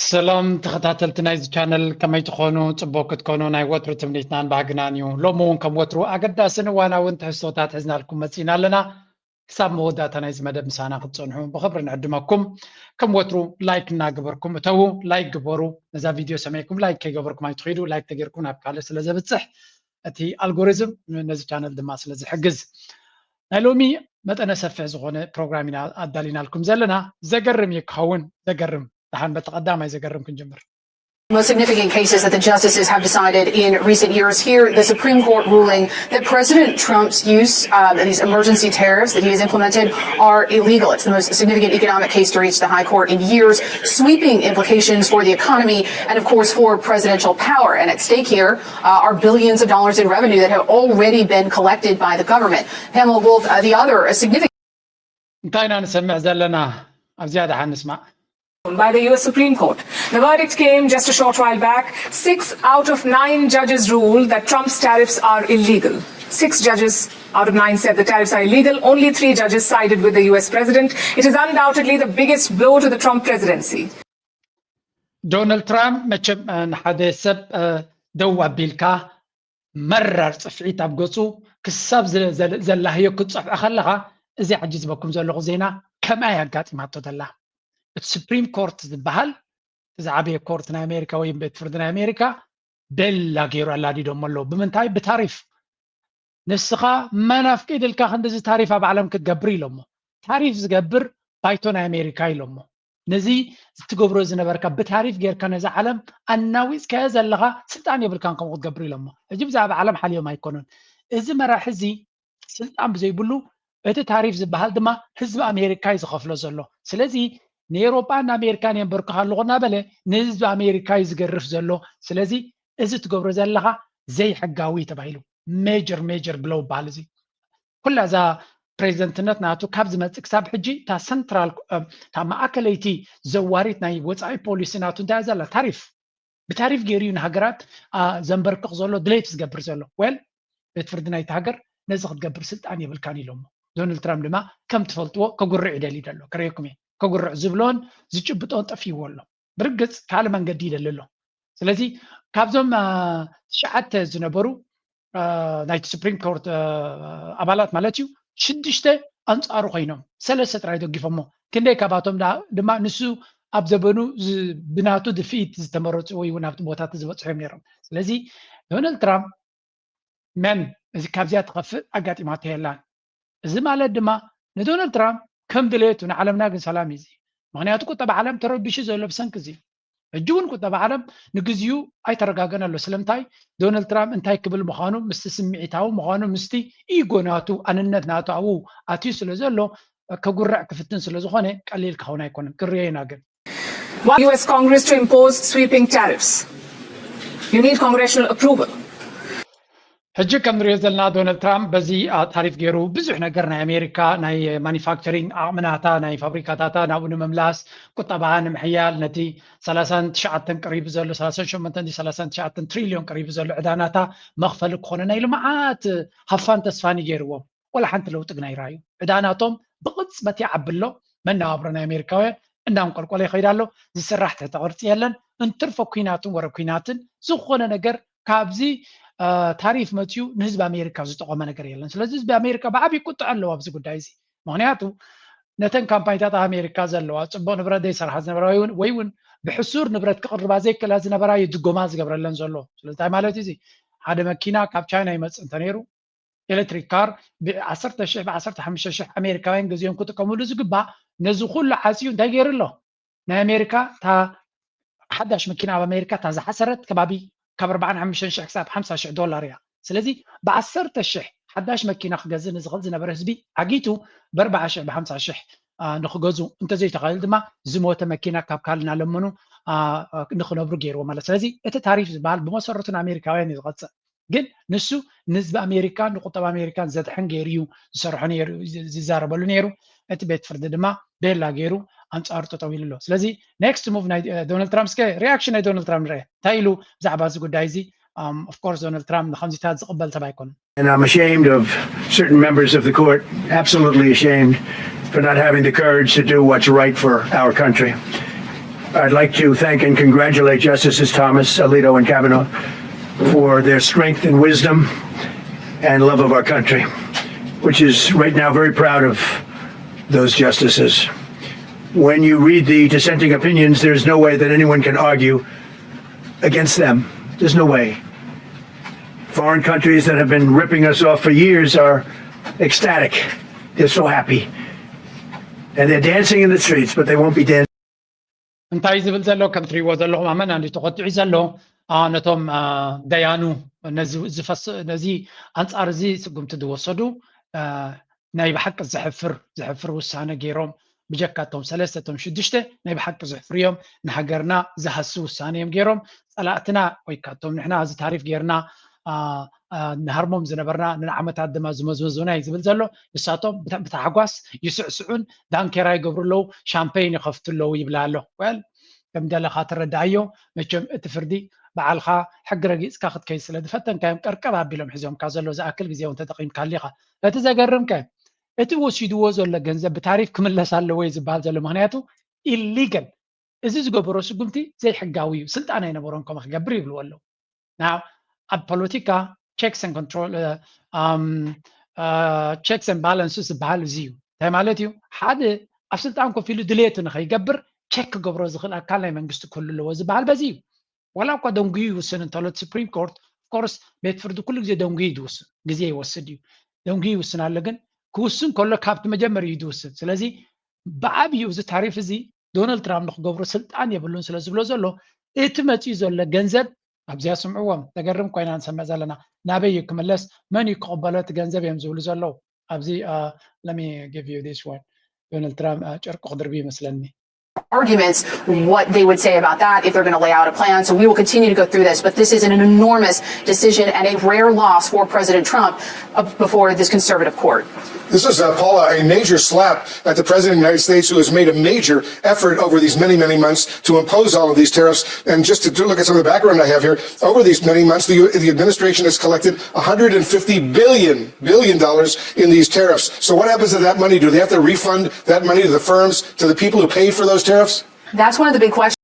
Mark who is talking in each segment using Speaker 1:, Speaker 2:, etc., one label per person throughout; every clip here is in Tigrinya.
Speaker 1: سلام تخطاتلت نايز channel كما يتخونو تبوك تكونو ناي وترو تمنيتنان باقنانيو لومون كم وترو أقدا سنوانا وانت حسوتات حزنا لكم مسينا لنا حساب مودات نايز مدى مسانا قدسونحون بخبر نعدمكم كم وترو لايك ناقبركم تو لايك قبرو نزا فيديو سميكم لايك كي قبركم ما يتخيدو لايك تقيركم نابكالي سلازة بتصح اتي الغوريزم نزا channel دما سلازة حقز نالومي متى سفع زغونة بروغرامينا أدالينا لكم زلنا زقرم يكهون زقرم
Speaker 2: Most significant cases that the justices have decided in recent years. Here, the Supreme Court ruling that President Trump's use of these emergency tariffs that he has implemented are illegal. It's the most significant economic case to reach the High Court in years, sweeping implications for the economy and, of course, for presidential power. And at stake here are billions of dollars in revenue that have already been collected by the government. Pamela Wolf, the other significant...
Speaker 3: by the U.S. Supreme Court. The verdict came just a short while back. 6 out of 9 judges ruled that Trump's tariffs are illegal. 6 judges out of 9 said the tariffs are illegal. Only 3 judges sided with the U.S. president. It is undoubtedly the biggest blow to the Trump presidency.
Speaker 1: Donald Trump مچم حدا سب دوا بيلكا مرر صفعيت ابغصو كساب زلاهيو كصف اخلها ازي عجز بكم زلغ زينا كما ياغاطيماتو دلا السبريم كورت ዝበሃል زعابي كورت نا امريكا ወይ ቤት ፍርድ ና አሜሪካ በላ ገይሩ አላዲ ደሞ ለው ብምንታይ በታሪፍ ንስኻ መናፍቂ ድልካ እንደዚ ታሪፍ ኣብ ዓለም ክትገብር ኢሎሞ ታሪፍ ዝገብር ባይቶና አሜሪካ ኢሎሞ ነዚ ዝትገብሮ ዝነበርካ በታሪፍ ጌርካ ነዛ ዓለም አናዊስ ከዘለኻ ስልጣን ይብልካን ከም ክትገብር ኢሎሞ እጂ ብዛዕባ ዓለም ሓልዮም ኣይኮነን እዚ መራሕዚ ስልጣን ብዘይብሉ እቲ ታሪፍ ዝበሃል ድማ ህዝቢ አሜሪካ ይዝኸፍሎ ዘሎ ስለዚ نيروبان أمريكان ينبرك خلقنا بله نزب أمريكا يزجرف زلوا سلزي إذا تجبر زلها زي حقاوي تبعيلو major blow بالزي كل هذا president ناتو كابز متكسب حجي تا سنترال تا ما أكليتي زواريتنا يوتس أي بوليسي ناتو ده زلا تعرف بتعرف جيريون هجرات زنبرك زلوا دليت تجبر زلوا بتفردنا يتهجر نزق تجبر ست أني بالكاني لهم دونالد ترامب لما كم تفلتوا كجرع دليل دلو كريكمي كجرع زبلون زيجبطون طفي والله برقص كعلم جديد لله سلازي كابزم شعت زنبرو نايت سوبريم كورت أبالات مالتيو شدشته أنصارو خينهم سلسة رايدو جفمو كندي كاباتهم دما نسو أبزبنو بناتو دفيت زتمرت ويونافت بوتات زبط حيم نيرم سلازي دونالد ترامب من إذا كابزيات غفل أقاتي ما تهلان إذا ما لدما ندونالد ترامب كم دليت ونعلمنا جن سلام يزي معناته كنت بعلم ترى بيش زي لبسان كزي الجون كنت بعلم نجزيو أي ترجعنا له سلمتاي دونالد ترامب انتهى قبل مخانو مستسمعتاو مخانو مستي إيجوناتو أننت ناتو أو أتيس لزلو كجرع كفتن سلزخانة قليل كهونا يكون كرينا جن.
Speaker 3: U.S. Congress to impose sweeping tariffs. You need congressional approval.
Speaker 1: هجي كم ريزلنا دونالد ترامب بزي تعريف غيرو بزح نجرنا أمريكا ناي مانيفاكتشرينج أعمناتا ناي فابريكاتاتا ناون مملاس كطبعا محيال نتي 39 قريب زلو 39 تريليون قريب زلو عداناتا مغفل كونا ناي لمعات هفان تسفاني غيرو ولا حنت لو تقناي رايو عداناتهم بقص متي عبلو من نابرنا أمريكاوي إنهم قلقوا لي خيرالو زي سرحت تغرتي يلن انترفو كويناتن ورا كويناتن زخونا نجر كابزي ታሪፍ መትዩ ንህዝብ አሜሪካ ዝጠቆመ ነገር የለን ስለዚህ ህዝብ አሜሪካ በአብ ይቁጥ አለው ኣብዚ ጉዳይ እዚ ምክንያቱ ነተን ካምፓኒታት አሜሪካ ዘለዋ ጽቦ ንብረት ዘይሰርሓ ዝነበራ ወይውን ብሕሱር ንብረት ክቅርባ ዘይከላ ዝነበራ ይድጎማ ዝገብረለን ዘሎ ስለዚህ ማለት እዚ ሓደ መኪና ካብ ቻይና ይመጽእ እንተነይሩ ኤሌክትሪክ ካር ብ10,000 ብ15,000 አሜሪካውያን ገዚኦም ክጥቀምሉ ዝግባእ ነዚ ኩሉ ዓፅዩ እንታይ ገይሩሎ ናይ አሜሪካ ታ ሓዳሽ መኪና ኣብ አሜሪካ ታ ዝሓሰረት ከባቢ كاب 45,000 حساب 50,000 دولار يا سلازي ب10,000 حداش مكينه خغزن زغل زنبر حزبي عقيتو ب 40,000 ب 50,000 نخغزو انت زي تقال دما زموته مكينه كاب كالنا لمنو نخنبرو غيرو مالا سلازي اته تعريف زبال بمسرتنا امريكاوين يزغص ግን ንሱ ንህዝቢ አሜሪካን ንቁጠባ አሜሪካን ዘድሕን ገይሩ ዝሰርሑ ነይሩ ዝዛረበሉ ነይሩ እቲ ቤት ፍርዲ ድማ ቤላ ገይሩ አንጻር ተጠው ይልሎ ስለዚ ኔክስት ሙቭ ናይ ዶናልድ ትራምፕ ስከ ሪአክሽን ናይ ዶናልድ ትራምፕ ረ ታይሉ ብዛዕባ እዚ ጉዳይ እዚ of course Donald Trump ንከምዚታት ዝቕበል ሰብ ኣይኮነን
Speaker 4: and I'm ashamed of certain members of the court absolutely ashamed for not having the courage to do what's right for our country I'd like to thank and congratulate Justices Thomas, Alito, and Kavanaugh for their strength and wisdom and love of our country, which is right now very proud of those justices. When you read the dissenting opinions, there's no way that anyone can argue against them. There's no way. Foreign countries that have been ripping us off for years are ecstatic. They're so happy. And they're dancing in the streets, but they won't be dancing.
Speaker 1: እንታይ ዝብል ዘሎ ከም ትሪእዎ ዘለኹም ኣመና እንዲ ተቆጢዑ ዘሎ ነቶም ደያኑ ነዚ ኣንጻር እዚ ስጉምቲ ዝወሰዱ ናይ ብሓቂ ዝሕፍር ውሳነ ገይሮም ብጀካቶም 3-6 ናይ ብሓቂ ዝሕፍር እዮም ንሃገርና ዝሃስብ ውሳነ እዮም ገይሮም ጸላእትና ወይ ካቶም ንሕና እዚ ታሪፍ ገይርና ንሃርሞም ዝነበርና ንዓመታት ድማ ዝመዝመዙና ዝብል ዘሎ ንሳቶም ብታሕጓስ ይስዕስዑን ዳንኬራ ይገብሩለው ሻምፔን ይኸፍቱለው ይብላ ኣሎ ወል ከም ደለኻ ትረዳእዮ መቸም እቲ ፍርዲ በዓልኻ ሕጊ ረጊፅካ ክትከይድ ስለ ዝፈተንካዮም ቀርቀብ ኣቢሎም ሒዞምካ ዘሎ ዝኣክል ግዜ እውን ተጠቒምካ ኣሊኻ እቲ ዘገርምከ እቲ ወሲድዎ ዘሎ ገንዘብ ብታሪፍ ክምለስ ኣለዎ ዝበሃል ዘሎ ምክንያቱ ኢሊጋል እዚ ዝገበሮ ስጉምቲ ዘይሕጋዊ እዩ ስልጣን ኣይነበሮም ከም ክገብር ይብልዎ ኣለዉ ናው ኣብ ፖለቲካ checks and control checks and balances ዝበሃል እዚ እዩ እንታይ ማለት እዩ ሓደ ኣብ ስልጣን ኮፍ ኢሉ ድሌቱ ንኸይገብር ቼክ ክገብሮ ዝኽእል ኣካል ናይ መንግስቲ ክህሉ ኣለዎ ዝበሃል በዚ እዩ ወላ እኳ ደንጉዩ ይውስን እንተሎ ሱፕሪም ኮርት ኦፍኮርስ ቤት ፍርዲ ኩሉ ግዜ ደንጉዩ ይውስን ግዜ ይወስድ እዩ ደንጉዩ ይውስን ኣሎ ግን ክውስን ከሎ ካብቲ መጀመርዩ ይውስን ስለዚ ብዓብዩ እዚ ታሪፍ እዚ ዶናልድ ትራምፕ ንክገብሮ ስልጣን የብሉን ስለ ዝብሎ ዘሎ እቲ መፅኡ ዘሎ ገንዘብ ኣብዚያ ስምዕዎም ተገርም ኮይና ንሰምዕ ዘለና ናበይ ክምለስ መን ይክቕበሎ እቲ ገንዘብ እዮም ዝብሉ ዘለዉ ኣብዚ let me give you this one ዶናልድ ትራምፕ ጨርቁ ክድርቢ ይመስለኒ
Speaker 2: arguments what they would say about that if they're going to lay out a plan. So we will continue to go through this, but this is an enormous decision and a rare loss for President Trump before this conservative court.
Speaker 5: This is, Paula, a major slap at the President of the United States, who has made a major effort over these many, many months to impose all of these tariffs. And just to look at some of the background I have here, over these many months, the administration has collected $150 billion in these tariffs. So what happens to that money? Do they have to refund that money to the firms, to the people who paid for those tariffs?
Speaker 2: That's one of the big questions.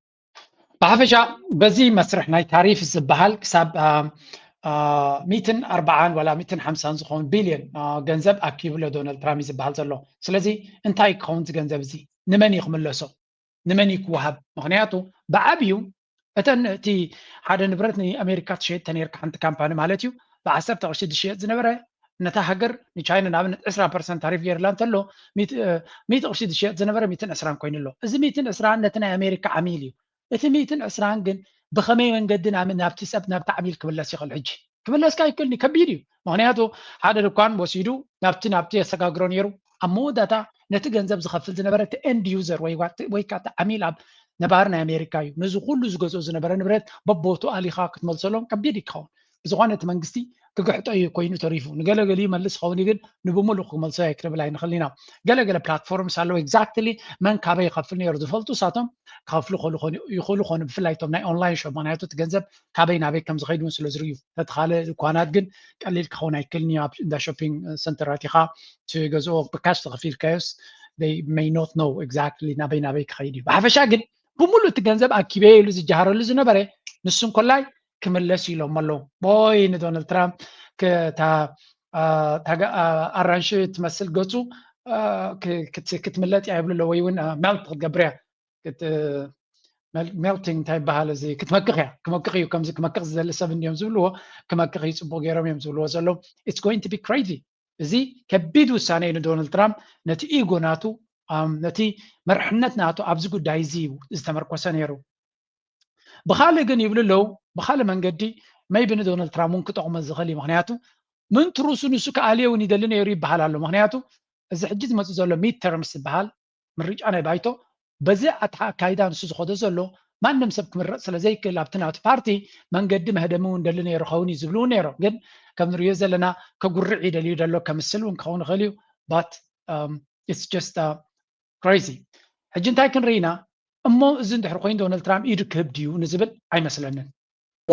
Speaker 1: ብሓፈሻ በዚ መስርሕ ናይ ታሪፍ ዝበሃል ክሳብ 140 ወላ 150 ዝኸውን ቢልዮን ገንዘብ ኣኪብሎ ዶናልድ ትራምፕ ዝበሃል ዘሎ ስለዚ እንታይ ክኸውን ገንዘብ እዚ ንመን ይክምለሶ ንመን ይክወሃብ ምክንያቱ ብዓብዩ እቲ ሓደ ንብረት ንኣሜሪካ ትሸየጥ ተነርካ ሓንቲ ካምፓኒ ማለት እዩ ብ10 ቅርሺ ዝሸየጥ ዝነበረ ነታ ሃገር ንቻይና ንኣብነት 20% ታሪፍ ገይርላ እንተሎ 100 ቅርሺ ዝሸየጥ ዝነበረ 120 ኮይኑ ኣሎ እዚ 120 ነቲ ናይ ኣሜሪካ ዓሚል እዩ እቲ 120 ግን ብኸመይ መንገዲ ናብቲ ሰብ ናብቲ ዓሚል ክምለስ ይኽእል ሕጂ ክምለስካ ይክእልኒ ከቢድ እዩ ምክንያቱ ሓደ ድኳን ወሲዱ ናብቲ የሰጋግሮ ነይሩ ኣብ መወዳእታ ነቲ ገንዘብ ዝኸፍል ዝነበረ እቲ ኤንድ ዩዘር ወይ ከዓ እቲ ዓሚል ኣብ ነባር ናይ ኣሜሪካ እዩ ነዚ ኩሉ ዝገዝኦ ዝነበረ ንብረት በቦቱ ኣሊኻ ክትመልሰሎም ከቢድ ይክኸውን ብዝኾነ እቲ መንግስቲ ክግሕጦ እዩ ኮይኑ ተሪፉ ንገለገሊ ይመልስ ኸውን ግን ንብሙሉእ ክመልሶ ኣይክንብል ኣይንኽእል ኢና ገለገለ ፕላትፎርምስ ኣለዉ ኤግዛክትሊ መን ካበይ ይኸፍል ነይሩ ዝፈልጡ ሳቶም ክኸፍሉ ይኽእሉ ኮኑ ብፍላይ ቶም ናይ ኦንላይን ሾፕ ምክንያቱ እቲ ገንዘብ ካበይ ናበይ ከም ዝኸይድ እውን ስለ ዝርዩ ተተኻለ ድኳናት ግን ቀሊል ክኸውን ኣይክእልኒ ኣብ እንዳ ሾፒንግ ሰንተራት ኢኻ ትገዝኦ ብካሽ ተኸፊልካዮስ they may not know exactly ናበይ ክኸይድ እዩ ብሓፈሻ ግን ብሙሉእ እቲ ገንዘብ ኣኪበ ኢሉ ዝጀሃረሉ ዝነበረ ንሱን ኮላይ ክምለስ ኢሎም ኣለዉ ቦይ ንዶናልድ ትራምፕ ኣራንሺ ትመስል ገፁ ክትምለጥ እያ ይብሉ ኣለዎ ወይ እውን ሜልት ክትገብር እያ ሜልቲንግ እንታይ ይበሃል እዚ ክትመክኽ እያ ክመክኽ እዩ ከምዚ ክመክኽ ዝደሊ ሰብ እንዲዮም ዝብልዎ ክመክኽ እዩ ፅቡቅ ገይሮም እዮም ዝብልዎ ዘለዉ ኢትስ ጎይንግ ቱ ቢ ክሬዚ እዚ ከቢድ ውሳነ እዩ ንዶናልድ ትራምፕ ነቲ ኢጎ ናቱ ነቲ መርሕነት ናቱ ኣብዚ ጉዳይ እዚ ዝተመርኮሰ ነይሩ ብካልእ ግን ይብሉ ኣለዉ ብካልእ መንገዲ መይቢ ንዶናልድ ትራምፕ እውን ክጠቕሞ ዝኽእል እዩ ምክንያቱ ምን ትሩሱ ንሱ ከኣልየ እውን ይደሊ ነይሩ ይበሃል ኣሎ ምክንያቱ እዚ ሕጂ ዝመፅእ ዘሎ ሚድ ተርምስ ዝበሃል ምርጫ ናይ ባይቶ በዚ ኣካይዳ ንሱ ዝኸዶ ዘሎ ማንም ሰብ ክምረፅ ስለዘይክእል ኣብቲ ናቱ ፓርቲ መንገዲ መህደሚ እውን ደሊ ነይሩ ኸውን እዩ ዝብሉ ነይሮም ግን ከም ንሪኦ ዘለና ከጉርዕ ይደልዩ ደሎ ከምስል እውን ክኸውን ይኽእል እዩ ባት ኢትስ ጀስት ክሬዚ ሕጂ እንታይ ክንርኢ ኢና እሞ እዚ እንድሕር ኮይኑ ዶናልድ ትራምፕ ኢዱ ክህብ ድዩ ንዝብል ኣይመስለንን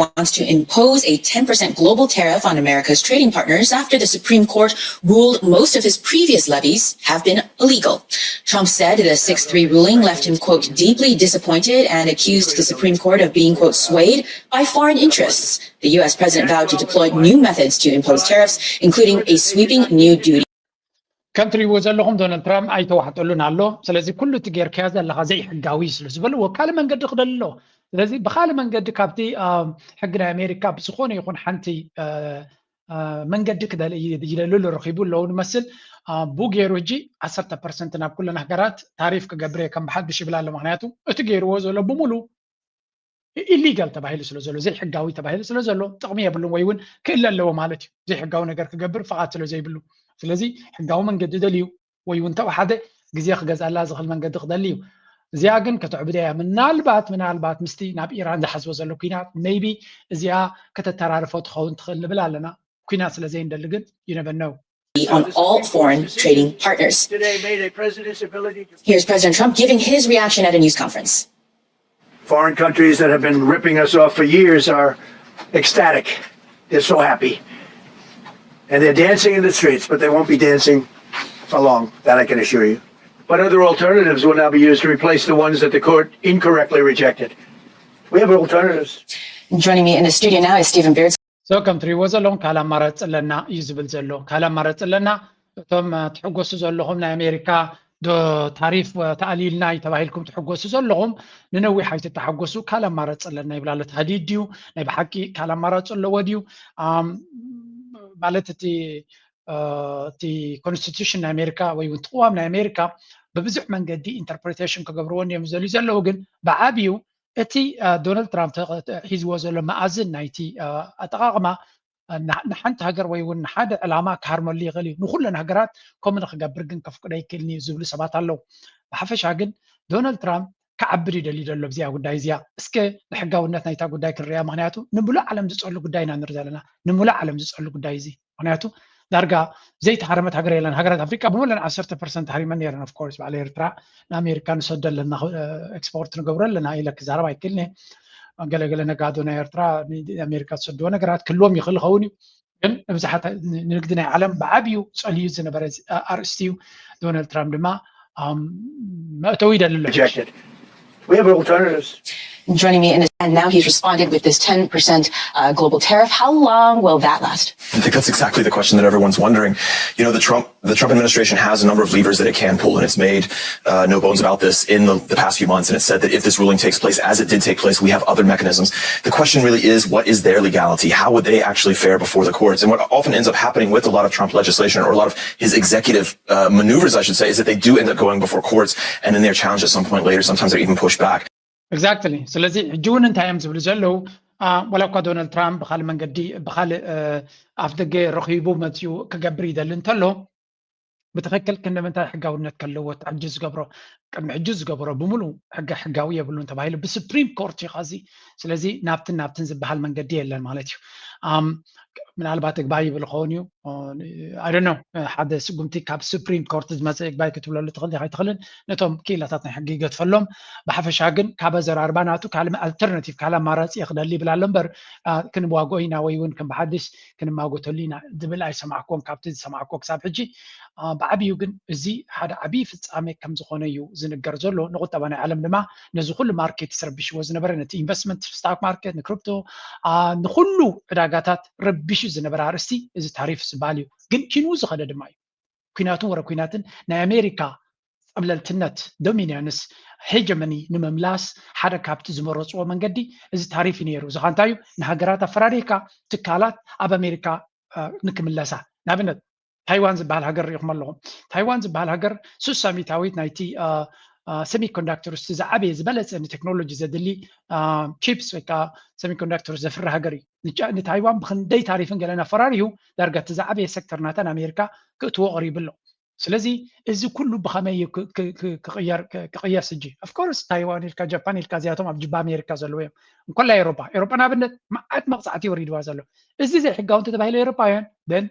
Speaker 6: wants to impose a 10% global tariff on America's trading partners after the Supreme Court ruled most of his previous levies have been illegal. Trump said the 6-3 ruling left him, quote, deeply disappointed and accused the Supreme Court of being, quote, swayed by foreign interests. The U.S. president vowed to deploy new methods to impose tariffs, including a sweeping new duty.
Speaker 1: كنتري وزلهم دونالد ترامب أي توحد قلنا له سلزي كله تجير كذا اللي غزي حجاوي سلسبل وكاله من قد قدر له سلزي بخاله من قد كابتي حقنا أمريكا بسخونه يكون حنتي من قد كده يجي له رخيبون لو نمثل بوجيرو جي 10% ناب كل نهجرات تعريف كجبرية كم بحد بشبلا له معناته تجير وزلوا بمولو illegal تبعيل سلزلو زي حجاوي تبعيل سلزلو تقمية بلو ويون كل اللي هو مالتي زي حجاوي نجار كجبر فقط سلو زي بلو ስለዚ ሕጋዊ መንገዲ ደልዩ ወይ እውን ተባሓደ ግዜ ክገዛላ ዝኽእል መንገዲ ክደልዩ እዚኣ ግን ከተዕብደያ ምናልባት ምስቲ ናብ ኢራን ዝሓስቦ ዘሎ ኩናት ሜይቢ እዚኣ ከተተራርፎ ትኸውን ትኽእል ንብል ኣለና ኩናት ስለዘይ እንደሊ ግን you never know
Speaker 6: on all foreign trading partners. Here's President Trump giving his reaction at a news conference.
Speaker 4: Foreign countries that have been ripping us off for years are ecstatic. They're so happy. And they're dancing in the streets, but they won't be dancing for long, that I can assure you. But other alternatives will now be used to replace the ones that the court incorrectly rejected. We have alternatives.
Speaker 6: Joining me in the studio now is Stephen Beard.
Speaker 1: So come three was along Kalamara Lena usable zello. Kalamara Lena Tom Tugos Zolohom na America do tarif ta'alil night awahilkum Tugos Zolohom. Nino we have to Tagosu Kalamara Lena Iblalet Hadidu, Nebahaki Kalamara Zolowadu. ማለት እቲ ኮንስቲቱሽን ኣሜሪካ ወይ እውን ተቋም ናይ ኣሜሪካ በብዙሕ መንገዲ ኢንተርፕሬቴሽን ክገብርዎን እዮም ዘልዩ ዘለዉ ግን ብዓብዩ እቲ ዶናልድ ትራምፕ ሒዝዎ ዘሎ መኣዝን ናይቲ ኣጠቃቅማ ንሓንቲ ሃገር ወይ እውን ሓደ ዕላማ ክሃርመሉ ይኽእል እዩ ንኩለን ሃገራት ከምኡ ንክገብር ግን ከፍቅዶ ይክእልኒ ዝብሉ ሰባት ኣለዉ ብሓፈሻ ግን ዶናልድ ትራምፕ كعبر يدلي دلو بزيا قداي زيا اسكي لحقاونات نايتا قداي كريا مغنياتو نمولا علم زصلو قداينا نرزالنا نمولا علم زصلو قداي زي مغنياتو دارغا زي تحرمت هاجر يلان هاجرات افريقيا بمولن 10% تحريما نيرن اوف كورس على ايرترا الامريكان سدل لنا اكسبورت نغبرل لنا الى كزاربا يكلني قال نقادونا ايرترا امريكا تسدو نغرات كلهم يخلخوني ግን ብዙሓት ንግዲ ናይ ዓለም ብዓብዩ ፀልዩ ዝነበረ አርኤስቲዩ ዶናልድ ትራምፕ ድማ መእተዊ ይደልሎ
Speaker 4: We have alternatives.
Speaker 6: Joining me and now he's responded with this 10% global tariff. How long will that last?
Speaker 7: I think that's exactly the question that everyone's wondering. You know, the Trump administration has a number of levers that it can pull, and it's made no bones about this in the past few months. And it said that if this ruling takes place, as it did take place, we have other mechanisms. The question really is, what is their legality? How would they actually fare before the courts? And what often ends up happening with a lot of Trump legislation, or a lot of his executive maneuvers, I should say, is that they do end up going before courts, and then they're challenged at some point later. Sometimes they're even pushed back.
Speaker 1: Exactly. ስለዚህ ሕጂውን እንታዮም ዝብሉ ዘለዉ ወላ እኳ ዶናልድ ትራምፕ ብካልእ መንገዲ ብካልእ ኣፍ ደገ ረኺቡ መፅኡ ክገብር ይደሊ እንተሎ ብትክክል ክንደምንታይ ሕጋውነት ከለዎ ሕጂ ዝገብሮ ቅድሚ ሕጂ ዝገብሮ ብምሉእ ሕጋዊ የብሉን ተባሂሉ ብሱፕሪም ኮርት እዩ ኸዚ ስለዚ ናብትን ዝበሃል መንገዲ የለን ማለት እዩ ምናልባት እግባይ ይብል ክኸውን እዩ አይ ዶንት ኖ ሓደ ስጉምቲ ካብ ሱፕሪም ኮርት ዝመፅእ እግባይ ክትብለሉ ትኽእል ዲኻ ኣይትኽእልን ነቶም ክኢላታት ናይ ሕጊ ይገድፈሎም ብሓፈሻ ግን ካብ ኣዘራርባ ናቱ ካልእ ኣልተርናቲቭ ካልእ ኣማራፂ ክደሊ ይብል ኣሎ እምበር ክንዋግኦ ኢና ወይ እውን ከም ብሓድሽ ክንማጎተሉ ኢና ዝብል ኣይሰማዕክዎም ካብቲ ዝሰማዕክዎ ክሳብ ሕጂ ብዓብዩ ግን እዚ ሓደ ዓብይ ፍፃሜ ከም ዝኾነ እዩ ዝንገር ዘሎ ንቁጠባ ናይ ዓለም ድማ ነዚ ኩሉ ማርኬት ይስረብሽዎ ዝነበረ ነቲ ኢንቨስትመንት ስታክ ማርኬት ንክሪፕቶ ንኩሉ ዕዳጋታት ረቢሹ ዝነበረ ኣርእስቲ እዚ ታሪፍ ዝበሃል እዩ ግን ኪንኡ ዝኸደ ድማ እዩ ኩናቱን ወረ ኩናትን ናይ ኣሜሪካ ፀብለልትነት ዶሚኒየንስ ሄጀመኒ ንምምላስ ሓደ ካብቲ ዝመረፅዎ መንገዲ እዚ ታሪፍ እዩ ነይሩ እዚ ኸ እንታይ እዩ ንሃገራት ኣፈራሪካ ትካላት ኣብ ኣሜሪካ ንክምለሳ ንኣብነት ታይዋን ዝበሃል ሃገር ሪኢኹም ኣለኹም ታይዋን ዝበሃል ሃገር 60 ሚታዊት ናይቲ ሴሚኮንዳክተርስ ዝዓበየ ዝበለፀ ንቴክኖሎጂ ዘድሊ ቺፕስ ወይ ከዓ ሴሚኮንዳክተርስ ዘፍሪ ሃገር እዩ ንታይዋን ብክንደይ ታሪፍን ገለና ኣፈራሪሁ ዳርጋ እቲ ዝዓበየ ሴክተር ናተን ኣሜሪካ ክእትዎ ቀሪቡ ኣሎ ስለዚ እዚ ኩሉ ብኸመይ ክቕየስ ሕጂ ኣፍኮርስ ታይዋን ኢልካ ጃፓን ኢልካ እዚኣቶም ኣብ ጅባ ኣሜሪካ ዘለዉ እዮም እንኮላ ኤሮፓ ንኣብነት መዓት መቕፃዕቲ ወሪድዋ ዘሎ እዚ ዘይሕጋዊ እንተተባሂሉ ኤሮፓውያን ደን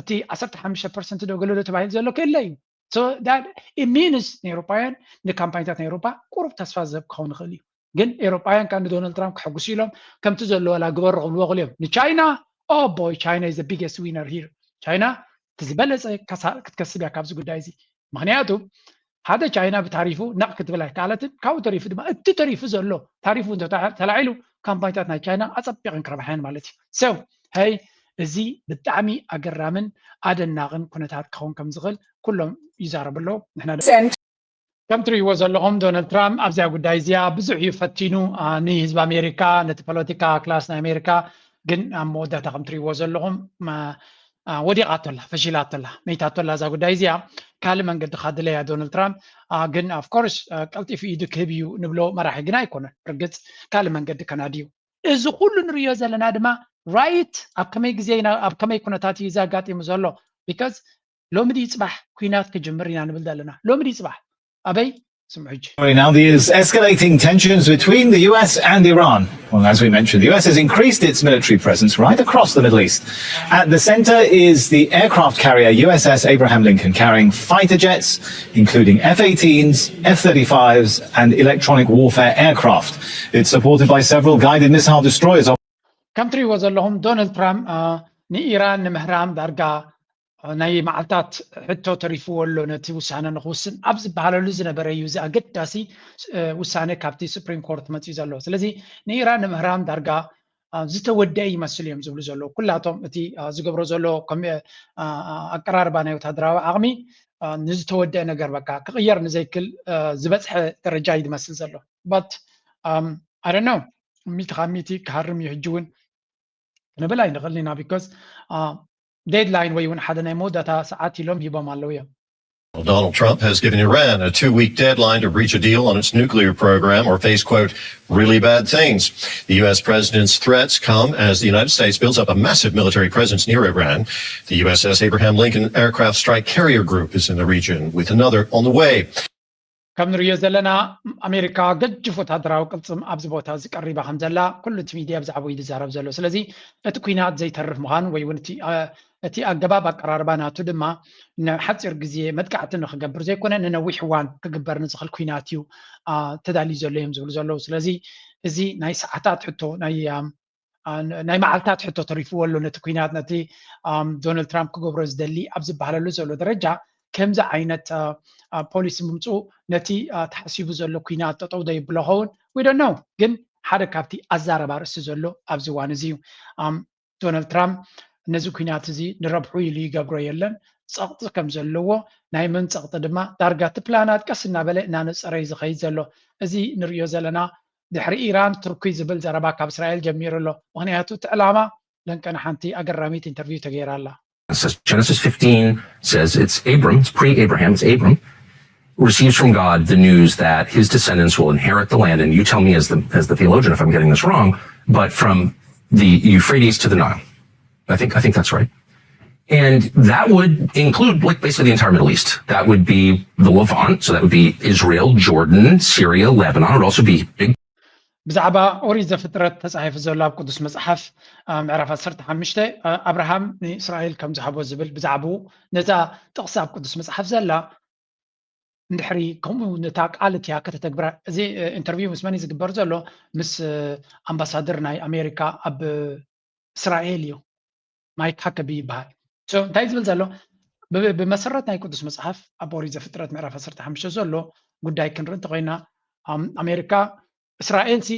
Speaker 1: እቲ 15% ደገሎ ተባሂሉ ዘሎ ከለ እዩ so that it means ኤሮፓውያን ንካምፓኒታት ናይ ኤሮፓ ቁሩብ ተስፋ ዝህብ ክኸውን ይኽእል እዩ ግን ኤሮፓውያን ካብ ዶናልድ ትራምፕ ክሕጉሱ ኢሎም ከምቲ ዘለዎ ላ ግበሩ ክብልዎ ክእሉ እዮም ንቻይና oh boy China is the biggest winner here China ዝበለፀ ክትከስብ እያ ካብዚ ጉዳይ እዚ ምክንያቱ ሓደ ቻይና ብታሪፉ ነቕ ክትብል ኣይከኣለትን ካብኡ ተሪፉ ድማ እቲ ተሪፉ ዘሎ ታሪፉ ተላዒሉ ካምፓኒታት ናይ ቻይና ኣፀቢቐን ክረብሐን ማለት እዩ ሰው ሃይ እዚ ብጣዕሚ ኣገራምን ኣደናቕን ኩነታት ክኸውን ከም ዝኽእል ኩሎም ይዛረቡ ኣለዉ ንሕና ከም ትሪእዎ ዘለኹም ዶናልድ ትራምፕ ኣብዚኣ ጉዳይ እዚኣ ብዙሕ እዩ ፈቲኑ ንህዝቢ ኣሜሪካ ነቲ ፖለቲካ ክላስ ናይ ኣሜሪካ ግን ኣብ መወዳእታ ከም ትሪእዎ ዘለኹም ወዲቓቶላ ፈሺላቶላ መይታቶላ እዛ ጉዳይ እዚኣ ካልእ መንገዲ ካድለያ ዶናልድ ትራምፕ ግን ኣፍኮርስ ቀልጢፉ ኢዱ ክህብ እዩ ንብሎ መራሒ ግን ኣይኮነን ብርግፅ ካልእ መንገዲ ከናድዩ እዚ ኩሉ ንሪኦ ዘለና ድማ ራይት ኣብ ከመይ ግዜ ኣብ ከመይ ኩነታት እዩ ዘጋጢሙ ዘሎ ቢካዝ ሎሚ ድዩ ፅባሕ ኩናት ክጅምር ኢና ንብል ዘለና ሎሚ ድዩ ፅባሕ ኣበይ
Speaker 8: Now there's escalating tensions between the US and Iran. Well, as we mentioned, the US has increased its military presence right across the Middle East. At the center is the aircraft carrier USS Abraham Lincoln, carrying fighter jets, including F-18s, F-35s, and electronic warfare aircraft. It's supported by several guided missile destroyers.
Speaker 1: ከም ትሪእዎ ዘለኹም ዶናልድ ትራምፕ ንኢራን ንምህራም ዳርጋ ናይ መዓልታት ሕቶ ተሪፍዎ ኣሎ ነቲ ውሳነ ንክውስን ኣብ ዝበሃለሉ ዝነበረ እዩ እዚ ኣገዳሲ ውሳነ ካብቲ ሱፕሪም ኮርት መፅኡ ዘሎ ስለዚ ንኢራን ንምህራም ዳርጋ ዝተወደአ ይመስል እዮም ዝብሉ ዘለዉ ኩላቶም እቲ ዝገብሮ ዘሎ ኣቀራርባ ናይ ወታደራዊ ዓቕሚ ንዝተወደአ ነገር በቃ ክቕየር ንዘይክል ዝበፅሐ ደረጃ እዩ ዝመስል ዘሎ በት ኣይ ዶንት ኖ ሚእቲ ካብ ሚእቲ ክሃርም እዩ ሕጂ እውን ክንብል ኣይንኽእል ኢና ቢካዝ deadline way when had an data saat ilom hibam alloya.
Speaker 9: Donald Trump has given Iran a 2-week deadline to reach a deal on its nuclear program or face, quote, really bad things. The U.S. president's threats come as the United States builds up a massive military presence near Iran. The USS Abraham Lincoln Aircraft Strike Carrier Group is in the region with another on the way.
Speaker 1: ከም ንሪኦ ዘለና ኣሜሪካ ገጅፍ ወታደራዊ ቅልፅም ኣብዚ ቦታ ዝቀሪባ ከም ዘላ ኩሉ እቲ ሚድያ ብዛዕባ እዩ ዝዛረብ ዘሎ ስለዚ እቲ ኩናት ዘይተርፍ ምዃኑ ወይ እውን እቲ ኣገባብ ኣቀራርባ ናቱ ድማ ንሓፂር ግዜ መጥቃዕቲ ንክገብር ዘይኮነ ንነዊሕ እዋን ክግበር ንዝኽእል ኩናት እዩ ተዳልዩ ዘሎ እዮም ዝብሉ ዘለዉ ስለዚ እዚ ናይ ሰዓታት ሕቶ ናይ መዓልታት ሕቶ ተሪፍዎ ኣሎ ነቲ ኩናት ነቲ ዶናልድ ትራምፕ ክገብሮ ዝደሊ ኣብ ዝበሃለሉ ዘሎ ደረጃ ከምዚ ዓይነት ፖሊሲ ምምፅኡ ነቲ ተሓሲቡ ዘሎ ኩናት ጠጠው ዶ ይብሎ ኸውን ወይ ዶንት ኖ ግን ሓደ ካብቲ ኣዛረባ ርእሲ ዘሎ ኣብዚ እዋን እዚ እዩ ዶናልድ ትራምፕ ነዚ ኩናት እዚ ንረብሑ ኢሉ ይገብሮ የለን ፀቕጢ ከም ዘለዎ ናይ መን ፀቕጢ ድማ ዳርጋ እቲ ፕላናት ቀስ እናበለ እናነፀረ እዩ ዝኸይድ ዘሎ እዚ ንሪኦ ዘለና ድሕሪ ኢራን ቱርኪ ዝብል ዘረባ ካብ እስራኤል ጀሚሩ ኣሎ ምክንያቱ እቲ ዕላማ ለንቀና ሓንቲ ኣገራሚት ኢንተርቪው ተገይራ ኣላ
Speaker 10: Genesis 15 says it's Abram, it's pre-Abraham, it's Abram, receives from God the news that his descendants will inherit the land. And you tell me as the theologian if I'm getting this wrong, but from the Euphrates to the Nile. I think that's right. And that would include like basically the entire Middle East. That would be the Levant. So that would be Israel, Jordan, Syria, Lebanon. It would also be big.
Speaker 1: ብዛዕባ ኦሪት ዘፍጥረት ተፃሒፉ ዘሎ ኣብ ቅዱስ መፅሓፍ ምዕራፍ 15 ኣብርሃም ንእስራኤል ከም ዝሃቦ ዝብል ብዛዕባኡ ነዛ ጥቕሲ ኣብ ቅዱስ መፅሓፍ ዘላ እንድሕሪ ከምኡ ነታ ቃል እትያ ከተተግብራ እዚ ኢንተርቪው ምስ መን እዩ ዝግበር ዘሎ ምስ ኣምባሳደር ናይ ኣሜሪካ ኣብ እስራኤል እዩ ማይክ ሃከቢ ይበሃል እንታይ ዝብል ዘሎ ብመሰረት ናይ ቅዱስ መፅሓፍ ኣብ ኦሪት ዘፍጥረት ምዕራፍ 15 ዘሎ ጉዳይ ክንርኢ እንተኮይና ኣሜሪካ እስራኤል ሲ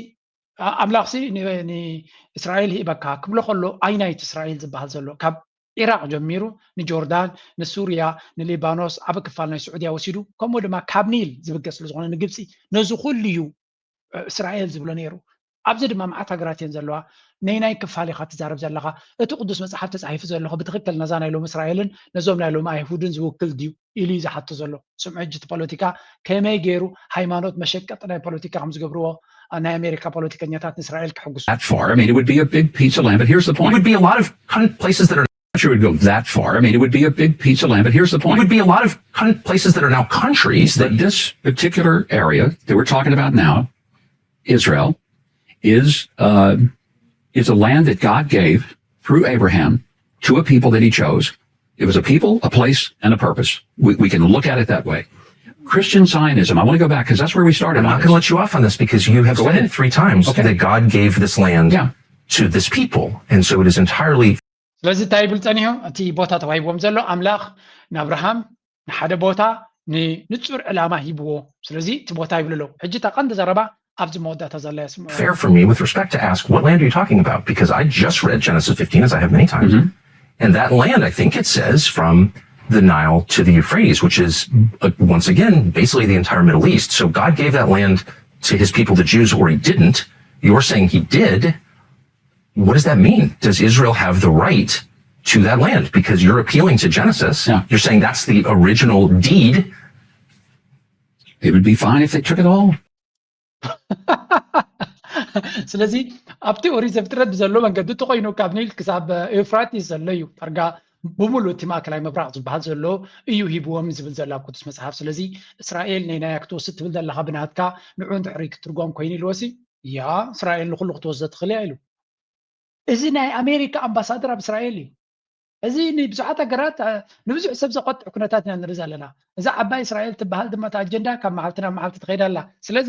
Speaker 1: ኣምላኽ ሲ ንእስራኤል ሂበካ ክብሎ ከሎ ኣይናይት እስራኤል ዝበሃል ዘሎ ካብ ኢራቅ ጀሚሩ ንጆርዳን ንሱርያ ንሊባኖስ ዓበ ክፋል ናይ ስዑድያ ወሲዱ ከምኡ ድማ ካብ ኒል ዝብገስ ስለዝኾነ ንግብፂ ነዚ ኩሉ እዩ እስራኤል ዝብሎ ነይሩ ኣብዚ ድማ መዓት ሃገራት እየን ዘለዋ ነናይ ክፋል ኢኻ ትዛረብ ዘለኻ እቲ ቅዱስ መፅሓፍ ተፃሒፉ ዘለኹ ብትክክል ነዛ ናይ ሎም እስራኤልን ነዞም ናይ ሎም ኣይሁድን ዝውክል ድዩ ኢሉ እዩ ዝሓቶ ዘሎ ስምዑ ሕጂ እቲ ፖለቲካ ከመይ ገይሩ ሃይማኖት መሸቀጥ ናይ ፖለቲካ ከም ዝገብርዎ ናይ ኣሜሪካ ፖለቲከኛታት ንእስራኤል ክሕግሱ
Speaker 10: That far, I mean, it would be a big piece of land, but here's the point. It would be a lot of places that are not sure it would go that far. I mean, it would be a big piece of land, but here's the point. It would be a lot of places that are now countries. That this particular area that we're talking about now, Israel, is a land that God gave through Abraham to a people that he chose. It was a people, a place, and a purpose. We can look at it that way. Christian Zionism, I want to go back because that's where we started.
Speaker 11: I'm not going to let you off on this because you have said it 3 times that God gave this land to this people. And so it is entirely...
Speaker 1: ስለዚ እንታይ ይብል ፀኒሑ እቲ ቦታ ተዋሂቦም ዘሎ ኣምላኽ ንኣብርሃም ንሓደ ቦታ ንንጹር ዕላማ ሂብዎ ስለዚ እቲ ቦታ ይብልሎ ሕጂ እታ ቀንዲ ዘረባ ኣብዚ መወዳእታ ዘላ የስምዖ
Speaker 10: Fair for me with respect to ask, what land are you talking about? Because I just read Genesis 15, as I have many times. And that land, I think it says, from the Nile to the Euphrates, which is, once again, basically the entire Middle East. So God gave that land to his people, the Jews, or he didn't. You're saying he did. What does that mean? Does Israel have the right to that land? Because you're appealing to Genesis.
Speaker 12: Yeah.
Speaker 10: You're saying that's the original deed.
Speaker 12: It would be fine if they took it all.
Speaker 1: ስለዚ ኣብቲ ኦሪት ዘፍጥረት ብዘሎ መንገዲ ተቆይኑ ካብ ኒል ክሳብ ኤፍራጢስ ዘሎ እዩ ዳርጋ ብሙሉእ እቲ ማእከላይ ምብራቅ ዝበሃል ዘሎ እዩ ሂብዎም ዝብል ዘሎ ኣብ ቅዱስ መፅሓፍ ስለዚ እስራኤል ናይናያ ክትወስድ ትብል ዘለካ ብናትካ ንዑ እንድሕሪ ክትርጎም ኮይኑ ኢልወሲ ያ እስራኤል ንኩሉ ክትወስደ ትኽእል እያ ኢሉ እዚ ናይ ኣሜሪካ ኣምባሳደር ኣብ እስራኤል እዩ እዚ ንብዙሓት ሃገራት ንብዙሕ ሰብ ዘቆጥዕ ኩነታት ኢና ንርኢ ዘለና እዛ ዓባይ እስራኤል ትበሃል ድማ እቲ ኣጀንዳ ካብ መዓልቲ ናብ መዓልቲ ትኸይዳ ኣላ ስለዚ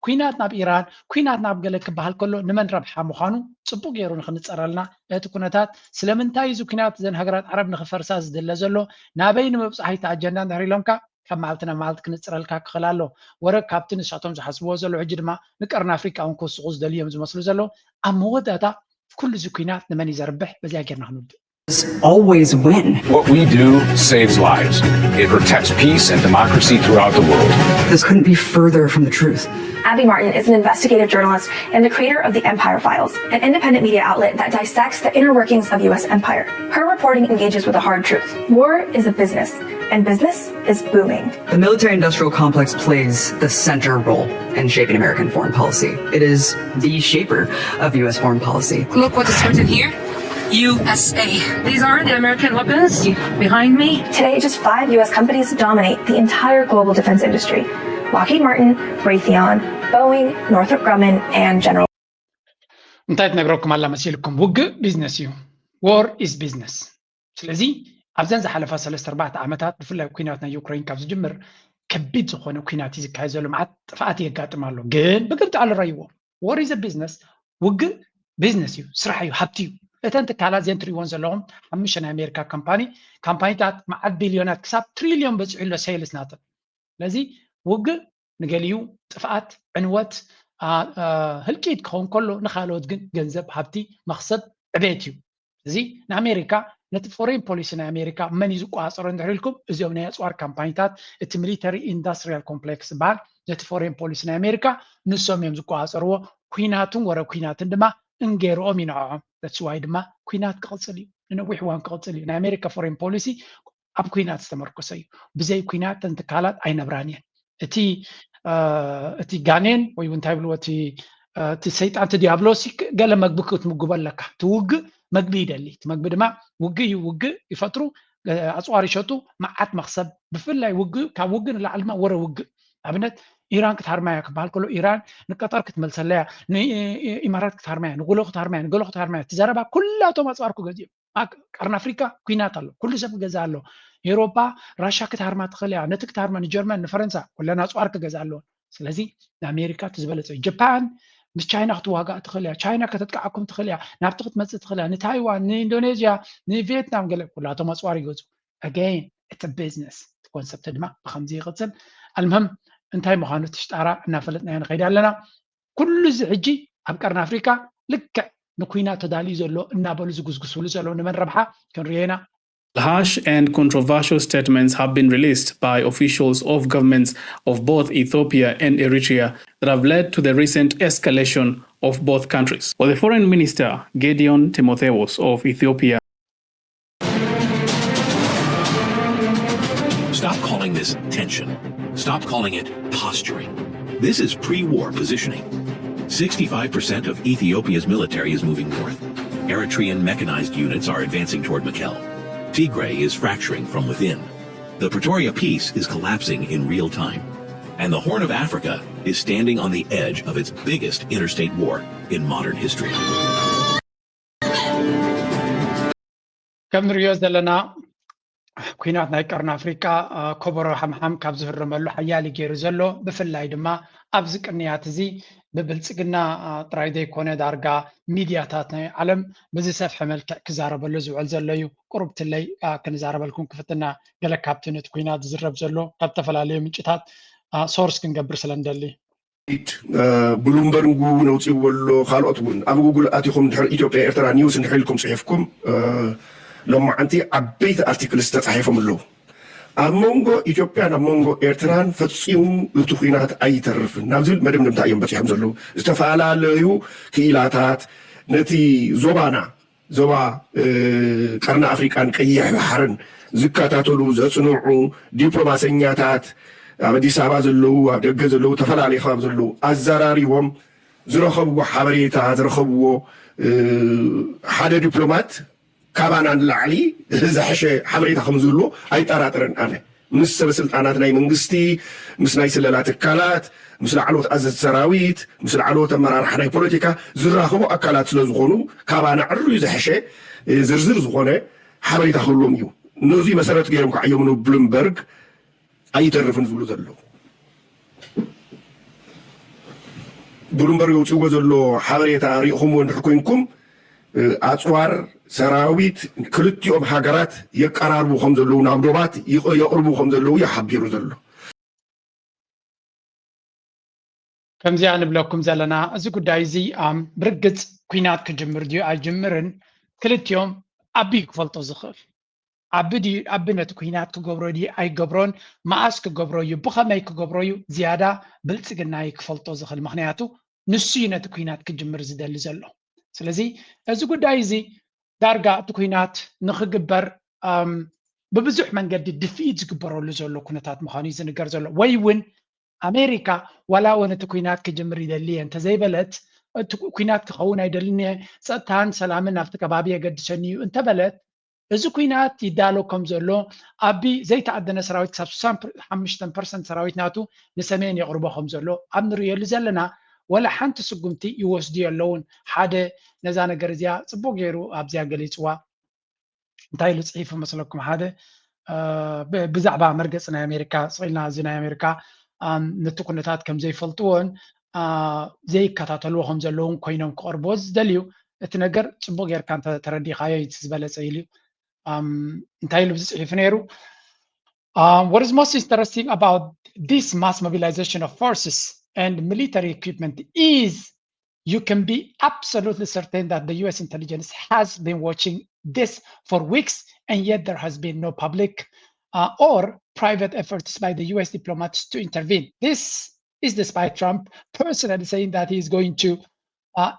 Speaker 1: ኩናት ናብ ኢራን ኩናት ናብ ገለ ክበሃል ከሎ ንመን ረብሓ ምዃኑ ፅቡቅ ገይሩ ንክንፀረልና እቲ ኩነታት ስለምንታይ እዚ ኩናት ዘን ሃገራት ዓረብ ንክፈርሳ ዝድለ ዘሎ ናበይ ንምብፃሕ እቲ ኣጀንዳ እንድሕር ኢሎምካ ካብ መዓልቲ ናብ መዓልቲ ክንፅረልካ ክኽእል ኣሎ ወረድ ካብቲ ንሳቶም ዝሓስብዎ ዘሎ ሕጂ ድማ ንቀርኒ ኣፍሪካ እውን ክውስኹ ዝደልዮም ዝመስሉ ዘሎ ኣብ መወዳእታ ኩሉ እዚ ኩናት ንመን እዩ ዘርብሕ በዚያ ጌርና ክንውድእ
Speaker 13: always win.
Speaker 14: What we do saves lives. It protects peace and democracy throughout the world.
Speaker 13: This couldn't be further from the truth.
Speaker 15: Abby Martin is an investigative journalist and the creator of the Empire Files, an independent media outlet that dissects the inner workings of U.S. empire. Her reporting engages with the hard truth. War is a business, and business is booming.
Speaker 13: The military-industrial complex plays the center role in shaping American foreign policy. It is the shaper of U.S. foreign policy.
Speaker 16: Look what is written here. USA. These are the American weapons behind me.
Speaker 15: Today, just 5 U.S. companies dominate the entire global defense industry. Lockheed Martin, Raytheon, Boeing, Northrop Grumman, and General.
Speaker 1: እንታይ ትነግረኩም ኣላ መሲልኩም ውግእ ቢዝነስ እዩ war is business ስለዚ ኣብዘን ዝሓለፈ 3-4 ዓመታት ብፍላይ ኩናት ናይ ዩክሬን ካብ ዝጅምር ከቢድ ዝኾነ ኩናት እዩ ዝካየድ ዘሎ መዓት ጥፍኣት የጋጥም ኣሎ ግን ብግልፂ ኣልረይዎ war is a business ውግእ ቢዝነስ እዩ ስራሕ እዩ ሃብቲ እዩ እተን ትካላት ዘን ትሪእዎን ዘለኹም 5 ናይ ኣሜሪካ ካምፓኒታት መዓት ቢልዮናት ክሳብ ትሪልዮን በፂሑ ሎ ሴልስ ናተን ስለዚ ውግእ ንገሊኡ ጥፍኣት ዕንወት ህልቂት ክኸውን ከሎ ንካልኦት ግን ገንዘብ ሃብቲ መክሰብ ዕቤት እዩ እዚ ንኣሜሪካ ነቲ ፎሬን ፖሊሲ ናይ ኣሜሪካ መን እዩ ዝቋፀሮ እንድሕር ኢልኩም እዚኦም ናይ ኣፅዋር ካምፓኒታት እቲ ሚሊተሪ ኢንዳስትሪያል ኮምፕሌክስ ዝበሃል ነቲ ፎሬን ፖሊሲ ናይ ኣሜሪካ ንሶም እዮም ዝቋፀርዎ ኩናቱን ወረ ኩናትን ድማ እንገይሮኦም ይንዕዖም that's why ድማ ኩናት ክቕፅል እዩ ንነዊሕ እዋን ክቕፅል እዩ ናይ ኣሜሪካ ፎሬን ፖሊሲ ኣብ ኩናት ዝተመርኮሰ እዩ ብዘይ ኩናት ተን ትካላት ኣይነብራን እየን እቲ ጋኔን ወይ እንታይ ብልዎ እቲ ሰይጣን እቲ ዲያብሎስ ገለ መግቢ ክትምግቦ ኣለካ እቲ ውግእ መግቢ ይደሊ እቲ መግቢ ድማ ውግእ እዩ ውግእ ይፈጥሩ ኣፅዋር ይሸጡ መዓት መክሰብ ብፍላይ ውግእ ካብ ውግእ ንላዕሊ ድማ ወረ ውግእ ኣብነት ኢራን ክትሃርማያ ክበሃል ከሎ ኢራን ንቀጠር ክትመልሰለያ ንኢማራት ክትሃርማያ ንጉሎ ክትሃርማያ ንገሎ ክትሃርማያ ትዘረባ ኩላቶም ኣፅዋር ክገዝኦም ቀርኒ ኣፍሪካ ኩናት ኣሎ ኩሉ ሰብ ክገዛ ኣሎ ኤሮፓ ራሻ ክትሃርማ ትኽእል እያ ነቲ ክትሃርማ ንጀርመን ንፈረንሳ ኩለን ኣፅዋር ክገዛ ኣለዎን ስለዚ ንኣሜሪካ ትዝበለፀ እዩ ጃፓን ምስ ቻይና ክትዋጋእ ትኽእል እያ ቻይና ከተጥቃዓኩም ትኽእል እያ ናብቲ ክትመፅእ ትኽእል እያ ንታይዋን ንኢንዶኔዥያ ንቪየትናም ገለ ኩላቶም ኣፅዋር ይገዙ again it's a business ኮንሰፕት ድማ ብከምዚ ይቕፅል ኣልምሃም እንታይ ምዃኑ ትሽጣራ እናፈለጥና ንኸይድ ኣለና ኩሉ እዚ ሕጂ ኣብ ቀርኒ ኣፍሪካ ልክዕ ንኩናት ተዳልዩ ዘሎ እናበሉ ዝጉስጉስሉ ዘሎ ንመን ረብሓ ክንርየና
Speaker 17: Harsh and controversial statements have been released by officials of governments of both Ethiopia and Eritrea that have led to the recent escalation of both countries. Well, the Foreign Minister, Gideon Timotheus of Ethiopia.
Speaker 18: Stop calling this tension. Stop calling it posturing. This is pre-war positioning. 65% of Ethiopia's military is moving north. Eritrean mechanized units are advancing toward Mekelle. Tigray is fracturing from within. The Pretoria Peace is collapsing in real time. And the Horn of Africa is standing on the edge of its biggest interstate war in modern history.
Speaker 1: ከም ንሪኦ ዘለና ኩናት ናይ ቀርኒ ኣፍሪካ ከበሮ ሓምሓም ካብ ዝህረመሉ ሓያሊ ገይሩ ዘሎ ብፍላይ ድማ ኣብዚ ቅንያት እዚ ብብልፅግና ጥራይ ዘይኮነ ዳርጋ ሚድያታት ናይ ዓለም በዚ ሰፍሐ መልክዕ ክዛረበሉ ዝውዕል ዘሎ እዩ ቁርብትለይ ክንዛረበልኩም ክፍትና ገለ ካብቲ ነቲ ኩናት ዝዝረብ ዘሎ ካብ ዝተፈላለዩ ምንጭታት ሶርስ ክንገብር ስለ ንደሊ
Speaker 19: ብሉምበርግ ነውፅዎ ኣሎ ካልኦት እውን ኣብ ጉግል ኣቲኹም ድሕሪ ኢትዮጵያ ኤርትራ ኒውስ እንድሕልኩም ፅሒፍኩም ሎማዓንቲ ዓበይቲ ኣርቲክልስ ተፃሒፎም ኣለዉ ኣብ መንጎ ኢትዮጵያን ኣብ መንጎ ኤርትራን ፈፂሙ እቲ ኩናት ኣይተርፍን ናብ ዝብል መደምደምታ እዮም በፂሖም ዘለዉ ዝተፈላለዩ ክኢላታት ነቲ ዞባና ዞባ ቀርኒ ኣፍሪቃን ቀይሕ ባሕርን ዝከታተሉ ዘፅንዑ ዲፕሎማሰኛታት ኣብ ኣዲስ ኣበባ ዘለዉ ኣብ ደገ ዘለዉ ተፈላለዩ ከባቢ ዘለዉ ኣዘራሪቦም ዝረኸብዎ ሓበሬታ ዝረኸብዎ ሓደ ዲፕሎማት ካባና ንላዕሊ ዝሓሸ ሓበሬታ ከም ዝህልዎ ኣይጠራጥረን ኣነ ምስ ሰበስልጣናት ናይ መንግስቲ ምስ ናይ ስለላ ትካላት ምስ ላዕለዎት ኣዘዝቲ ሰራዊት ምስ ላዕለዎት ኣመራርሓ ናይ ፖለቲካ ዝራኸቡ ኣካላት ስለ ዝኾኑ ካባና ዕርዩ ዝሓሸ ዝርዝር ዝኾነ ሓበሬታ ክህልዎም እዩ ነዚ መሰረት ገይሮም ከዓ እዮም ብሉምበርግ ኣይተርፍን ዝብሉ ዘለዉ ብሉምበርግ ውፅዎ ዘሎ ሓበሬታ ሪኢኹምዎ እንድሕር ኮይንኩም ኣፅዋር ሰራዊት ክልቲኦም ሃገራት የቀራርቡ ከም ዘለዉ ናብ ዶባት የቕርቡ ከም ዘለዉ ይሓቢሩ ዘሎ
Speaker 1: ከምዚኣ ንብለኩም ዘለና እዚ ጉዳይ እዚ ብርግፅ ኩናት ክጅምር ድዩ ኣይጅምርን ክልቲኦም ዓቢ ክፈልጦ ዝኽእል ዓቢ ነቲ ኩናት ክገብሮ ድዩ ኣይገብሮን መዓስ ክገብሮ እዩ ብኸመይ ክገብሮ እዩ ዝያዳ ብልፅግና ክፈልጦ ዝኽእል ምክንያቱ ንሱ እዩ ነቲ ኩናት ክጅምር ዝደሊ ዘሎ ስለዚ እዚ ጉዳይ እዚ ዳርጋ እቲ ኩናት ንክግበር ብብዙሕ መንገዲ ድፊኢት ዝግበረሉ ዘሎ ኩነታት ምዃኑ እዩ ዝንገር ዘሎ ወይ እውን ኣሜሪካ ዋላ እውን እቲ ኩናት ክጅምር ይደሊ እየ እንተዘይበለት እቲ ኩናት ክኸውን ኣይደልን እየ ፀጥታን ሰላምን ኣብቲ ከባቢ የገድሰኒ እዩ እንተበለት እዚ ኩናት ይዳሎ ከም ዘሎ ኣቢ ዘይተዓደነ ሰራዊት ክሳብ 65% ሰራዊት ናቱ ንሰሜን የቕርቦ ከም ዘሎ ኣብ ንሪእየሉ ዘለና ወላ ሓንቲ ስጉምቲ ይወስዱ ኣለውን ሓደ ነዛ ነገር እዚኣ ፅቡቅ ገይሩ ኣብዚያ ገሊፅዋ እንታይ ኢሉ ፅሒፉ መስለኩም ሓደ ብዛዕባ መርገፂ ናይ ኣሜሪካ ፅኢልና እዚ ናይ ኣሜሪካ ነቲ ኩነታት ከም ዘይፈልጥዎን ዘይከታተልዎ ከም ዘለውን ኮይኖም ክቐርብዎ ዝደልዩ እቲ ነገር ፅቡቅ ጌርካ ተረዲኻዮ ዝበለፀ ኢሉ እንታይ ኢሉ ዝፅሒፉ ነይሩ what is most interesting about this mass mobilization of forces and military equipment is you can be absolutely certain that the US intelligence has been watching this for weeks and yet there has been no public or private efforts by the US diplomats to intervene. This is despite Trump personally saying that he is going to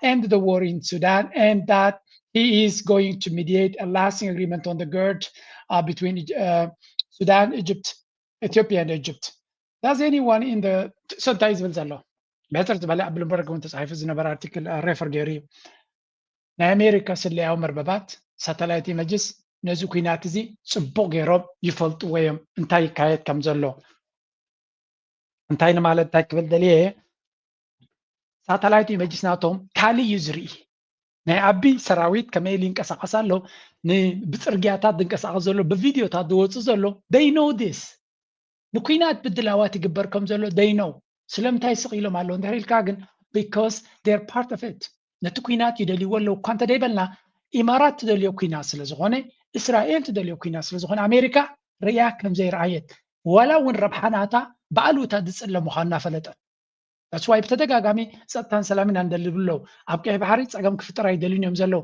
Speaker 1: end the war in Sudan and that he is going to mediate a lasting agreement on the GERD between Sudan, Egypt, Ethiopia and Egypt. Does anyone in the sometimes will zalo better to bala Bloomberg went to say in an article refer gary na America ስለያው መርበባት ሳተላይት ኢሜጅስ ነዚ ኩናት እዚ ጽቡቅ ገይሮም ይፈልጡ ወይም እንታይ ይካየድ ከም ዘሎ እንታይ ማለት ታክብል ደልየ ሳተላይት ኢሜጅስ ናቶም ካሊ ይዝርኢ ናይ ዓቢ ሰራዊት ከመይ ሊንቀሳቀስ ኣሎ ብፅርግያታት ድንቀሳቀስ ዘሎ ብቪዲዮታት ዝወፁ ዘሎ they know this ንኩናት ብድላዋት ይግበር ከም ዘሎ they know ስለምታይ ስቂሎም ኣሎ እንተሪልካ ግን because they're part of it ነቲ ኩናት ይደልይዎ ኣለዉ እኳ እንተደይበልና ኢማራት ትደልዮ ኩናት ስለ ዝኾነ እስራኤል ትደልዮ ኩናት ስለ ዝኾነ ኣሜሪካ ርያ ከም ዘይረኣየት ዋላ እውን ረብሓናታ በዓሉታ ዝፅለ ምዃና ፈለጠት that's why ብተደጋጋሚ ፀጥታን ሰላምን እንደልብለው ኣብ ቀይ ባሕሪ ፀገም ክፍጠር ኣይደልዩን እዮም ዘለዉ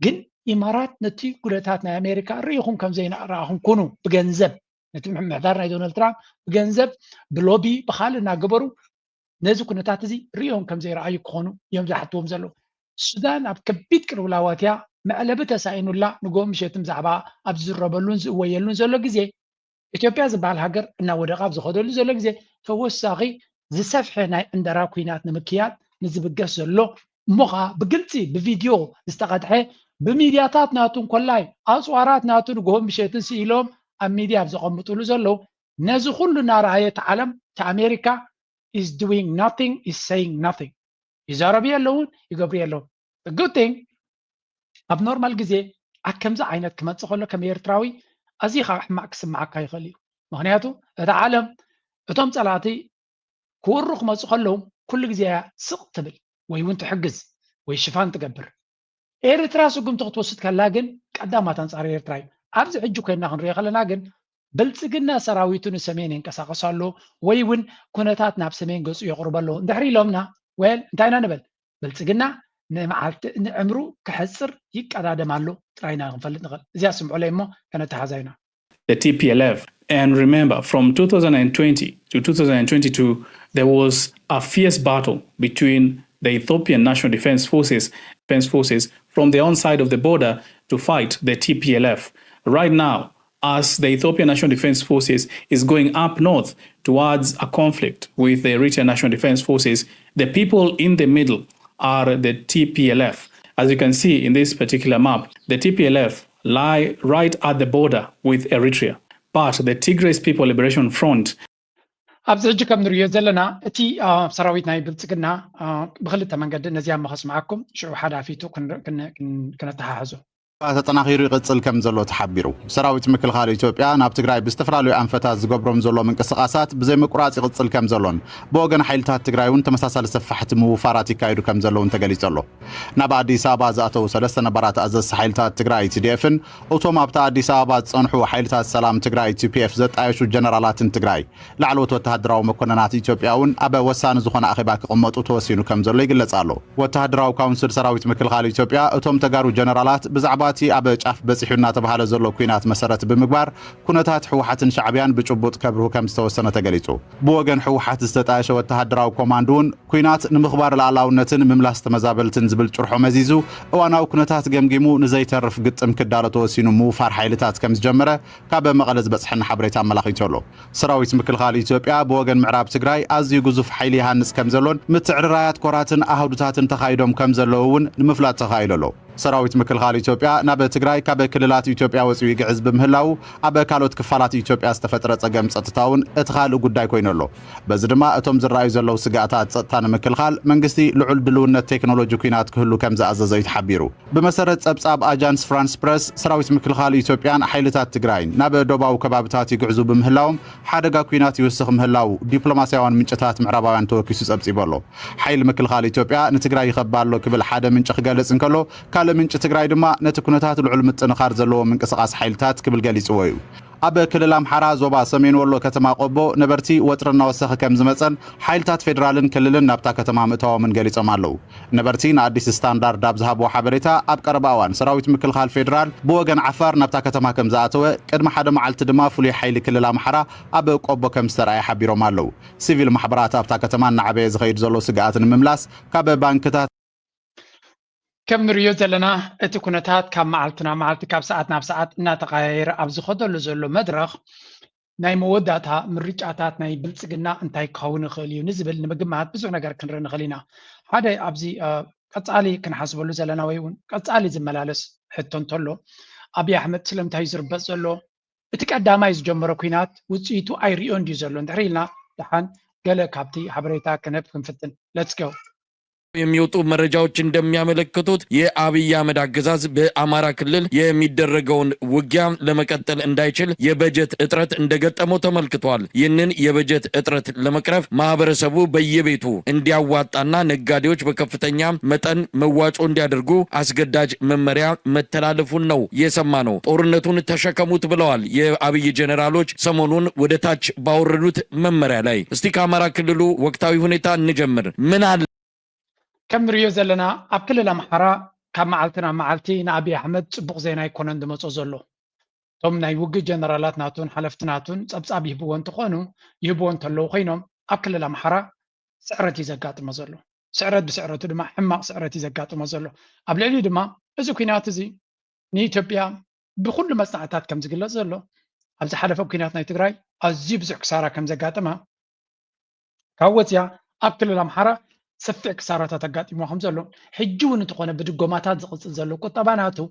Speaker 1: ግን ኢማራት ነቲ ጉዳታት ናይ ኣሜሪካ ርኢኹም ከም ዘይረኣኹም ኩኑ ብገንዘብ ነቲ ምሕምሕዳር ናይ ዶናልድ ትራምፕ ብገንዘብ ብሎቢ ብካልእ እናገበሩ ነዚ ኩነታት እዚ ርኦም ከም ዘይረኣዩ ክኾኑ እዮም ዝሓትዎም ዘለዉ ሱዳን ኣብ ከቢድ ቅልውላዋት እያ መዕለቢ ተሳኢኑላ ንጎም ምሸት ብዛዕባ ኣብ ዝዝረበሉን ዝእወየሉን ዘሎ ግዜ ኢትዮጵያ ዝበሃል ሃገር እናወደቃ ኣብ ዝኸደሉ ዘሎ ግዜ ተወሳኺ ዝሰፍሐ ናይ ዕንደራ ኩናት ንምክያድ ንዝብገስ ዘሎ እሞኻ ብግልፂ ብቪድዮ ዝተቐድሐ ብሚድያታት ናቱን ኮላይ ኣፅዋራት ናቱ ንጎም ምሸትን ስኢሎም ኣብ ሚድያ ኣብ ዘቐምጡሉ ዘለዉ ነዚ ኩሉ እናረኣየት ዓለም ኣሜሪካ is doing nothing is saying nothing ይዛረቡ ኣለውን ይገብሩ ኣለዉ good thing ኣብ ኖርማል ግዜ ከምዚ ዓይነት ክመፅእ ከሎ ከም ኤርትራዊ أزيخ حماك سمعك يخليه مهنياتو العالم أتوم صلاتي كورخ ما تخلهم كل جزيا سقتبل ويوين تحجز ويشفان تقبر إيرترا سقم تغتوسط كلاجن قدامات أنصار إيرتراي أبز عجو كنا خنري خلنا جن بلصقنا سراويتون سمين انقساقسالو ويون كونتات ناب سمين قص يقربلو دحري لومنا ويل انتينا نبل بلصقنا نمعلت عمرو كحصر يقادادمالو تراينا نفلط نقل زي اسمعوا ليمو كانت حزينا
Speaker 17: The TPLF. And remember, from 2020 to 2022, there was a fierce battle between the Ethiopian National Defense Forces from the on side of the border to fight the TPLF. Right now, as the Ethiopian National Defense Forces is going up north towards a conflict with the Eritrean National Defense Forces, the people in the middle are the TPLF. As you can see in this particular map, the TPLF lie right at the border with Eritrea. But the Tigray People Liberation Front
Speaker 1: أبزج كم نريد زلنا تي سراويتنا يبلتقنا بخلت منقد نزيان مخص معكم شو حدا فيتو كنا تحازو
Speaker 20: ተጠናኺሩ ይቕጽል ከም ዘሎ ተሓቢሩ ሰራዊት ምክልኻል ኢትዮጵያ ናብ ትግራይ ብዝተፈላለዩ ኣንፈታት ዝገብሮም ዘሎ ምንቅስቓሳት ብዘይ ምቁራጽ ይቕጽል ከም ዘሎን ብወገን ሓይልታት ትግራይ እውን ተመሳሳሊ ሰፋሕቲ ምውፋራት ይካየዱ ከም ዘለውን ተገሊጹ ኣሎ ናብ ኣዲስ ኣበባ ዝኣተው ሰለስተ ነባራት ኣዘዝቲ ሓይልታት ትግራይ TDF-ን እቶም ኣብታ ኣዲስ ኣበባ ዝጸንሑ ሓይልታት ሰላም ትግራይ TPF ዘጣየሹ ጀነራላትን ትግራይ ላዕለዎት ወተሃደራዊ መኮንናት ኢትዮጵያ እውን ኣብ ወሳኒ ዝኾነ ኣኼባ ክቕመጡ ተወሲኑ ከም ዘሎ ይግለጽ ኣሎ ወተሃደራዊ ካውንስል ሰራዊት ምክልኻል ኢትዮጵያ እቶም ተጋሩ ጀነራላት ብዛዕባ ኣብ ጫፍ በፂሑና ተባሃለ ዘሎ ኩናት መሰረት ብምግባር ኩነታት ሕወሓትን ሻዕብያን ብጭቡጥ ከብርሁ ከም ዝተወሰነ ተገሊጹ ብወገን ሕወሓት ዝተጣየሸ ወተሃደራዊ ኮማንዶ እውን ኩናት ንምኽባር ላዕላውነትን ምምላስ ተመዛበልትን ዝብል ጭርሖ መዚዙ እዋናዊ ኩነታት ገምጊሙ ንዘይተርፍ ግጥም ክዳሎ ተወሲኑ ምውፋር ሓይልታት ከም ዝጀመረ ካብ መቐለ ዝበፅሐና ሓበሬታ ኣመላኺቱ ኣሎ ሰራዊት ምክልኻል ኢትዮጵያ ብወገን ምዕራብ ትግራይ ኣዝዩ ግዙፍ ሓይሊ ይሃንጽ ከም ዘሎን ምትዕርራያት ኮራትን ኣሃዱታትን ተኻይዶም ከም ዘለዉ እውን ንምፍላጥ ተኻይሉ ኣሎ ሰራዊት ምክልኻል ኢትዮጵያ ናብ ትግራይ ካብ ክልላት ኢትዮጵያ ወፂኡ ይግዕዝ ብምህላው ኣብ ካልኦት ክፋላት ኢትዮጵያ ዝተፈጠረ ጸገም ጸጥታውን እቲ ካልእ ጉዳይ ኮይኑ ኣሎ በዚ ድማ እቶም ዝረኣዩ ዘለዉ ስጋኣታት ጸጥታ ንምክልኻል መንግስቲ ልዑል ድልውነት ቴክኖሎጂ ኩናት ክህሉ ከም ዝኣዘዘ ይተሓቢሩ ብመሰረት ጸብጻብ ኣጃንስ ፍራንስ ፕረስ ሰራዊት ምክልኻል ኢትዮጵያን ሓይልታት ትግራይን ናብ ደቡባዊ ከባቢታት ይግዕዙ ብምህላዎም ሓደጋ ኩናት ይውስኽ ምህላው ዲፕሎማስያውን ምንጭታት ምዕራባውያን ተወኪሱ ጸብጺቡ ኣሎ ሓይሊ ምክልኻል ኢትዮጵያ ንትግራይ ይኸባሎ ክብል ሓደ ምንጭ ክገልጽ እንከሎ ምንጭ ትግራይ ድማ ነቲ ኩነታት ልዑል ምጥንኻር ዘለዎ ምንቅስቓስ ሓይልታት ክብል ገሊጽዎ እዩ ኣብ ክልል ኣምሓራ ዞባ ሰሜን ወሎ ከተማ ቆቦ ነበርቲ ወጥርና ወሰኺ ከም ዝመፀን ሓይልታት ፌደራልን ክልልን ናብታ ከተማ ምእተዋምን ገሊጾም ኣለዉ ነበርቲ ንኣዲስ ስታንዳርድ ኣብ ዝሃብዎ ሓበሬታ ኣብ ቀረባ እዋን ሰራዊት ምክልኻል ፌደራል ብወገን ዓፋር ናብታ ከተማ ከም ዝኣተወ ቅድሚ ሓደ መዓልቲ ድማ ፍሉይ ሓይሊ ክልል ኣምሓራ ኣብ ቆቦ ከም ዝተረኣየ ሓቢሮም ኣለዉ ሲቪል ማሕበራት ኣብታ ከተማ እናዓበየ ዝኸይድ ዘሎ ስግኣት ንምምላስ ካብ ባንክታት
Speaker 1: كم نريو زلنا اتي كونتات كم معلتنا معلتي كاب ساعات ناب ساعات ناتغير ابزو خدلو زلو مدرخ ناي موداتها من رجعتات ناي بلصقنا انتاي كون خليو نزبل نمجمعات بزو نغير كنرن خلينا هذا ابزي قصالي كنحسبلو زلنا ويون قصالي زملالس حتون تولو ابي احمد سلم تايزر بزلو اتي قداما يزجمرو كينات وصيتو ايريون دي زلو ندريلنا دحان قال كابتي حبريتا كنب كنفتن ليتس جو
Speaker 21: የሚወጡ መረጃዎች እንደሚያመለክቱት የአብይ አህመድ አገዛዝ በአማራ ክልል የሚደረገውን ውጊያ ለመቀጠል እንዳይችል የበጀት እጥረት እንደገጠመው ተመልክቷል። ይህንን የበጀት እጥረት ለመቅረፍ ማህበረሰቡ በየቤቱ እንዲያዋጣና ነጋዴዎች በከፍተኛ መጠን መዋጮ እንዲያደርጉ አስገዳጅ መመሪያ መተላለፉን ነው የሰማነው። ጦርነቱን ተሸከሙት ብለዋል የአብይ ጀነራሎች ሰሞኑን ወደ ታች ባወረዱት መመሪያ ላይ። እስቲ ከአማራ ክልሉ ወቅታዊ ሁኔታ እንጀምር። ምን አለ
Speaker 1: كم ريو زلنا أبكل الأمحرة كم معلتنا معلتي نأبي أحمد بق زينا يكونن دمصو زلو ثم نيوجي جنرالات ناتون حلفت ناتون أبصاب يهبون تخونو يهبون تلو خينهم أبكل الأمحرة سعرتي زكاة مزلو سعرت بسعرت دما حما سعرتي زكاة مزلو قبل علي دما إذا كينات زي نيتوبيا بكل مصنعات كم زقلا زلو أبز حلف كينات نيتغراي أزيب زكسارة كم زكاة ما كوتيا أبكل الأمحرة سفع كسارة تقاطي موهم زلو حجون تقونا بدقوماتات زقص زلو كطباناتو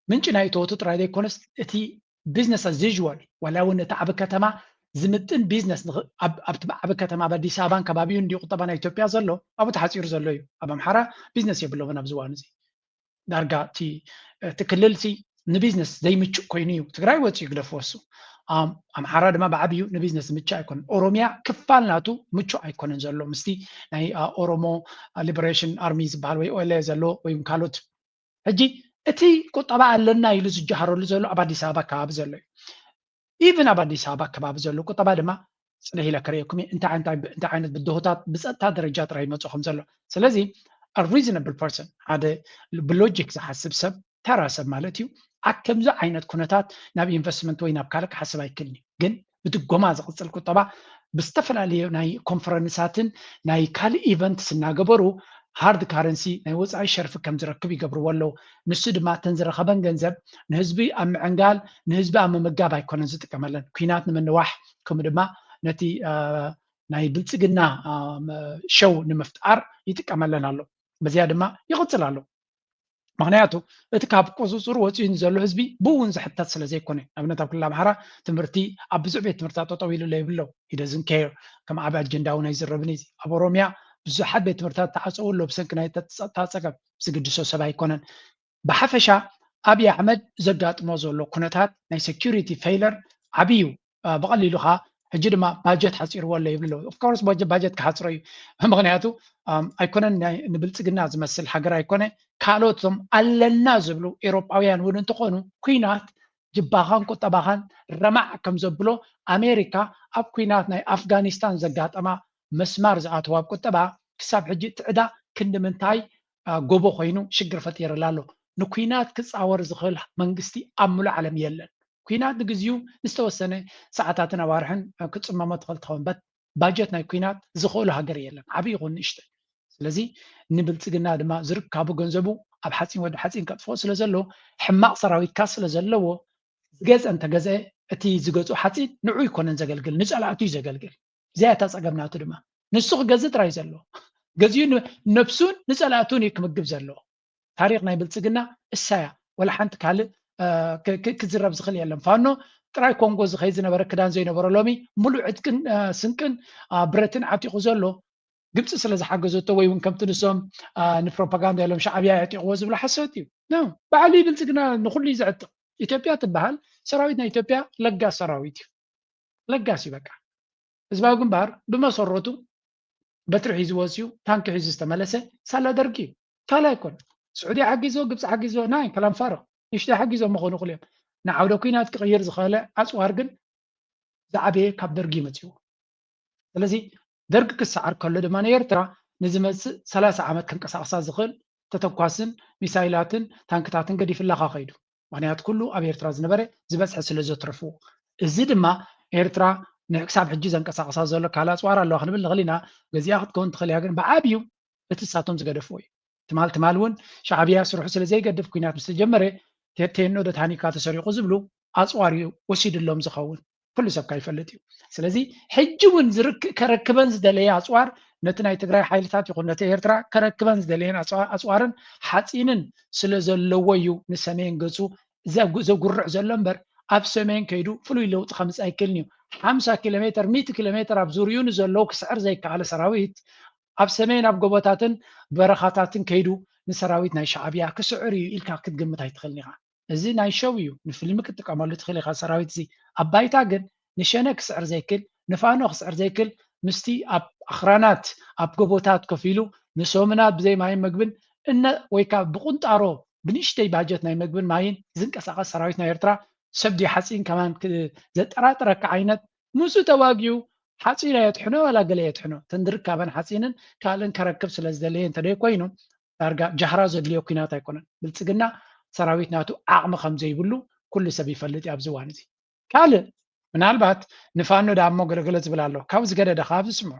Speaker 1: من جناي توتو ترايدي كونس اتي بيزنس از يوجوال ولو ان تعب كتما زمتن بيزنس اب كتما بدي سابان كبابيون دي قطبانا ايتوبيا زلو ابو تحصير زلو ابا محرا بيزنس يبلو بنا بزوان زي دارغا تي تكلل سي ንቢዝነስ ዘይምችእ ኮይኑ እዩ ትግራይ ወፂኡ ይግደፈወሱ ኣምሓራ ድማ ብዓብዩ ንቢዝነስ ምችእ ኣይኮነን ኦሮሚያ ክፋል ናቱ ምችእ ኣይኮነን ዘሎ ምስቲ ናይ ኦሮሞ ሊበሬሽን ኣርሚ ዝበሃል ወይ ኦኤልኤ ዘሎ ወይ ካልኦት ሕጂ እቲ ቁጠባ ኣለና ኢሉ ዝጀሃረሉ ዘሎ ኣብ ኣዲስ ኣበባ ከባቢ ዘሎ እዩ ኢቭን ኣብ ኣዲስ ኣበባ ከባቢ ዘሎ ቁጠባ ድማ ፅንሕ ኢለ ክርአኩም እንታይ ዓይነት ብድሆታት ብፀጥታ ደረጃ ጥራይ ይመፁ ከም ዘሎ ስለዚ a reasonable person ሓደ ብሎጂክ ዝሓስብ ሰብ ተራ ሰብ ማለት እዩ ከምዚ ዓይነት ኩነታት ናብ ኢንቨስትመንት ወይ ናብ ካልእ ክሓስብ ኣይክእልኒ ግን ብድጎማ ዝቕፅል ቁጠባ ብዝተፈላለዩ ናይ ኮንፈረንሳትን ናይ ካልእ ኢቨንትስ እናገበሩ ሃርድ ካረንሲ ናይ ወፃኢ ሸርፊ ከም ዝረክብ ይገብርዎ ኣለዉ ንሱ ድማ እተን ዝረኸበን ገንዘብ ንህዝቢ ኣብ ምዕንጋል ንህዝቢ ኣብ ምምጋብ ኣይኮነን ዝጥቀመለን ኩናት ንምንዋሕ ከምኡ ድማ ነቲ ናይ ብልፅግና ሸው ንምፍጣር ይጥቀመለን ኣሎ በዚያ ድማ ይቕፅል ኣሎ ምክንያቱ እቲ ካብ ቁፅፅር ወፂኡ ዘሎ ህዝቢ ብውን ዝሕተት ስለ ዘይኮነ ኣብነት ኣብ ክልል ኣምሓራ ትምህርቲ ኣብ ብዙሕ ቤት ትምህርትታት ጠጠው ኢሉ ዘይብሎ ሂደዝን ኬር ከም ዓብ ኣጀንዳ እውን ኣይዝረብን እዚ ኣብ ኦሮሚያ ብዙሓት ቤት ትምህርትታት ተዓፀው ኣሎ ብሰንኪ ናይ ፀጥታ ፀገም ዝግድሶ ሰብ ኣይኮነን ብሓፈሻ ኣብይ ኣሕመድ ዘጋጥሞ ዘሎ ኩነታት ናይ ሴኪሪቲ ፌይለር ዓብዩ ብቐሊሉ ኸ ሕጂ ድማ ባጀት ሓፂርዎ ኣሎ ይብሎ ኦፍኮርስ ባጀት ክሓፅሮ እዩ ምክንያቱ ኣይኮነን ንብልፅግና ዝመስል ሃገር ኣይኮነ ካልኦቶም ኣለና ዝብሉ ኤሮጳውያን እውን እንትኾኑ ኩናት ጅባኻን ቁጠባኻን ረማዕ ከም ዘብሎ ኣሜሪካ ኣብ ኩናት ናይ ኣፍጋኒስታን ዘጋጠማ መስማር ዝኣተዋ ቁጠባ ክሳብ ሕጂ ትዕዳ ክንዲ ምንታይ ጎቦ ኮይኑ ሽግር ፈጢሩላ ኣሎ ንኩናት ክፃወር ዝኽእል መንግስቲ ኣብ ሙሉእ ዓለም የለን ኩናት ንግዚኡ ንዝተወሰነ ሰዓታትን ኣዋርሕን ክፅመሞ ትኽእል ትኸውን ባጀት ናይ ኩናት ዝኽእሉ ሃገር የለን ዓብይ ይኹን ንእሽተይ ስለዚ ንብልፅግና ድማ ዝርከቡ ገንዘቡ ኣብ ሓፂን ወዲ ሓፂን ከጥፍኦ ስለ ዘሎ ሕማቕ ሰራዊትካ ስለ ዘለዎ ዝገዝአ እንተገዝአ እቲ ዝገዝኡ ሓፂን ንዑ ይኮነን ዘገልግል ንፀላእቱ እዩ ዘገልግል እዚኣ እታ ፀገምናቱ ድማ ንሱ ክገዝእ ጥራይ ዘሎ ገዚኡ ነብሱን ንፀላእቱን እዩ ክምግብ ዘለዎ ታሪክ ናይ ብልፅግና እሳያ ወላ ሓንቲ ካልእ ክዝረብ ዝኽእል የለን ፋኖ ጥራይ ኮንጎ ዝኸይ ዝነበረ ክዳን ዘይነበሮ ሎሚ ሙሉእ ዕጥቅን ስንቅን ብረትን ዓጢቑ ዘሎ ግብፂ ስለ ዝሓገዘቶ ወይ እውን ከምቲ ንሶም ንፕሮፓጋንዳ ኢሎም ሻዕብያ ያጢቕዎ ዝብሎ ሓሰት እዩ ባዕሉ ብልፅግና ንኩሉ እዩ ዝዕጥቕ ኢትዮጵያ ትበሃል ሰራዊት ናይ ኢትዮጵያ ለጋስ ሰራዊት እዩ ለጋስ እዩ በቃ ህዝባዊ ግንባር ብመሰረቱ በትሪ ሒዙ ወፅዩ ታንኪ ሒዙ ዝተመለሰ ሳላ ደርጊ እዩ ካልእ ኣይኮነ ስዑድያ ሓጊዞ ግብፂ ሓጊዞ ናይ ከላም ፋርቕ ንሽተይ ሓጊዞም ምኾኑ ክልዮም ንዓውደ ኩናት ክቕይር ዝኽእለ ኣፅዋር ግን ዝዓበየ ካብ ደርጊ መፅዎ ስለዚ ደርጊ ክሰዓር ከሎ ድማ ንኤርትራ ንዝመፅእ 30 ዓመት ክንቀሳቕሳ ዝኽእል ተተኳስን ሚሳይላትን ታንክታትን ገዲፍላካ ኸይዱ ምክንያቱ ኩሉ ኣብ ኤርትራ ዝነበረ ዝበፅሐ ስለ ዘትረፍዎ እዚ ድማ ኤርትራ ንክሳብ ሕጂ ዘንቀሳቕሳ ዘሎ ካልእ ኣፅዋር ኣለዋ ክንብል ንኽእል ኢና ገዚኣ ክትከውን ትኽእል እያ ግን ብዓብዩ እቲ ንሳቶም ዝገደፍዎ እዩ ትማል እውን ሻዕብያ ስርሑ ስለ ዘይገድፍ ኩናት ምስ ተጀመረ ቴኖ ደታኒካ ተሰሪቁ ዝብሉ ኣፅዋር እዩ ወሲድሎም ዝኸውን ኩሉ ሰብ ይፈልጥ እዩ ስለዚ ሕጂ እውን ከረክበን ዝደለየ ኣፅዋር ነቲ ናይ ትግራይ ሓይልታት ይኹን ነቲ ኤርትራ ከረክበን ዝደለየን ኣፅዋርን ሓፂንን ስለ ዘለዎ እዩ ንሰሜን ገፁ ዘጉርዕ ዘሎ እምበር ኣብ ሰሜን ከይዱ ፍሉይ ለውጢ ከምፅእ ኣይክእልን እዩ 50 ኪሎ ሜትር 100 ኪሎ ሜትር ኣብ ዙርዩ ንዘለዉ ክስዕር ዘይከኣለ ሰራዊት ኣብ ሰሜን ኣብ ጎቦታትን በረኻታትን ከይዱ ንሰራዊት ናይ ሻዕብያ ክስዕር እዩ ኢልካ ክትግምት ኣይትኽእልኒ ኢኻ እዚ ናይ ሸው እዩ ንፊልሚ ክትጥቀመሉ ትኽእል ኢኻ ሰራዊት እዚ ኣብ ባይታ ግን ንሸነ ክስዕር ዘይክእል ንፋኖ ክስዕር ዘይክእል ምስቲ ኣብ ኣኽራናት ኣብ ጎቦታት ኮፍ ኢሉ ንሶምናት ብዘይ ማይን መግብን ወይ ከዓ ብቁንጣሮ ብንእሽተይ ባጀት ናይ መግብን ማይን ዝንቀሳቐስ ሰራዊት ናይ ኤርትራ ሰብዲ ሓፂን ከማን ዘጠራጥረካ ዓይነት ሙሱ ተዋጊኡ ሓፂን የጥሕኖ ወላ ገለ የጥሕኖ ተንድርካበን ሓፂንን ካልእን ከረክብ ስለ ዝደለየ እንተደይ ኮይኑ ዳርጋ ጃህራ ዘድልዮ ኩናት ኣይኮነን ብልፅግና ሰራዊት ናቱ ዓቕሚ ከም ዘይብሉ ኩሉ ሰብ ይፈልጥ ኣብዚ እዋን እዚ ካልእ ምናልባት ንፋኖ ዳሞ ገለገለ ዝብል ኣሎ ካብ ዝገደደ ካብ ዝስምዑ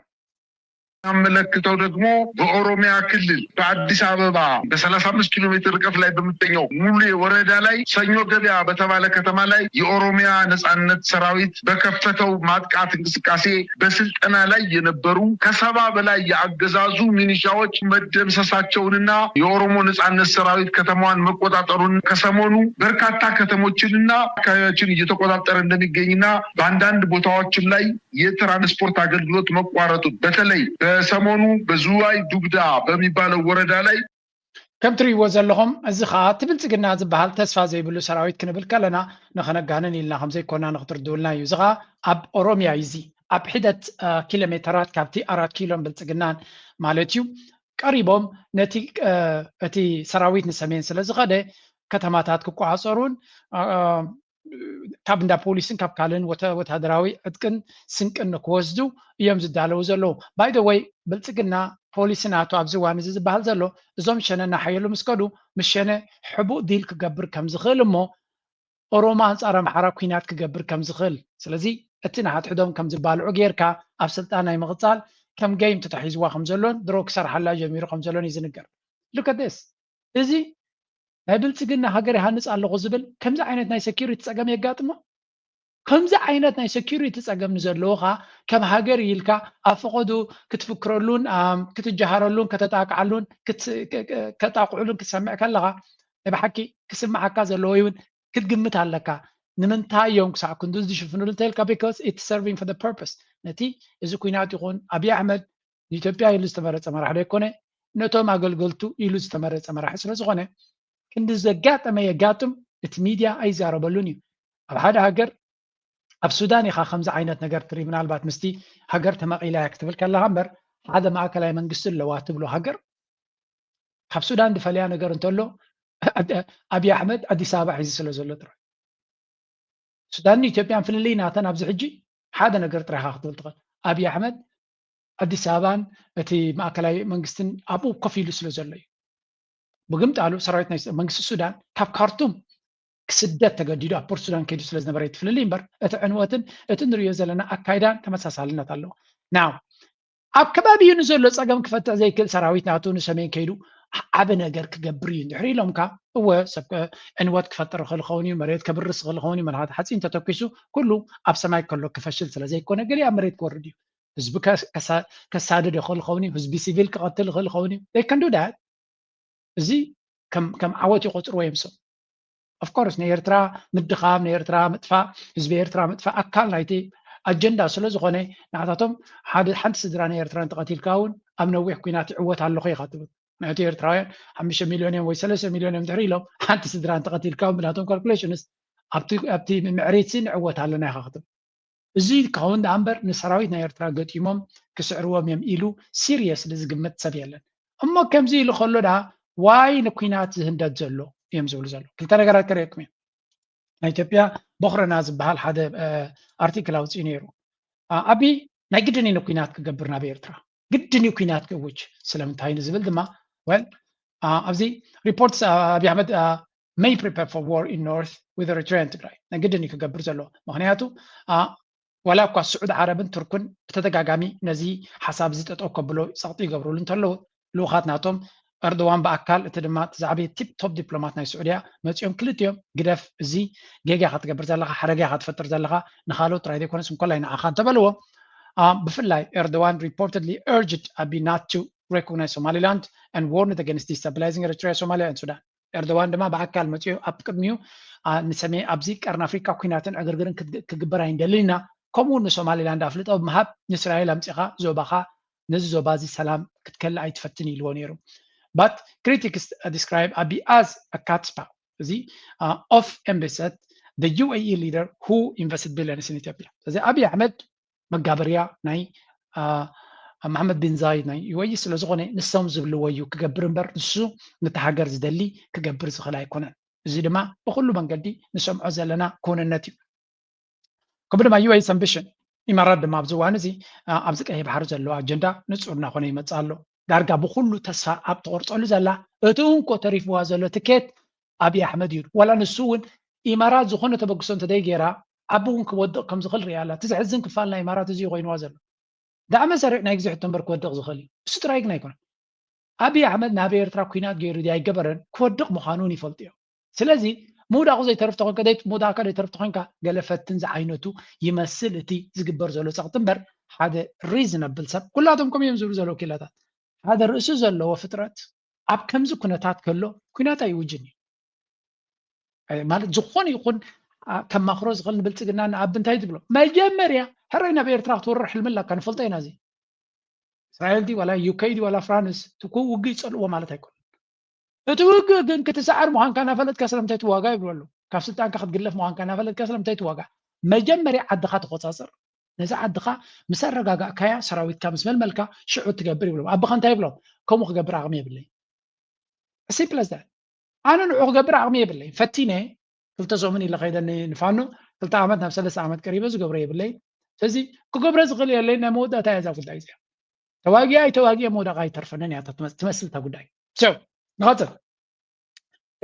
Speaker 3: ያመለክተው ደግሞ በኦሮሚያ ክልል በአዲስ አበባ በ35 ኪሎ ሜትር ርቀት ላይ በምትገኘው ሙሉ ወረዳ ላይ ሰኞ ገበያ በተባለ ከተማ ላይ የኦሮሚያ ነጻነት ሰራዊት በከፈተው ማጥቃት እንቅስቃሴ በስልጠና ላይ የነበሩ ከ70 በላይ የአገዛዙ ሚኒሻዎች መደምሰሳቸውንና የኦሮሞ ነጻነት ሰራዊት ከተማዋን መቆጣጠሩን ከሰሞኑ በርካታ ከተሞችንና አካባቢዎችን እየተቆጣጠረ እንደሚገኝና በአንዳንድ ቦታዎችም ላይ የትራንስፖርት አገልግሎት መቋረጡ በተለይ በሰሞኑ በዙዋይ ዱግዳ በሚባለው ወረዳ ላይ
Speaker 1: كم تريو زلهم الزخاء تبلتقنا زبهال تسفى زي بلو سراويت كنبل كلنا نخنقانن إلا خمسة كنا نخطر دولنا يزغى أب أوروميا يزي أب حدة كيلومترات كابتي 4 كيلو بلتقنان مالتيو قريبهم نتي أتي سراويت نسمين سلزغده كتماتات كوكو عصرون كاب ندا بوليسن كاب كالن وتهدراوي أتكن سنكن نكوزدو يوم زدالو زلو باي ذا واي بلتقنا بوليسناتو أبزوان زبهال زلو زوم شنا نحيلو مسكدو مشنا حبو ديل كجبر كم زخل مو أورومان صار محراب كينات كجبر كم زخل سلزي أتنا حتحدهم كم زبال عجيركا أبسلتانا يمغطال كم جيم تتحيزوا خمزلون دروك سر حلا جميرو خمزلون يزنقر look at this إزي هبل تجينا هاجر هانس على غزبل كم زي عينت ناي security تساقم يقاتمو كم زي عينت ناي security تساقم نزلوها كم هاجر يلكا أفقدو كتفكرلون كتجهرلون كتتاقعلون كتاقعلون كتسمع كلها بحكي كسمع كذا لويون كتقمت علىك نمنتها يوم ساعة كندوز دي شوفنو لتلك because it's serving for the purpose نتي إذا كوينات يكون أبي أحمد يتوبيا يلو استمرت أمرح ليكونه نتو ما قلتو يلو استمرت أمرح سلسغونه كندوز زقات أما يقاتم الميديا أي زارو بلوني أب هذا هاجر أب سوداني خا 5 عينات نقر تري من البات مستي هاجر تماق إلى يكتب الكلا غمبر هذا ما أكل من قصر له واتب له هاجر خب سودان دفليا نقر انتولو أبي أحمد أدي سابع عزيز سلوزلو ترى سودان إثيوبيا في اللي ناتن أبز حجي هذا نقر ترى هاخذ تقول أبي أحمد أدي سابان أتي ما أكلاي منقستن أبو كفيل سلوزلو بقمت قالوا سرايتنا منقست السودان كاب كارتوم كسدت تقديدو أبور السودان كيدو سلوزنا بريت في اللي مبر أتعنواتن أتنريو زلنا أكايدان تمساسالنا تالو ناو أب كبابي ينزل لصقم كفتا زي كل سراويت ناتو نسمين كيدو عبا نقر كقبرين دحري لهم كا هو سبك انوات كفتر خلخوني مريت كبرس خلخوني من هذا حتى انت تكيسو كله اب سماي كله كفشل سلازي كونه قال يا مريت كوردي حزب كسادد خلخوني حزب سيفيل كقتل خلخوني they can do that زي كم عواتي قطر ويمسو of course نيرترا مدخام نيرترا مدفع حزب يرترا مدفع اكل نايتي اجندا سلازغونه نعطاتهم حد سدران يرترا تقاتل كاون امنوي كوينات عوات على لخي خاطب نعطي إرترايان 5 مليون و 3 مليون مدحري لهم حتى سدران تقتيل كاون بناتهم كالكوليشنز أبتي معريت سن عوت على خاطب زيد كون دامبر نسراويتنا إرترا قتيمهم كسعروهم يميلو سيريس لزقمت سبيلا أما كم زي اللي خلو ده واي نكوينات هندات زلو يمزول زلو كلتا نقرات كريكمين إثيوبيا بخرى نازب بحال حدا أرتيكل أو تينيرو أبي نقدني نكوينات كقبرنا بإرترا قدني كوينات كوج سلامتاي نزبل دما well أبزي reports أبي أحمد may prepare for war in north with Eritrea and Tigray نقدني كقبر زلو مهنياتو ولا كوا السعود عربن تركن بتتقاقامي نزي حساب زيت أتوقبلو ساقطي قبرو لنتلو لوخاتناتهم أردوان بأكال اتدمات زعبي تيب توب دبلوماتنا السعودية متيوم كلتيوم قدف زي جيجا خات قبر زلغا حرقا خات فتر زلغا نخالو ترايدي كونسم كلها عخان تبلو بفلاي Erdogan reportedly urged Abiy not to recognize Somaliland and warned against destabilizing Eritrea, Somalia and Sudan. Erdogan دما بعكال متيو أبقدميو نسمي أبزيك أرنا أفريقيا كويناتن أجرجرن كجبرين دليلنا كمون Somaliland أفلت أو مهاب إسرائيل أمسخا زوبخا نز زوبازي سلام كتكلم أي تفتني لونيرو. But critics describe Abiy as a catspaw of embezzled the UAE leader who invested billions in Ethiopia. زي أبي أحمد مقابريا ناي محمد بن زايد ناي يويس لزغوني نسوم زبلو ويو كقبر مبر نسو نتحقر زدلي كقبر زغلا يكونن زي دما بخلو بنقدي نسوم عزلنا كون النتي قبل ما يويس ambition إمارات دما بزوان زي أبزك أي بحر زلو أجندا نسورنا خوني متسالو دارقا بخلو تسا أبطورت أولو زلا أتون كو تريف وازلو تكيت أبي أحمد يور ولا نسون إمارات زخونة تبقسون تدايقيرا أبوهم كودق كم زغل ريالا تزعزن كفالنا إمارات زي غوين وازل دا أما سرقنا يكزي حتى مبر كودق زغلي بس ترايقنا يكون أبي أحمد نابي إرترا كوينات غيرو دي أي قبرن كودق مخانوني فلتيو سلازي مودا غزي ترفتخون كديت مودا كدي ترفتخون كا قلفت تنزع عينوتو يمثل تي زقبر زلو ساقتنبر هذا ريزنبل سب كلاتهم كم يمزلو زلو كلاتات هذا الرئيس زلو وفترات أب كمزو كنتات كله كوينات يوجني مالت زخون يكون كم مخروز غلن بلتقنا أب انتهي تبلو ما جمريا هرينا بإرتراح تورح الملا كان فلتين هذه إسرائيل دي ولا يوكي دي ولا فرانس تكون وقيت صلوا مالتها يكون اتوقع كن كتسعر مهان كان فلت كسلم تيت واقع يقولوا كاف سلطان كاخد قلف مهان كان فلت كسلم تيت واقع مجمري عدخات قصاصر نزع عدخا مسرقا كايا سراويت كامس ململكا شعو تقبر يقولوا ابا خان تايبلو كم قبر اغميه بالله سيمبل از ذات انا نوع قبر اغميه بالله فتينه قلت زومني لقيدني نفانو قلت عمدنا بثلاث عامات قريبه زقبريه بالله فزي كقبر زغلي لنا مودا تايزا قداي زي تواقي مودا غاي ترفنن يا تمثل تا قداي so نغطر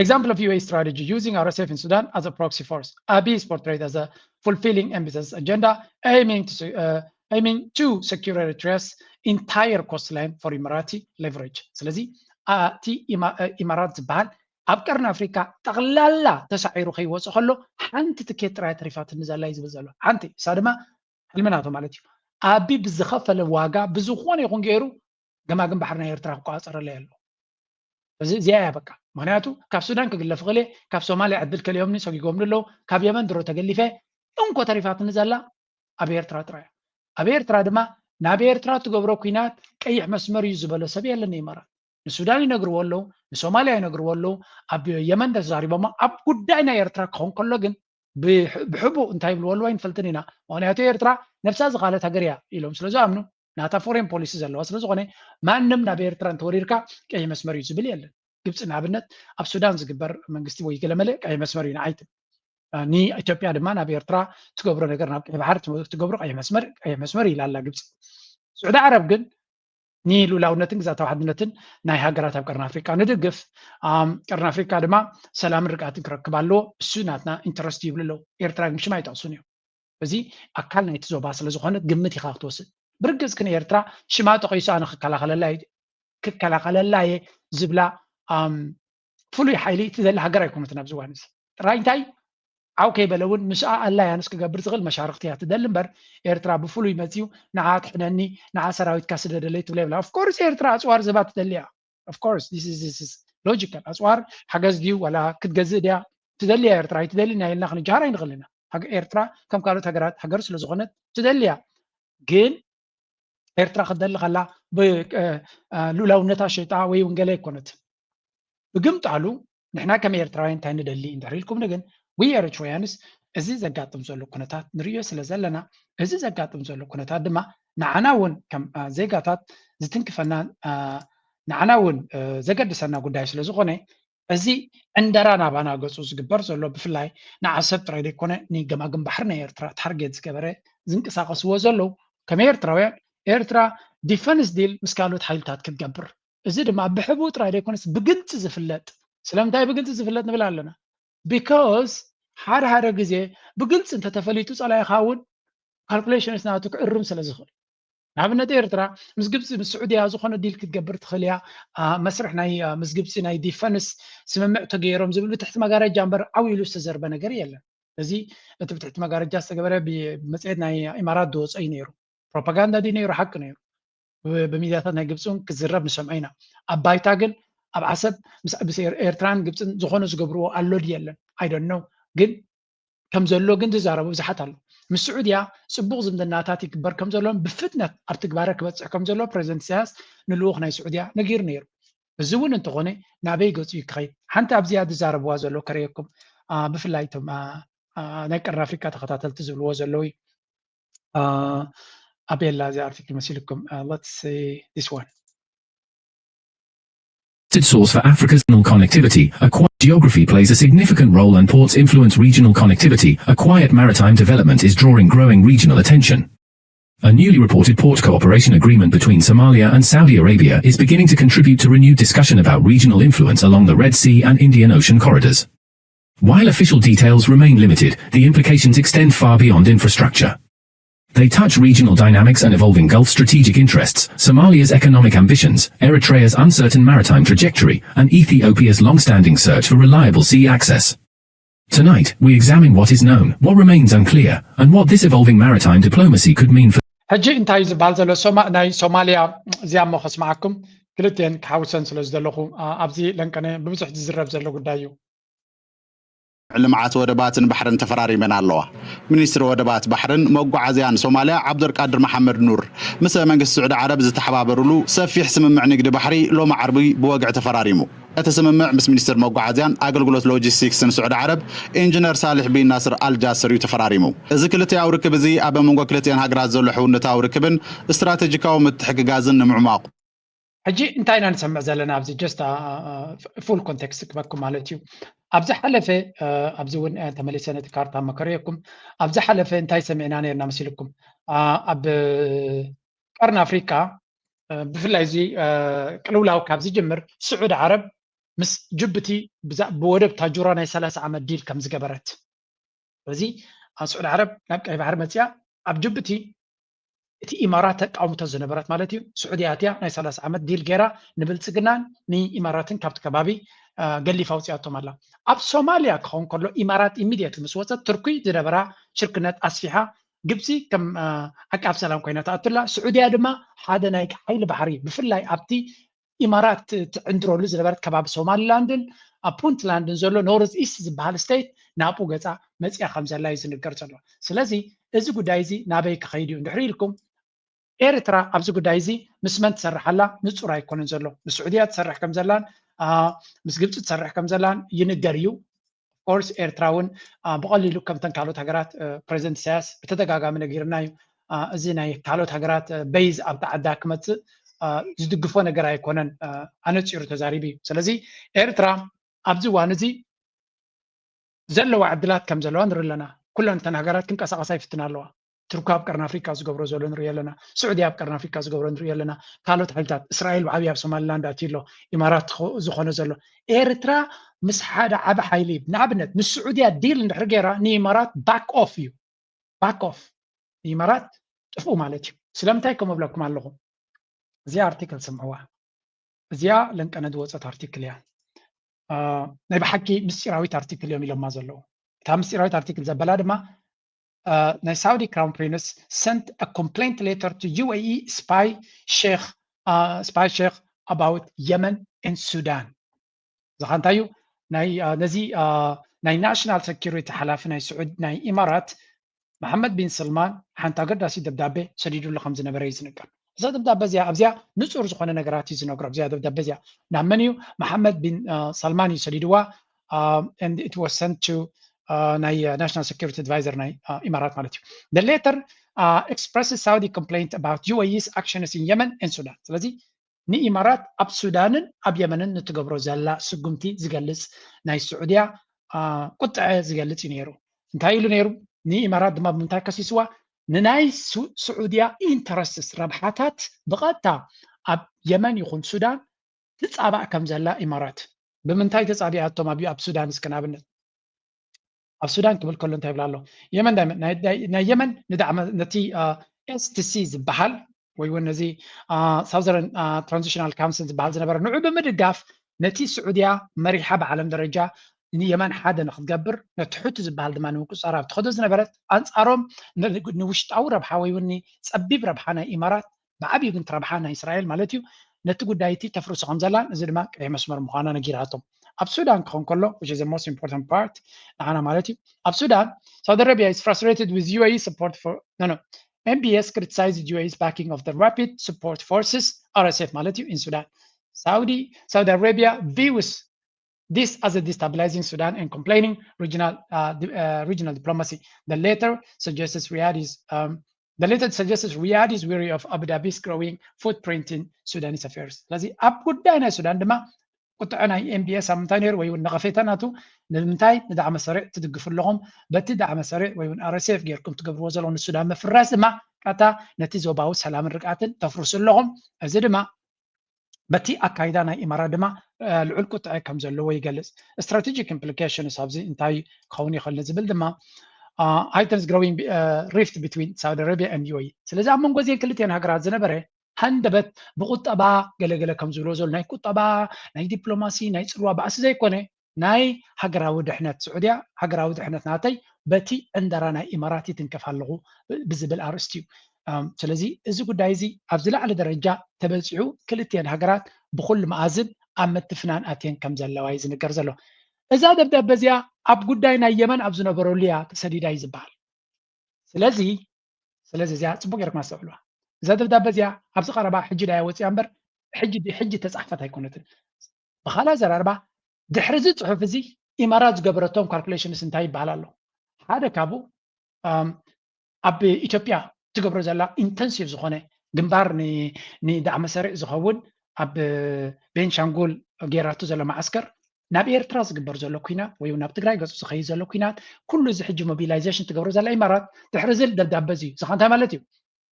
Speaker 1: example of UA strategy using RSF in Sudan as a proxy force. Abiy is portrayed as a fulfilling ambitious agenda aiming to secure Eritrea's entire coastline for Emirati leverage. ስለዚህ ቲ ኢማራት ዝበሃል ኣብ ቀርኒ ኣፍሪካ ጠቕላላ ተሳዒሩ ከይወፅእ ከሎ ሓንቲ ትኬት ጥራይ ተሪፋት ንዘላ እዩ ዝብል ዘሎ ሓንቲ እሳ ድማ ሕልምናቶ ማለት እዩ ኣቢይ ብዝኸፈለ ዋጋ ብዝኾነ ይኹን ገይሩ ገማግም ባሕሪ ናይ ኤርትራ ክቋፀረለ ኣሎ እዚ እዚኣ እያ በቃ ምክንያቱ ካብ ሱዳን ክግለፍ ክእለ ካብ ሶማልያ ዕድል ከልዮምኒ ሰጊጎም ኣሎ ካብ የመን ድሮ ተገሊፈ እንኮ ተሪፋት ንዘላ ኣብ ኤርትራ ጥራይ ኣብ ኤርትራ ድማ ናብ ኤርትራ ትገብሮ ኩናት ቀይሕ መስመር እዩ ዝበሎ ሰብ የለን ይመራት ንሱዳን ይነግርዎ ኣለዉ ንሶማልያ ይነግርዎ ኣለዉ ኣብ የመን ተዛሪቦማ ኣብ ጉዳይ ናይ ኤርትራ ክኸውን ከሎ ግን ብሕቡእ እንታይ ይብልዎ ኣለዎ ኣይንፈልጥን ኢና ምክንያቱ ኤርትራ ነብሳ ዝኻለት ሃገር እያ ኢሎም ስለዝኣምኑ ናታ ፎሬን ፖሊሲ ዘለዋ ስለዝኾነ ማንም ናብ ኤርትራ እንተወሪርካ ቀይሕ መስመር እዩ ዝብል የለን ግብፂ ንኣብነት ኣብ ሱዳን ዝግበር መንግስቲ ወይ ገለመለ ቀይሕ መስመር እዩ ንዓይትን ንኢትዮጵያ ድማ ናብ ኤርትራ ትገብሮ ነገር ናብ ቀይሕ ባሕሪ ትገብሮ ቀይሕ መስመር ኢላ ኣላ ግብፂ ስዑድ ዓረብ ግን ንሉላውነትን ግዛታዊ ሓድነትን ናይ ሃገራት ኣብ ቀርኒ ኣፍሪካ ንድግፍ ቀርኒ ኣፍሪካ ድማ ሰላምን ርግኣትን ክረክብ ኣለዎ እሱ ናትና ኢንተረስት ይብል ኣለዉ ኤርትራ ግን ሽማ ይጠቕሱን እዮም እዚ ኣካል ናይቲ ዞባ ስለዝኾነት ግምት ኢኻ ክትወስድ ብርግፅ ግን ኤርትራ ሽማ ተቐይሱ ኣነ ክከላኸለላ እየ ዝብላ ፍሉይ ሓይሊ ትዘሊ ሃገር ኣይኮነትን ኣብ ዝዋን እዚ ጥራይ እንታይ ዓው ከይበለውን ምስኣ ኣላያንስ ክገብር ዝኽእል መሻርክቲ እያ ትደሊ እምበር ኤርትራ ብፍሉይ መፅዩ ንዓ ትሕነኒ ንዓ ሰራዊትካ ስደደለይ ትብላ ይብላ ኦፍኮርስ ኤርትራ ኣፅዋር ዝባ ትደሊ እያ ኦፍኮርስ ሎጂካል ኣፅዋር ሓገዝ ድዩ ዋላ ክትገዝእ ድያ ትደሊ እያ ኤርትራ ኣይትደሊ ና ኢልና ክንጀሃር ኣይንኽእል ኢና ኤርትራ ከም ካልኦት ሃገራት ሃገር ስለዝኾነት ትደሊ እያ ግን ኤርትራ ክትደሊ ከላ ብሉላውነታ ሸይጣ ወይ ወንገላ ኣይኮነት ብግምጣሉ ንሕና ከም ኤርትራውያን እንታይ ንደሊ እንድሕር ኢልኩም ግን we Eritreans እዚ ዘጋጥም ዘሎ ኩነታት ንሪኦ ስለ ዘለና እዚ ዘጋጥም ዘሎ ኩነታት ድማ ንዓና እውን ከም ዜጋታት ዝትንክፈና ንዓና እውን ዘገድሰና ጉዳይ ስለ ዝኾነ እዚ ዕንደራ ናባና ገፁ ዝግበር ዘሎ ብፍላይ ንዓሰብ ጥራይ ዘይኮነ ንገማግም ባሕሪ ናይ ኤርትራ ታርጌት ዝገበረ ዝንቀሳቐስዎ ዘለዉ ከም ኤርትራውያን ኤርትራ ዲፈንስ ዲል ምስ ካልኦት ሓይልታት ክትገብር እዚ ድማ ብሕቡእ ጥራይ ዘይኮነስ ብግልፂ ዝፍለጥ ስለምንታይ ብግልፂ ዝፍለጥ ንብል ኣለና because ሓደ ግዜ ብግልጽ እንተተፈሊጡ ጸላይኻ እውን ካልኩሌሽንስ ናቱ ክዕርም ስለ ዝኽእል ንኣብነት ኤርትራ ምስ ግብፂ ምስ ስዑድያ ዝኾነ ዲል ክትገብር ትኽእል እያ መስርሕ ናይ ምስ ግብፂ ናይ ዲፈንስ ስምምዕ ተገይሮም ዝብል ብትሕቲ መጋረጃ እምበር ዓብዪ ኢሉ ዝተዘርበ ነገር የለን እዚ እቲ ብትሕቲ መጋረጃ ዝተገበረ ብመፅሄት ናይ ኢማራት ዝወፀ እዩ ነይሩ ፕሮፓጋንዳ ድዩ ነይሩ ሓቂ ነይሩ ብሚድያታት ናይ ግብፂ እውን ክዝረብ ንሰምዖ ኢና ኣብ ባይታ ግን ኣብ ዓሰብ ምስ ኤርትራን ግብፅን ዝኾነ ዝገብርዎ ኣሎ ድዩ የለን ኣይ ዶንት ኖ ግን ከም ዘሎ ግን ዝዛረቡ ብዙሓት ኣሎ ምስ ስዑድያ ፅቡቕ ዝምድናታት ይግበር ከም ዘሎን ብፍጥነት ኣብ ትግባረ ክበፅሕ ከም ዘሎ ፕሬዚደንት ኢሳያስ ንልኡኽ ናይ ስዑድያ ነጊሩ ነይሩ እዚ እውን እንተኾነ ናበይ ገፁ ይክኸይድ ሓንቲ ኣብዚኣ ዝዛረብዋ ዘሎ ከርእየኩም ብፍላይ እቶም ናይ ቀርኒ ኣፍሪካ ተኸታተልቲ ዝብልዎ ዘለዉ ኣቤላ እዚ ኣርቲክል መሲልኩም let's say this one
Speaker 18: source for Africa's connectivity. A quiet geography plays a significant role and ports influence regional connectivity. A quiet maritime development is drawing growing regional attention. A newly reported port cooperation agreement between Somalia and Saudi Arabia is beginning to contribute to renewed discussion about regional influence along the Red Sea and Indian Ocean corridors. While official details remain limited, the implications extend far beyond infrastructure. They touch regional dynamics and evolving Gulf strategic interests, Somalia's economic ambitions, Eritrea's uncertain maritime trajectory, and Ethiopia's long-standing search for reliable sea access. Tonight, we examine what is known, what remains unclear, and what this evolving maritime diplomacy could mean for
Speaker 1: ሕጂ እንታይ ዝበሃል ዘሎ ናይ ሶማልያ እዚኣ እሞ ከስማዓኩም ክልቴን ክሓውሰን ስለ ዘለኹ ኣብዚ ለንቀነ ብብዙሕ ዝዝረብ ዘሎ ጉዳይ እዩ
Speaker 20: ልምዓት ወደባትን ባሕርን ተፈራሪመን ኣለዋ ሚኒስትሪ ወደባት ባሕርን መጓዓዝያን ሶማልያ ዓብዱልቃድር መሐመድ ኑር ምስ መንግስቲ ስዑድ ዓረብ ዝተሓባበሩሉ ሰፊሕ ስምምዕ ንግዲ ባሕሪ ሎሚ ዓርቢ ብወግዕ ተፈራሪሙ እቲ ስምምዕ ምስ ሚኒስትር መጓዓዝያን ኣገልግሎት ሎጂስቲክስን ስዑድ ዓረብ ኢንጂነር ሳልሕ ቢን ናስር አልጃስር እዩ ተፈራሪሙ እዚ ክልቲያዊ ርክብ እዚ ኣብ መንጎ ክልቲአን ሃገራት ዘሎ ሕውነታዊ ርክብን እስትራቴጂካዊ ምትሕግጋዝን ንምዕማቁ
Speaker 1: ሕጂ እንታይ ኢና ንሰምዕ ዘለና ኣብዚ ጀስት ፉል ኮንቴክስት ክበኩም ማለት እዩ ኣብዚ ሓለፈ ኣብዚ እውን ተመሊሰ ነቲ ካርታ መከረየኩም ኣብዚ ሓለፈ እንታይ ሰሚዕና ነርና መሲልኩም ኣብ ቀርን ኣፍሪካ ብፍላይ እዚ ቅልውላው ካብ ዝጅምር ስዑድ ዓረብ ምስ ጅቡቲ ብወደብ ታጁራ ናይ 30 ዓመት ዲል ከም ዝገበረት ስለዚ ስዑድ ዓረብ ናብ ቀይ ባሕሪ መፅያ ኣብ ጅቡቲ እቲ ኢማራት ተቃውምቶ ዝነበረት ማለት እዩ ስዑድያ እትያ ናይ 30 ዓመት ዲል ገይራ ንብልፅግናን ንኢማራትን ካብቲ ከባቢ ገሊፋ ውፅያቶም ኣላ ኣብ ሶማልያ ክኸውን ከሎ ኢማራት ኢሚድየት ምስ ወፀት ትርኪ ዝነበራ ሽርክነት ኣስፊሓ ግብፂ ከም ዓቃብ ሰላም ኮይና ተኣትላ ስዑድያ ድማ ሓደ ናይ ሓይሊ ባሕሪ ብፍላይ ኣብቲ ኢማራት ትዕንድረሉ ዝነበረት ከባቢ ሶማሊላንድን ኣብ ፑንትላንድን ዘሎ ኖርዝ ኢስት ዝበሃል ስቴት ናብኡ ገፃ መፅያ ከም ዘላ እዩ ዝንገር ዘሎ ስለዚ እዚ ጉዳይ እዚ ናበይ ክኸይድ እዩ እንድሕር ኢልኩም ኤርትራ ኣብዚ ጉዳይ እዚ ምስ መን ትሰርሓላ ንፁር ኣይኮነን ዘሎ ንስዑድያ ትሰርሕ ከም ዘላን ምስ ግብፂ ትሰርሕ ከም ዘላን ይንገር እዩ ኦርስ ኤርትራ እውን ብቐሊሉ ከምተን ካልኦት ሃገራት ፕሬዚደንት ኢሳያስ ብተደጋጋሚ ነጊርና እዩ እዚ ናይ ካልኦት ሃገራት ቤይዝ ኣብ ተዓዳ ክመፅእ ዝድግፎ ነገር ኣይኮነን ኣነፂሩ ተዛሪቡ እዩ ስለዚ ኤርትራ ኣብዚ እዋን እዚ ዘለዋ ዕድላት ከም ዘለዋ ንርኢ ኣለና ኩለን እተን ሃገራት ክንቀሳቐሳ ይፍትና ኣለዋ ትርኪ ኣብ ቀርኒ ኣፍሪካ ዝገብሮ ዘሎ ንሪኢ ኣለና ስዑድያ ኣብ ቀርኒ ኣፍሪካ ዝገብሮ ንሪኢ ኣለና ካልኦት ሓይልታት እስራኤል ብዓብዪ ኣብ ሶማሊላንድ ኣትሎ ኢማራት ዝኾነ ዘሎ ኤርትራ ምስ ሓደ ዓብ ሓይሊ ንኣብነት ምስ ስዑድያ ዲል እንድሕር ገይራ ንኢማራት ባክ ኦፍ እዩ ባክ ኦፍ ኢማራት ጥፍኡ ማለት እዩ ስለምንታይ ከም እብለኩም ኣለኹ እዚኣ ኣርቲክል ስምዕዋ እዚኣ ለንቀነድ ወፀት ኣርቲክል እያ ናይ ብሓቂ ምስጢራዊት ኣርቲክል እዮም ኢሎማ ዘለዉ እታ ምስጢራዊት ኣርቲክል ዘበላ ድማ ናይ ሳውዲ ክራውን ፕሪንስ sent a complaint letter to UAE spy sheikh about Yemen and Sudan ዝኻንታዩ ነዚ ናይ ናሽናል ሴኪሪቲ ሓላፊ ናይ ስዑድ ናይ ኢማራት መሐመድ ቢን ሰልማን ሓንቲ ኣገዳሲ ደብዳቤ ሰዲዱሉ ከም ዝነበረ እዩ ዝንገር እዛ ደብዳቤ እዚኣ ኣብዚኣ ንፁር ዝኾነ ነገራት እዩ ዝነግሮ ኣብዚኣ ደብዳቤ እዚኣ ናብ መን እዩ መሐመድ ቢን ሰልማን እዩ ሰዲድዋ and it was sent to ናይ national security advisor ናይ ኢማራት ማለት እዩ the letter expresses Saudi complaint about UAE's actions in Yemen and Sudan ስለዚ ንኢማራት ኣብ ሱዳንን ኣብ የመንን ንትገብሮ ዘላ ስጉምቲ ዝገልጽ ናይ ስዑድያ ቁጥዐ ዝገልጽ እዩ ነይሩ እንታይ ኢሉ ነይሩ ንኢማራት ድማ ብምንታይ ከሲስዋ ንናይ ስዑድያ ኢንተረስትስ ረብሓታት ብቐጥታ ኣብ የመን ይኹን ሱዳን ትፃባእ ከም ዘላ ኢማራት ብምንታይ ተፃቢኣቶም ኣብ ሱዳን እስከናብነት ኣብ ሱዳን ክብል ከሎ እንታይ ይብላ ኣሎ የመን ናይ የመን ንዳዕመ ነቲ STC ዝበሃል ወይ እውን ነዚ ሳውዘርን ትራንዚሽናል ካውንስል ዝበሃል ዝነበረ ንዑ ብምድጋፍ ነቲ ስዑድያ መሪሓ ብዓለም ደረጃ ንየመን ሓደ ንክትገብር ነቲ ሕቱ ዝበሃል ድማ ንምቁፅፃር ኣብ ትኸዶ ዝነበረት ኣንፃሮም ንውሽጣዊ ረብሓ ወይ እውን ፀቢብ ረብሓ ናይ ኢማራት ብዓብዪ ግን ረብሓ ናይ እስራኤል ማለት እዩ ነቲ ጉዳይ እቲ ተፍርሶ ከም ዘላን እዚ ድማ ቀይ መስመር ምዃና ነጊራቶም ኣብ ሱዳን ክኸውን ከሎ which is the most important part ንዓና ማለት እዩ ኣብ ሱዳን Saudi Arabia is frustrated with UAE support for MBS criticized UAE's backing of the Rapid Support Forces RSF ማለት እዩ in Sudan Saudi Arabia views this as a destabilizing Sudan and complaining regional diplomacy the letter suggests Riyadh is weary of Abu Dhabi's growing footprint in Sudanese affairs ስለዚ ኣብ ጉዳይ ናይ ሱዳን ድማ ቁጥዕ ናይ MBS ኣብ ምንታይ ነይሩ ወይ እውን ነቐፌታናቱ ንምንታይ ንዳዕመ ሰሪዕ ትድግፉ ኣለኹም በቲ ዳዕመ ሰሪዕ ወይ እውን RSF ጌርኩም ትገብርዎ ዘለኹም ንሱዳን ምፍራስ ድማ ቃታ ነቲ ዞባዊ ሰላምን ርግኣትን ተፍርሱ ኣለኹም እዚ ድማ በቲ ኣካይዳ ናይ ኢማራት ድማ ልዑል ቁጥዐ ከም ዘለዎ ይገልጽ strategic implications ኣብዚ እንታይ ክኸውን ይኽእል ዝብል ድማ heightens growing rift between Saudi Arabia and UAE ስለዚ ኣብ መንጎ እዚአን ክልቲአን ሃገራት ዝነበረ ሃንደበት ብቁጠባ ገለገለ ከም ዝብሎ ዘሎ ናይ ቁጠባ ናይ ዲፕሎማሲ ናይ ፅልዋ ባእሲ ዘይኮነ ናይ ሃገራዊ ድሕነት ስዑድያ ሃገራዊ ድሕነት ናተይ በቲ እንደራ ናይ ኢማራት ይትንከፍ ኣለኹ ብዝብል ኣርእስቲ እዩ ስለዚ እዚ ጉዳይ እዚ ኣብ ዝለዓለ ደረጃ ተበፂሑ ክልቲአን ሃገራት ብኩሉ መኣዝን ኣብ ምትፍናን ኣትየን ከም ዘለዋ እዩ ዝንገር ዘሎ እዛ ደብዳቤ እዚኣ ኣብ ጉዳይ ናይ የመን ኣብ ዝነበረሉ እያ ተሰዲዳ እዩ ዝበሃል ስለዚ እዚኣ ፅቡቅ ጌርኩም ኣስተውዕልዋ እዛ ደብዳቤ እዚኣ ኣብዚ ቀረባ ሕጂ ዳያ ወፂያ እምበር ሕጂ ተፃሕፈት ኣይኮነትን بخلا زراربا دحرز صحف زي إمارات زقبرتهم calculations انتهي بحالالو هذا كابو أب إثيوبيا تقبر زلا intensive زخونة جنبار ني دعم سريع زخون أب بنشانغول جيراتو زلا معسكر ناب إيرترا زقبر زلا كينات ويو ناب تقرأي قصص خي زلا كينات كل زحج mobilization تقبر زلا إمارات تحرزل دبزي زخان تمالتيو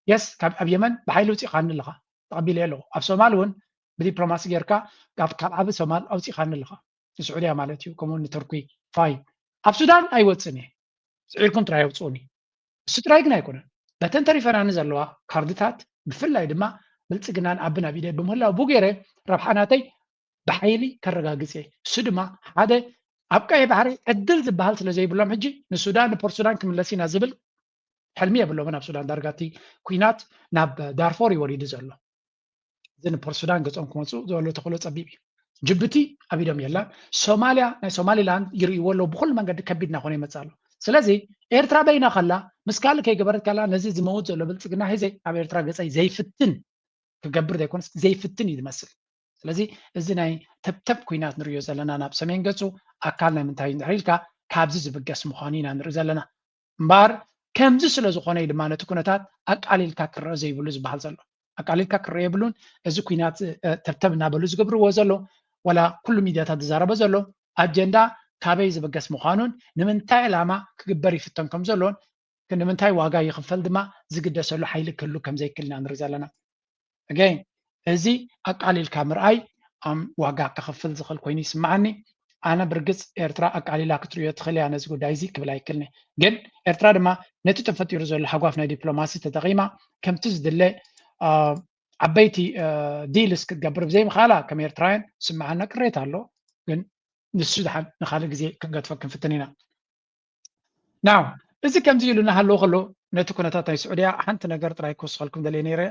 Speaker 1: يس كاب أب يمن بحيلو تيخان لغا تقبل له أب سومالون بديبلوماسي جيركا كاب أب سومال أو تيخان لغا السعودية مالتيو كمون تركي فاين أب سودان أي واتسني سعيلكم تراي وتصوني سترايقنا يكون بتنتري فران زلوا كاردتات بفلاي دما بلصقنان ابنا بيده بمهلا بوغيره ربحاناتي بحيلي كرغاغسي سدما هذا ابقى بحري ادل زبال سلازي بلوم حجي السودان بورسودان كملسينا زبل حلميه بلوم ناب سودان دارغاتي كوينات ناب دارفور يوريد زلو زين بورسودان غصون كمصو زولو تخلو صبيبي جبتي ابيدم يلا سوماليا سومالي لاند يري ولو بكل منقد كبدنا هوني مصالو سلازي ኤርትራ በይና ከላ ምስካል ከይገበረት ከላ ነዚ ዝመውት ዘሎ ብልጽግና ሂዘ ኣብ ኤርትራ ገጻይ ዘይፍትን ክገብር ዘይኮንስ ዘይፍትን ይመስል ስለዚ እዚ ናይ ተብተብ ኩናት ንሪዮ ዘለና ናብ ሰሜን ገጹ ኣካል ናይ ምንታይ ንሪልካ ካብዚ ዝብገስ ምዃኑ ኢና ንርኢ ዘለና እምበር ከምዚ ስለ ዝኾነ ድማ ነቲ ኩነታት ኣቃሊልካ ክረአ ዘይብሉ ዝበሃል ዘሎ ኣቃሊልካ ክረአ የብሉን እዚ ኩናት ተብተብ እናበሉ ዝገብርዎ ዘሎ ወላ ኩሉ ሚድያታት ዝዛረበ ዘሎ ኣጀንዳ ካበይ ዝብገስ ምዃኑን ንምንታይ ዕላማ ክግበር ይፍተን ከም ዘሎን ንምንታይ ዋጋ ይኽፈል ድማ ዝግደሰሉ ሓይሊ ክህሉ ከም ዘይክልና ንርኢ ዘለና again እዚ ኣቃሊልካ ምርኣይ ዋጋ ክኽፍል ዝኽእል ኮይኑ ይስማዓኒ ኣነ ብርግፅ ኤርትራ ኣቃሊላ ክትሪኦ ትኽእል እያ ነዚ ጉዳይ እዚ ክብል ኣይክልኒ ግን ኤርትራ ድማ ነቲ ተፈጢሩ ዘሎ ሓጓፍ ናይ ዲፕሎማሲ ተጠቒማ ከምቲ ዝድለ ዓበይቲ ዲልስ ክትገብር ብዘይምኽኣላ ከም ኤርትራውያን ስምዓና ቅሬታ ኣሎ ግን ንሱ ድሓን ንኻልእ ግዜ ክንገድፎ ክንፍትን ኢና ናው እዚ ከምዚ ኢሉ እናሃለዎ ከሎ ነቲ ኩነታት ናይ ስዑድያ ሓንቲ ነገር ጥራይ ክወስኸልኩም ደልየ ነይረ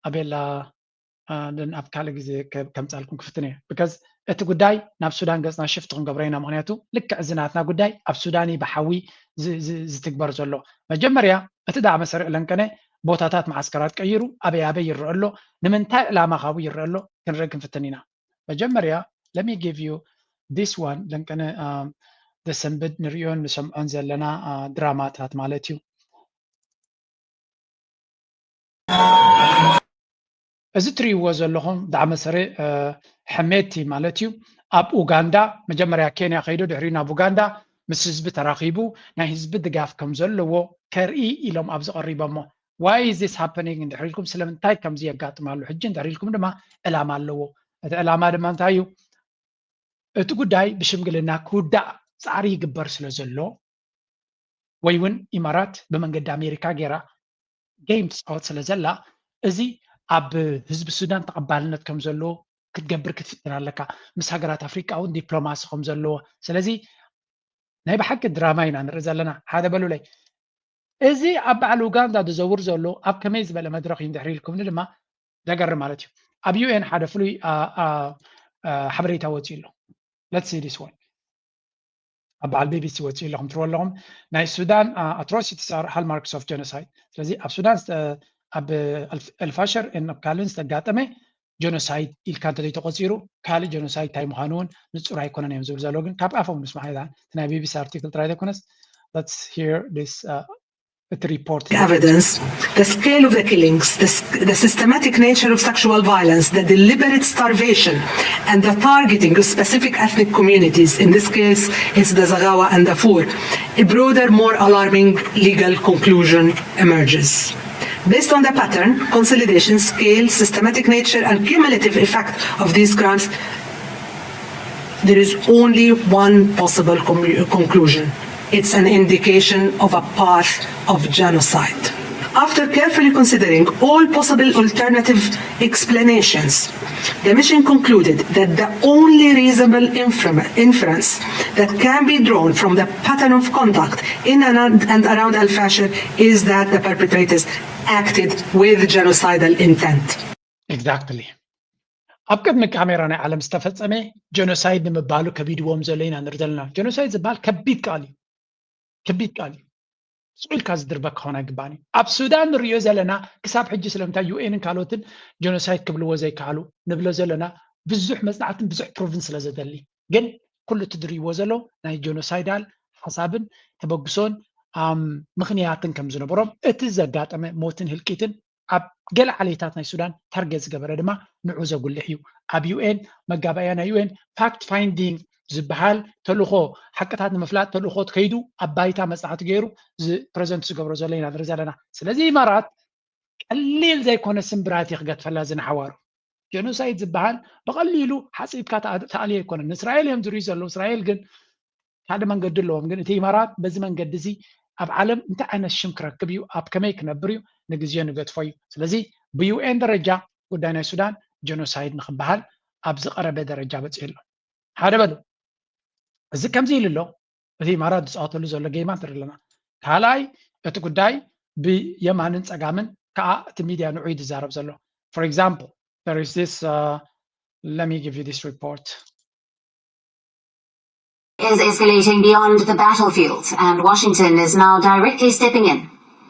Speaker 1: ኣቤላ ኣብ ካልእ ግዜ ከምፃልኩም ክፍትን እየ ቢካዝ እቲ ጉዳይ ናብ ሱዳን ገፅና ሽፍቲ ክንገብሮ ኢና ምክንያቱ ልክዕ እዚ ናትና ጉዳይ ኣብ ሱዳን ብሓዊ ዝትግበር ዘሎ መጀመርያ እቲ ዳዕመ ሰሪዕ ለንቀነ ቦታታት ማዓስከራት ቀይሩ ኣበይ ኣበይ ይረአ ኣሎ ንምንታይ ዕላማ ካብኡ ይረአ ኣሎ ክንርኢ ክንፍትን ኢና መጀመርያ let me give you this one ለንቀነ ደሰንብድ ንሪኦን ንሰምዖን ዘለና ድራማታት ማለት እዩ እዚ ትሪእዎ ዘለኹም ዳዕመ ሰሪዕ ሕሜቲ ማለት እዩ ኣብ ኡጋንዳ መጀመርያ ኬንያ ከይዱ ድሕሪ ናብ ኡጋንዳ ምስ ህዝቢ ተራኺቡ ናይ ህዝቢ ድጋፍ ከም ዘለዎ ከርኢ ኢሎም ኣብ ዝቐሪቦሞ why is this happening እንድሕር ኢልኩም ስለምንታይ ከምዚ የጋጥማሉ ሕጂ እንድሕር ኢልኩም ድማ ዕላማ ኣለዎ እቲ ዕላማ ድማ እንታይ እዩ እቲ ጉዳይ ብሽምግልና ክውዳእ ፃዕሪ ይግበር ስለ ዘሎ ወይ እውን ኢማራት ብመንገዲ ኣሜሪካ ጌራ ጌም ትፃወት ስለ ዘላ እዚ ኣብ ህዝቢ ሱዳን ተቐባልነት ከም ዘለዎ ክትገብር ክትፍጥር ኣለካ ምስ ሃገራት ኣፍሪቃ እውን ዲፕሎማሲ ከም ዘለዎ ስለዚ ናይ ብሓቂ ድራማ ኢና ንርኢ ዘለና ሓደ በሉለይ እዚ ኣብ በዓል ኡጋንዳ ዝዘውር ዘሎ ኣብ ከመይ ዝበለ መድረኽ እዩ እንድሕር ኢልኩም ድማ ዘገርም ማለት እዩ ኣብ ዩኤን ሓደ ፍሉይ ሓበሬታ ወፂኡ ኣሎ let's see this one about BBC what's in لهم ترول لهم ناي السودان atrocities are hallmarks of genocide ስለዚ ኣብ ሱዳን ኣብ الفاشر ان ካልን ዝተጋጠመ ጀኖሳይድ ኢልካ እንተደይ ተቆፂሩ ካልእ ጀኖሳይድ እንታይ ምዃኑን ንፁር ኣይኮነን እዮም ዝብል ዘሎ ግን ካብ ኣፎም ንስማዕ ኢላ ናይ BBC article ጥራይ ዘይኮነስ let's hear this the report
Speaker 5: evidence the scale of the killings the systematic nature of sexual violence the deliberate starvation and the targeting of specific ethnic communities in this case is the Zaghawa and Darfur a broader more alarming legal conclusion emerges based on the pattern consolidation scale systematic nature and cumulative effect of these crimes there is only one possible conclusion it's an indication of a path of genocide. After carefully considering all possible alternative explanations, the mission concluded that the only reasonable inference that can be drawn from the pattern of conduct in and around Al-Fashir is that the perpetrators acted with genocidal intent.
Speaker 1: Exactly. ኣብ ቅድሚ ካሜራ ናይ ዓለም ዝተፈፀመ ጀኖሳይድ ንምባሉ ከቢድዎም ዘለና ንርኢ ዘለና ጀኖሳይድ ዝበሃል ከቢድ ቃል እዩ ከቢድ ቃል እዩ ስዑልካ ዝድርበ ክኾን ኣይግባእን እዩ ኣብ ሱዳን ንሪኦ ዘለና ክሳብ ሕጂ ስለምንታይ ዩኤንን ካልኦትን ጀኖሳይድ ክብልዎ ዘይከኣሉ ንብሎ ዘለና ብዙሕ መጽናዕትን ብዙሕ ፕሮቪንስ ስለዘደሊ ግን ኩሉ ትድርይዎ ዘሎ ናይ ጆኖሳይዳል ሓሳብን ተበግሶን ምኽንያትን ከም ዝነበሮም እቲ ዘጋጠመ ሞትን ህልቂትን ኣብ ገለ ዓሌታት ናይ ሱዳን ታርጌት ዝገበረ ድማ ንዑ ዘጉልሕ እዩ ኣብ ዩኤን መጋባእያ ናይ ዩኤን ፋክት ፋይንዲንግ ዝበሃል ተልእኾ ሓቅታት ንምፍላጥ ተልእኾ ትከይዱ ኣብ ባይታ መጽናዕቲ ገይሩ ፕሬዘንት ዝገብሮ ዘሎ ኢና ንርኢ ዘለና ስለዚ ኢማራት ቀሊል ዘይኮነ ስምብራት ይክገትፈላ ዝንሓዋሩ ጀኖሳይድ ዝበሃል ብቐሊሉ ሓፂብካ ተኣልዮ ኣይኮነን እስራኤል እዮም ዝርዩ ዘለዉ እስራኤል ግን ሓደ መንገዲ ኣለዎም ግን እቲ ኢማራት በዚ መንገዲ እዚ ኣብ ዓለም እንታይ ዓይነት ሽም ክረክብ እዩ ኣብ ከመይ ክነብር እዩ ንግዜኡ ንገድፎ እዩ ስለዚ ብዩኤን ደረጃ ጉዳይ ናይ ሱዳን ጀኖሳይድ ንክበሃል ኣብ ዝቐረበ ደረጃ በፂሑ ኣሎ ሓደ በሉ እዚ ከምዚ ኢሉ ኣሎ እቲ ኢማራት ዝፃወተሉ ዘሎ ጌማ ንርኢ ኣለና ካልኣይ እቲ ጉዳይ ብየማንን ፀጋምን ከዓ እቲ ሚድያ ንዑ ይዛረብ ዘሎ for example there is this let me give you this report
Speaker 2: is escalating beyond the battlefield and Washington is now directly stepping in.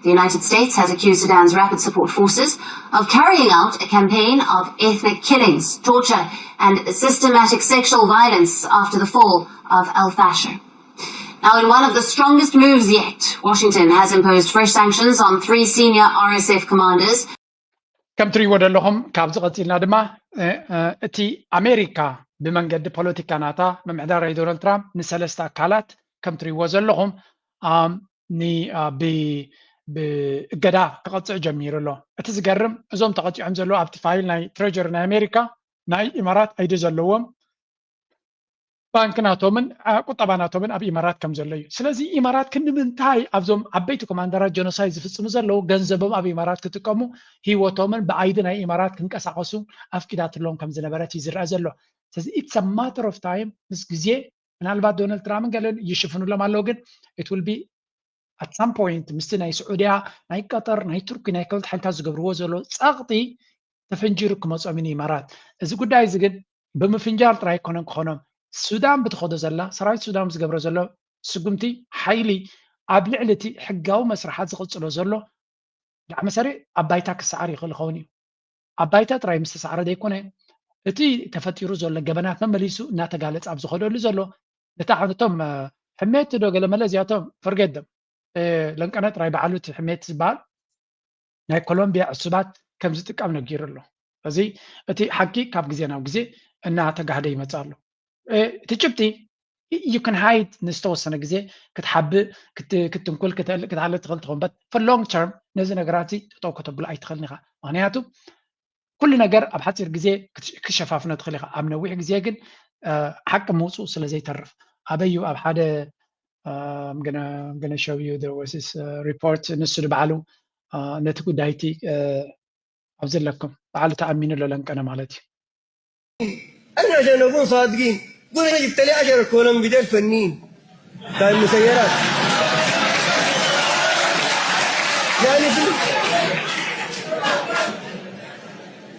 Speaker 2: The United States has accused Sudan's rapid support forces of carrying out a campaign of ethnic killings, torture and systematic sexual violence after the fall of al-Fashir. Now, in one of the strongest moves yet, Washington has imposed fresh sanctions on 3 senior RSF commanders.
Speaker 1: كم تري ودلهم كابز قتلنا دما اتي أمريكا بمنجد بوليتيكا ناتا ممعدار دونالد ترامب نسلستا كالات كم تري وزلهم ني بقدا تقطع جميل له اتزقرم ازوم تقطع عمزلو ابتي فايل ناي تريجر ناي أمريكا ناي إمارات ايدي زلوهم ባንክናቶምን ቁጠባናቶምን ኣብ ኢማራት ከም ዘሎ እዩ ስለዚ ኢማራት ክንምንታይ ኣብዞም ዓበይቲ ኮማንደራት ጀኖሳይድ ዝፍጽሙ ዘለዉ ገንዘቦም ኣብ ኢማራት ክጥቀሙ ሂወቶምን ብኣይዲ ናይ ኢማራት ክንቀሳቀሱ ኣፍቂዳትሎም ከም ዝነበረት ይዝርአ ዘሎ ስለዚ ኢትስ አ ማተር ኦፍ ታይም ምስ ግዜ ምናልባት ዶናልድ ትራምፕን ገለን ይሽፍኑሎም ኣለዉ ግን it will be at some point ምስቲ ናይ ስዑድያ ናይ ቀጠር ናይ ቱርኪ ናይ ካልኦት ሓይልታት ዝገብርዎ ዘሎ ፀቕጢ ተፈንጂሩ ክመፅኦም ኢማራት እዚ ጉዳይ እዚ ግን ብምፍንጃር ጥራይ ኮነን ክኾኖም ሱዳን ብትኸዶ ዘላ ሰራዊት ሱዳን ዝገብሮ ዘሎ ስጉምቲ ሓይሊ ኣብ ልዕልቲ ሕጋዊ መስራሓት ዝቕፅሎ ዘሎ ዳዕ መሰሪ ኣብ ባይታ ክሰዓር ይኽእል ይኸውን እዩ ኣብ ባይታ ጥራይ ምስ ተሰዓረ ዘይኮነ እቲ ተፈጢሩ ዘሎ ገበናት መመሊሱ እናተጋለፀ ኣብ ዝኸደሉ ዘሎ ነታ ዓነቶም ሕሜት ዶ ገለ መለ እዚኣቶም ፈርገደም ለንቀነ ጥራይ በዓሉ እቲ ሕሜት ዝበሃል ናይ ኮሎምቢያ ዕሱባት ከም ዝጥቀም ነጊሩ ኣሎ እዚ እቲ ሓቂ ካብ ግዜ ናብ ግዜ እናተጋህደ ይመፅእ ኣሎ ትጭብጢ you can hide ንዝተወሰነ ግዜ ክትሓብእ ክትንኩል ክትሃልጥ ትኽእል ትኾን በት for long term ነዚ ነገራት ጠጠው ከተብሎ ኣይትኽእልን ኢኻ ምክንያቱ ኩሉ ነገር ኣብ ሓፂር ግዜ ክሸፋፍኖ ትኽእል ኢኻ ኣብ ነዊሕ ግዜ ግን ሓቂ ምውፁእ ስለ ዘይተርፍ ኣበዩ ኣብ ሓደ I'm gonna show you there was this report ንሱ ድበዓሉ ነቲ ጉዳይቲ ኣብ ዘለኩም በዓሉ ተኣሚኑ ለለንቀነ ማለት እዩ
Speaker 22: احنا عشان نكون صادقين قول انا جبت لي 10 كولوم بدل فنيين بتاع المسيرات يعني شنو؟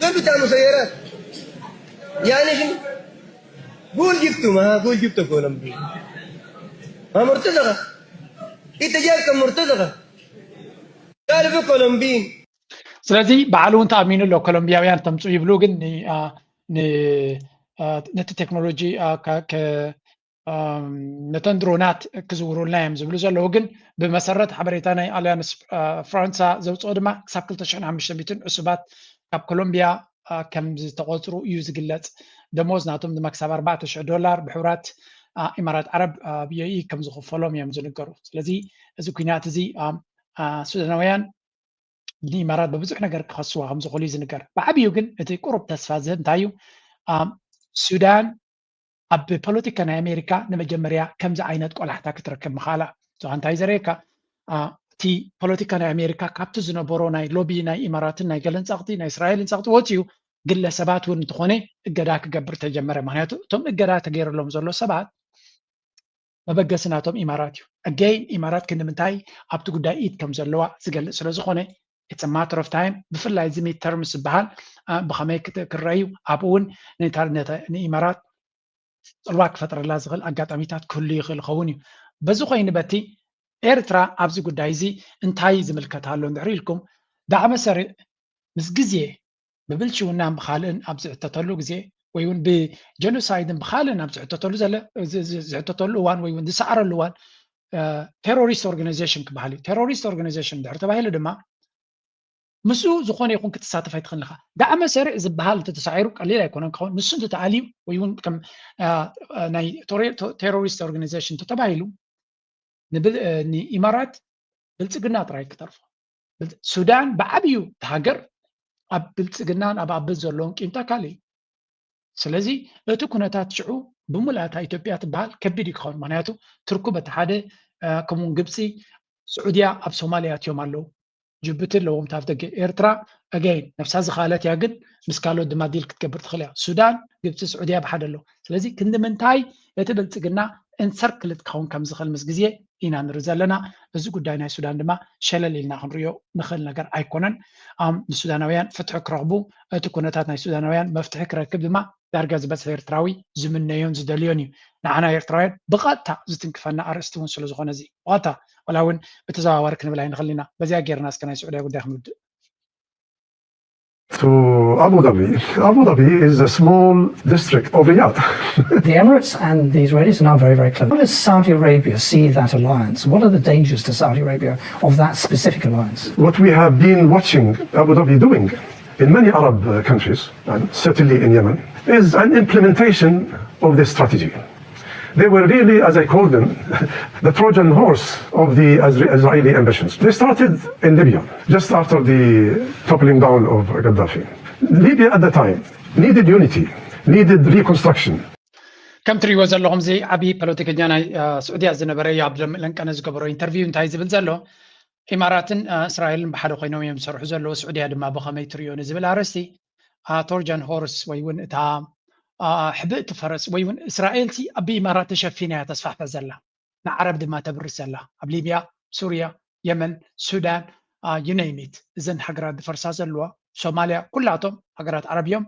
Speaker 22: قول بتاع المسيرات يعني شنو؟ قول جبته ما قول جبته كولوم دي ما مرتزقه انت جاي كم مرتزقه قالوا في كولومبين
Speaker 1: ስለዚ በዓሉ እውን ተኣሚኑ ኣሎ ኮሎምቢያውያን ተምፁ ይብሉ ግን ነቲ ቴክኖሎጂ ነተን ድሮናት ክዝውሩልና እዮም ዝብሉ ዘለዉ ግን ብመሰረት ሓበሬታ ናይ ኣልያንስ ፍራንሳ ዘውፅኦ ድማ ክሳብ 2500 ዕሱባት ካብ ኮሎምቢያ ከም ዝተቆፅሩ እዩ ዝግለፅ ደሞዝ ናቶም ድማ ክሳብ $4,000 ብሕብራት ኢማራት ዓረብ ብዩኤኢ ከም ዝኽፈሎም እዮም ዝንገሩ ስለዚ እዚ ኩናት እዚ ሱዳናውያን ንኢማራት በብዙሕ ነገር ክኸስዋ ከም ዝኽእሉ እዩ ዝንገር ብዓብዩ ግን እቲ ቁሩብ ተስፋ ዝህብ እንታይ እዩ ሱዳን ኣብ ፖለቲካ ናይ ኣሜሪካ ንመጀመርያ ከምዚ ዓይነት ቆላሕታ ክትረክብ ምኻላ እዚኣ እንታይ ዘርእየካ እቲ ፖለቲካ ናይ ኣሜሪካ ካብቲ ዝነበሮ ናይ ሎቢ ናይ ኢማራትን ናይ ገለን ፀቕጢ ናይ እስራኤልን ፀቕጢ ወፂኡ ግለሰባት እውን እንተኾነ እገዳ ክገብር ተጀመረ ምክንያቱ እቶም እገዳ ተገይረሎም ዘሎ ሰባት መበገሲ ናቶም ኢማራት እዩ ኣገይን ኢማራት ክንምንታይ ኣብቲ ጉዳይ ኢድ ከም ዘለዋ ዝገልፅ ስለ ዝኾነ it's a matter of time ብፍላይ እዚ ሚድ ተርምስ ዝበሃል ብኸመይ ክረአዩ ኣብኡ እውን ንኢማራት ፅልዋ ክፈጥረላ ዝኽእል ኣጋጣሚታት ክህሉ ይኽእል ይኸውን እዩ በዚ ኮይኑ በቲ ኤርትራ ኣብዚ ጉዳይ እዚ እንታይ ዝምልከት ኣሎ እንድሕር ኢልኩም ዳዕመ ሰሪዕ ምስ ግዜ ብብልሽውናን ብካልእን ኣብ ዝዕተተሉ ግዜ ويون بجنوسايد بخالنا بزعتتلو زعتتلو وان ويون دسعرلو وان terrorist organization كبحالي terrorist organization دحر تباهيل دما مسو زخون يكون كتساتف يتخن لها دعم سرع زبهال تتسعيرو قليل يكون كون مسو تتعاليم ويون كم ناي terrorist organization تتباهيلو نبل ني إمارات بلتقنا تراي كترفو السودان بعبيو تهاجر بلتقنا أبا زرلون كيمتا كالي سلازي اتو كنتات شعو بمولاتها إثيوبيا تبال كبير يكون معناته تركو بتحادة كمون قبسي سعودية أب سوماليا تيوم اللو جبتر لو متعرف إيرترا أجين نفس هذا خالات ياجد مسكالو دماديل كتكبر تخليها السودان قبسي سعودية بحدا له سلازي كند من تاي يتبلتقنا انسركلت كون كم زخل مسجزية إنا نرزال لنا بزو قداينا السودان دما شلل لنا خنريو نخل نقر أيقونن السودانويان فتحك رغبو تكونتاتنا السودانويان مفتحك ركب دما دارجاز بس إيرتراوي زمنيون زدليوني نحنا إيرتراويان بقاتا زتنكفنا أرستون سلو زخون زي واتا ولاون بتزاورك نبلاين خلينا بزي أجير ناس كنا السعودية قدام مد
Speaker 4: To Abu Dhabi. Abu Dhabi is a small district of Riyadh.
Speaker 6: The Emirates and the Israelis are now very, very close. How does Saudi Arabia see that alliance? What are the dangers to Saudi Arabia of that specific alliance?
Speaker 4: What we have been watching Abu Dhabi doing in many Arab countries, and certainly in Yemen, is an implementation of this strategy. They were really, as I call them, the Trojan horse of the Israeli ambitions. They started in Libya, just after the toppling down of Gaddafi. Libya at the time needed unity, needed reconstruction.
Speaker 1: كم تري وزر لهم زي عبي بلوتيكيانا سعودية زنبرية عبد الملك كان زكبرو انترفيو انتهي زبل زلو إمارات إسرائيل بحدو قينوم يمسرح زلو سعودية دما بخمي تريون زبل عرستي تورجان هورس ويون إتهام حبئت فرس ويون إسرائيل تي أبي إمارات شفينها تصفح فزلة مع عرب دما تبرس زلة أب ليبيا سوريا يمن السودان يونيميت إذن حقرات فرسا زلوا سوماليا كلاتهم حقرات عربيهم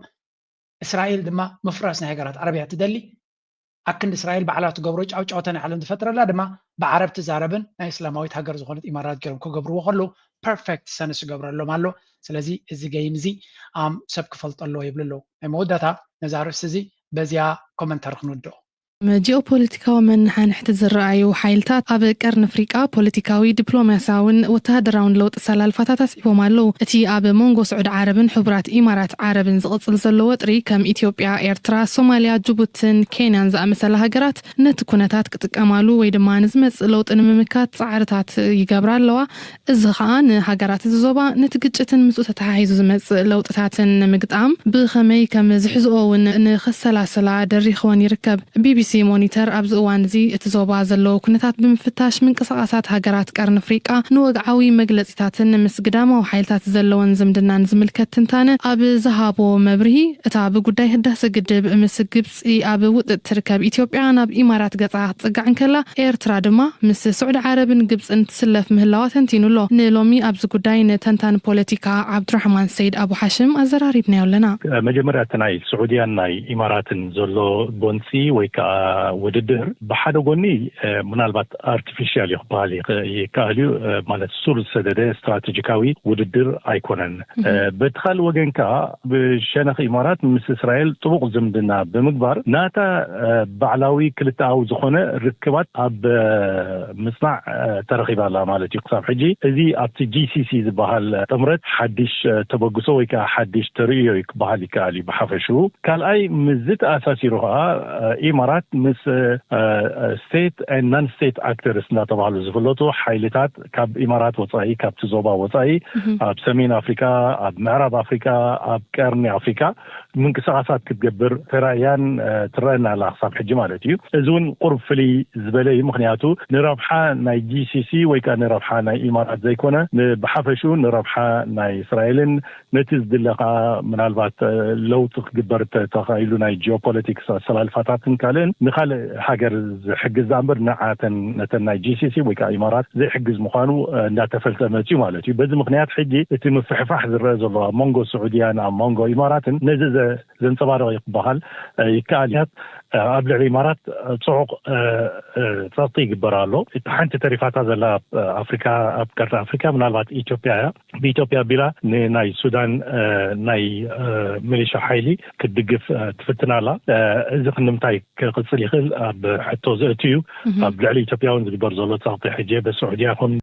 Speaker 1: إسرائيل دما مفرسنا حقرات عربية تدلي أكن إسرائيل بعلات قبروج أو جوتنا على فترة لا دما بعرب تزاربن إسلامويت هاجر زغونت إمارات جرم كقبرو وخلو perfect سنة قبر له مالو سلازي إزي جايمزي سبك فلت الله يبلله مودتها نزار سزي بزيا كومنتار خنودو
Speaker 23: جيوبوليتيكاዊ መንሓንሕቲ ዝረኣዩ ሓይልታት ኣብ ቀርን ኣፍሪቃ ፖለቲካዊ ዲፕሎማስያውን ወተሃደራውን ለውጢ ሰላልፋታት ኣስዒቦም ኣለዉ እቲ ኣብ መንጎ ስዑድ ዓረብን ሕቡራት ኢማራት ዓረብን ዝቕፅል ዘሎ ወጥሪ ከም ኢትዮጵያ ኤርትራ ሶማልያ ጅቡትን ኬንያን ዝኣመሰላ ሃገራት ነቲ ኩነታት ክጥቀማሉ ወይ ድማ ንዝመፅእ ለውጢ ንምምካት ፃዕርታት ይገብራ ኣለዋ እዚ ከዓ ንሃገራት ዞባ ነቲ ግጭትን ምስኡ ተተሓሒዙ ዝመፅእ ለውጥታትን ንምግጣም ብኸመይ ከም ዝሕዝኦ እውን ንኸሰላሰላ ደሪኽዎን ይርከብ ቢቢሲ ሞኒተር ኣብዚ እዋን እዚ እቲ ዞባ ዘለዎ ኩነታት ብምፍታሽ ምንቅስቓሳት ሃገራት ቀርን ኣፍሪቃ ንወግዓዊ መግለፂታትን ምስ ግዳማዊ ሓይልታት ዘለዎን ዝምድናን ዝምልከት ትንታነ ኣብ ዝሃቦ መብርሂ እታ ብጉዳይ ህዳሴ ግድብ ምስ ግብፂ ኣብ ውጥጥ ትርከብ ኢትዮጵያ ናብ ኢማራት ገፃ ክትፅጋዕ ከላ ኤርትራ ድማ ምስ ስዑድ ዓረብን ግብፅን ትስለፍ ምህላዋ ተንቲኑሎ ንሎሚ ኣብዚ ጉዳይ ንተንታን ፖለቲካ ዓብድራሕማን ሰይድ ኣቡ ሓሽም ኣዘራሪብናዮ ኣለና
Speaker 24: መጀመርያ ናይ ስዑድያን ናይ ኢማራትን ዘሎ ቦንሲ ወይ ከዓ ውድድር ብሓደ ጎኒ ምናልባት አርቲፊሻል ይባል ይካልዩ ማለት ሱር ሰደደ ስትራቴጂካዊ ውድድር አይኮነን በትኻል ወገንካ በሸነኽ ኢማራት ምስ እስራኤል ጥቡቅ ዝምድና በመግባር ናታ ባዕላዊ ክልታው ዝኾነ ርክባት ኣብ ምስናዕ ተረኺባላ ማለት ይቅሳብ ሕጂ እዚ ኣብቲ ጂሲሲ ዝበሃል ጥምረት ሓዲሽ ተበግሶ ወይ ከዓ ሓዲሽ ተርእዮ ይባሃል ይካሊ ብሓፈሹ ካልኣይ ምዝት ኣሳሲሩሃ ኢማራት ምስ ስቴት and non state actors እናተባሃሉ ዝፍለጡ ሓይልታት ካብ ኢማራት ወፃኢ ካብ ዞባ ወፃኢ ኣብ ሰሜን ኣፍሪካ ኣብ ምዕራብ ኣፍሪካ ኣብ ቀርኒ ኣፍሪካ ምንቅስቓሳት ክትገብር ተራያን ትረአና ኣላ ክሳብ ሕጂ ማለት እዩ እዚ እውን ቁርብ ፍልይ ዝበለ እዩ ምክንያቱ ንረብሓ ናይ ጂሲሲ ወይ ከዓ ንረብሓ ናይ ኢማራት ዘይኮነ ብሓፈሹ ንረብሓ ናይ እስራኤልን ነቲ ዝድለኻ ምናልባት ለውጢ ክግበር ተኻኢሉ ናይ ጂኦፖለቲክስ ኣሰላልፋታትን ካልእን ግን ንኻል ሃገር ዝሕግዝ ዛምበር ንዓተን ነተናይ GCC ወይ ከዓ ኢማራት ዘይሕግዝ ምዃኑ እንዳተፈልጠ መፅዩ ማለት እዩ በዚ ምክንያት ሕጂ እቲ ምፍሕፋሕ ዝረአ ዘሎ ሞንጎ ስዑድያን ኣብ ሞንጎ ኢማራትን ነዚ ዘንፀባርቕ ይባሃል ይከኣል ኣብ ልዕሊ ኢማራት ፅዑቕ ፀጥቲ ይግበር ኣሎ እቲ ሓንቲ ተሪፋታ ዘላ ኣፍሪካ ኣብ ቀርኒ ኣፍሪካ ምናልባት ኢትዮጵያ እያ ብኢትዮጵያ ቢላ ናይ ሱዳን ናይ ሚሊሻ ሓይሊ ክድግፍ ትፍትና ኣላ እዚ ክንምታይ ክቅፅል ይኽእል ኣብ ሕቶ ዘእትዩ ኣብ ልዕሊ ኢትዮጵያ እውን ዝግበር ዘሎ ፀጥቲ ሕጂ በስዑድያ ኮን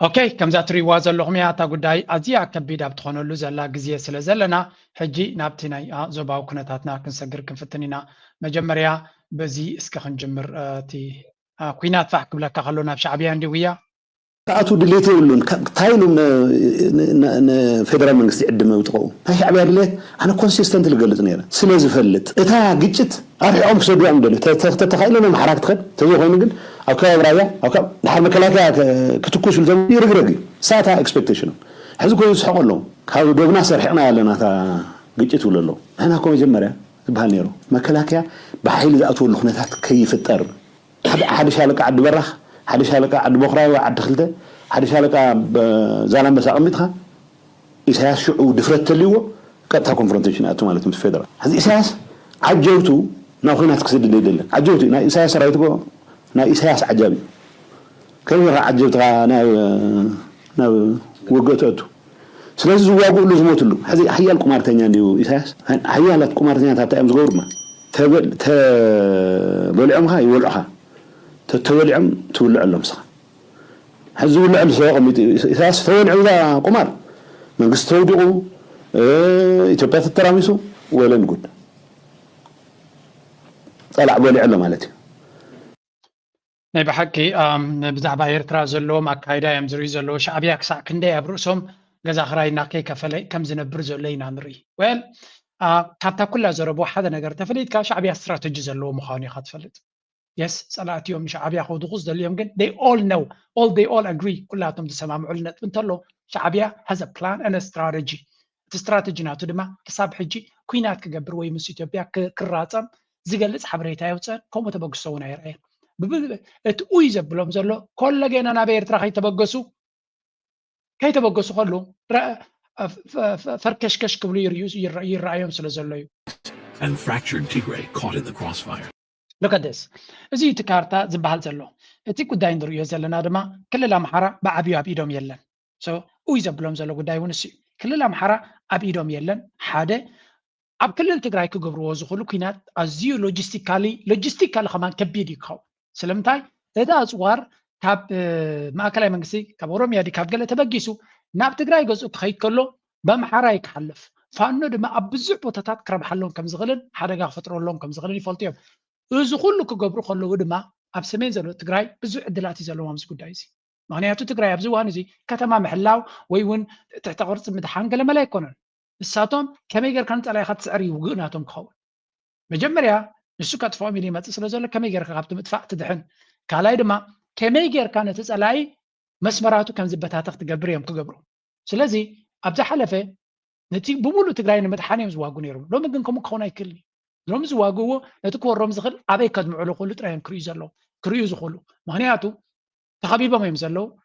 Speaker 1: اوكي كم زاتري وازل لغمي اتا قداي ازيا كبيد ابتخونلو زلا غزيه سلا زلنا حجي نابتينا زوباو كنتاتنا كنسغر كنفتنينا مجمريا بزي اسك خنجمر تي كوينات فحك بلا كخلونا بشعبيه عندي ويا
Speaker 7: كاتو دليتي ولون تايلو فيدرال منغستي قدمه وتقو هاي شعبيه ليه انا كونسيستنت لقلت نيره سلازي فلت اتا غجت اريعوم سودو عمدله تتخيلنا محراك تخد تزو خوين ግን او كبرايا او نحن مكلاكا كتكوش الزم يرغرغي ساعتها اكسبكتيشن حزب كويس حقلو كاو دوغنا سرحنا يالنا تا ግጭት ውለሎ انا كو مجمريا بحال نيرو مكلاكا بحيل ذاتو الخناتات كيفطر حد شالقه عد برخ حد شالقه عد بخراي وعد خلته حد شالقه زالم بساقمتها اساس شعو دفرت ليو قطع كونفرونتيشن اتو مالتم فيدرال هذه اساس عجوتو ناخنات كسد ديدله عجوتو نا اساس رايتو نا إسحاق عجبي كل مرة عجبت نا وقتته سلازم زواجه له زموت له هذه حيال قمارتين يعني إسحاق حيالات قمارتين تابع مزغور ما تبلعمها يولعها تولعم تولع لهم صح هذا يولع لسواق إسحاق تولع ذا قمار من قستودعوا يتبث التراميسو ولا نقول طلع بولع له مالتي
Speaker 1: ናይ ብሓቂ ብዛዕባ ኤርትራ ዘለዎም ኣካይዳ እዮም ዝርኢ ዘለዎ ሻዕብያ ክሳዕ ክንደይ ኣብ ርእሶም ገዛ ክራይና ከይከፈለ ከም ዝነብር ዘሎ ኢና ንርኢ ወል ካብታ ኩላ ዘረቦ ሓደ ነገር ተፈሊጥካ ሻዕብያ ስትራቴጂ ዘለዎ ምዃኑ ኢኻ ትፈልጥ የስ ፀላእትዮም ሻዕብያ ከውድቑ ዝደልዮም ግን they all agree ኩላቶም ዝሰማምዑሉ ነጥቢ እንተሎ ሻዕብያ has a plan and a strategy እቲ ስትራቴጂ ናቱ ድማ ክሳብ ሕጂ ኩናት ክገብር ወይ ምስ ኢትዮጵያ ክራፀም ዝገልፅ ሓበሬታ የውፅአን ከምኡ ተበግሶ እውን ኣይረአየን اتقوي زبلهم زلو كل جينا نبي إرترا كي تبغسوا خلو فركش كبلي يرأيهم سلزلوا
Speaker 18: and fractured Tigray caught in the crossfire.
Speaker 1: Look at this. زي تكارتا زبال زلو تيكو داين درو يزلنا دما كل الأمحرة بعبيو أبيدهم يلن so قوي زبلهم زلو قداي ونسي كل الأمحرة أبيدهم يلن حدا أب كل التجراي كجبروا زخلو كينات أزيو لوجستيكالي خمان كبيدي كاو سلمتاي هذا أصور كاب ما كلام إنجليزي كاب أوروميا دي كاب قال تبجيسو ناب تجراي جزء خيط كله بمحرة يكحلف فانه دم أبزع بوتات كرب حلهم كم زغلن حدا جا فترة لهم كم زغلن يفلتيهم زخلو كجبرو خلوا دم أبسمين زلوا تجراي بزع دلاتي زلوا مس قدايسي معناته تجراي أبزوان زي كتمام محلاو ويون تعتقرص مدحان قال ما لا يكونن الساتهم كم يقدر كانت على خط سعري وجناتهم خاول مجمريا السكات فاميلي ما تصل زول كم يقدر كعبت مدفع تدحن كلاي دما كم يقدر كانت تسألي مسمراته كم زبتها تخت جبريهم كجبرو سلازي أبزح حلفه نتيجة بقولوا تجراين مدحاني مزواجون يرون لو ممكن كونا يكلني لو مزواجوه نتكون رمز خل عبي كدم علو خلو تراين كريز خلو مهنياتو تخبيبه ما يمزلو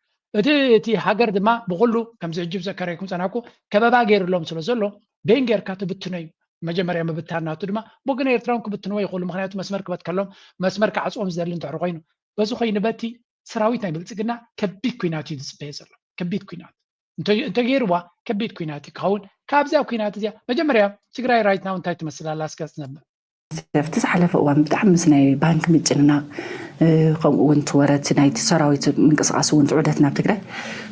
Speaker 1: تي حجر دما بقولوا كم زعجب زكريكم سناكو كبابا غير لهم سلزلو بين غير كاتب التنين مجمريا ما بتاعنا تدما بوغنا يرترون كبتنوا يقولوا مخنياتو مسمر كبتكلم مسمر كعصوم زدلن تعرقينو بس خو ينبتي سراويتنا بلصقنا كبيت كويناتي دسبيزر كبيت كوينات انت غيروا كبيت كويناتي كون كابزاو كوينات زيا مجمريا تግራይ رايت ناو انت تمثلها لاسكاس نبر
Speaker 8: تفتح على فوق بتاع مسناي بانك مجننا وانت ورات ناي سراويت منقصاص وانت عودتنا بتግራይ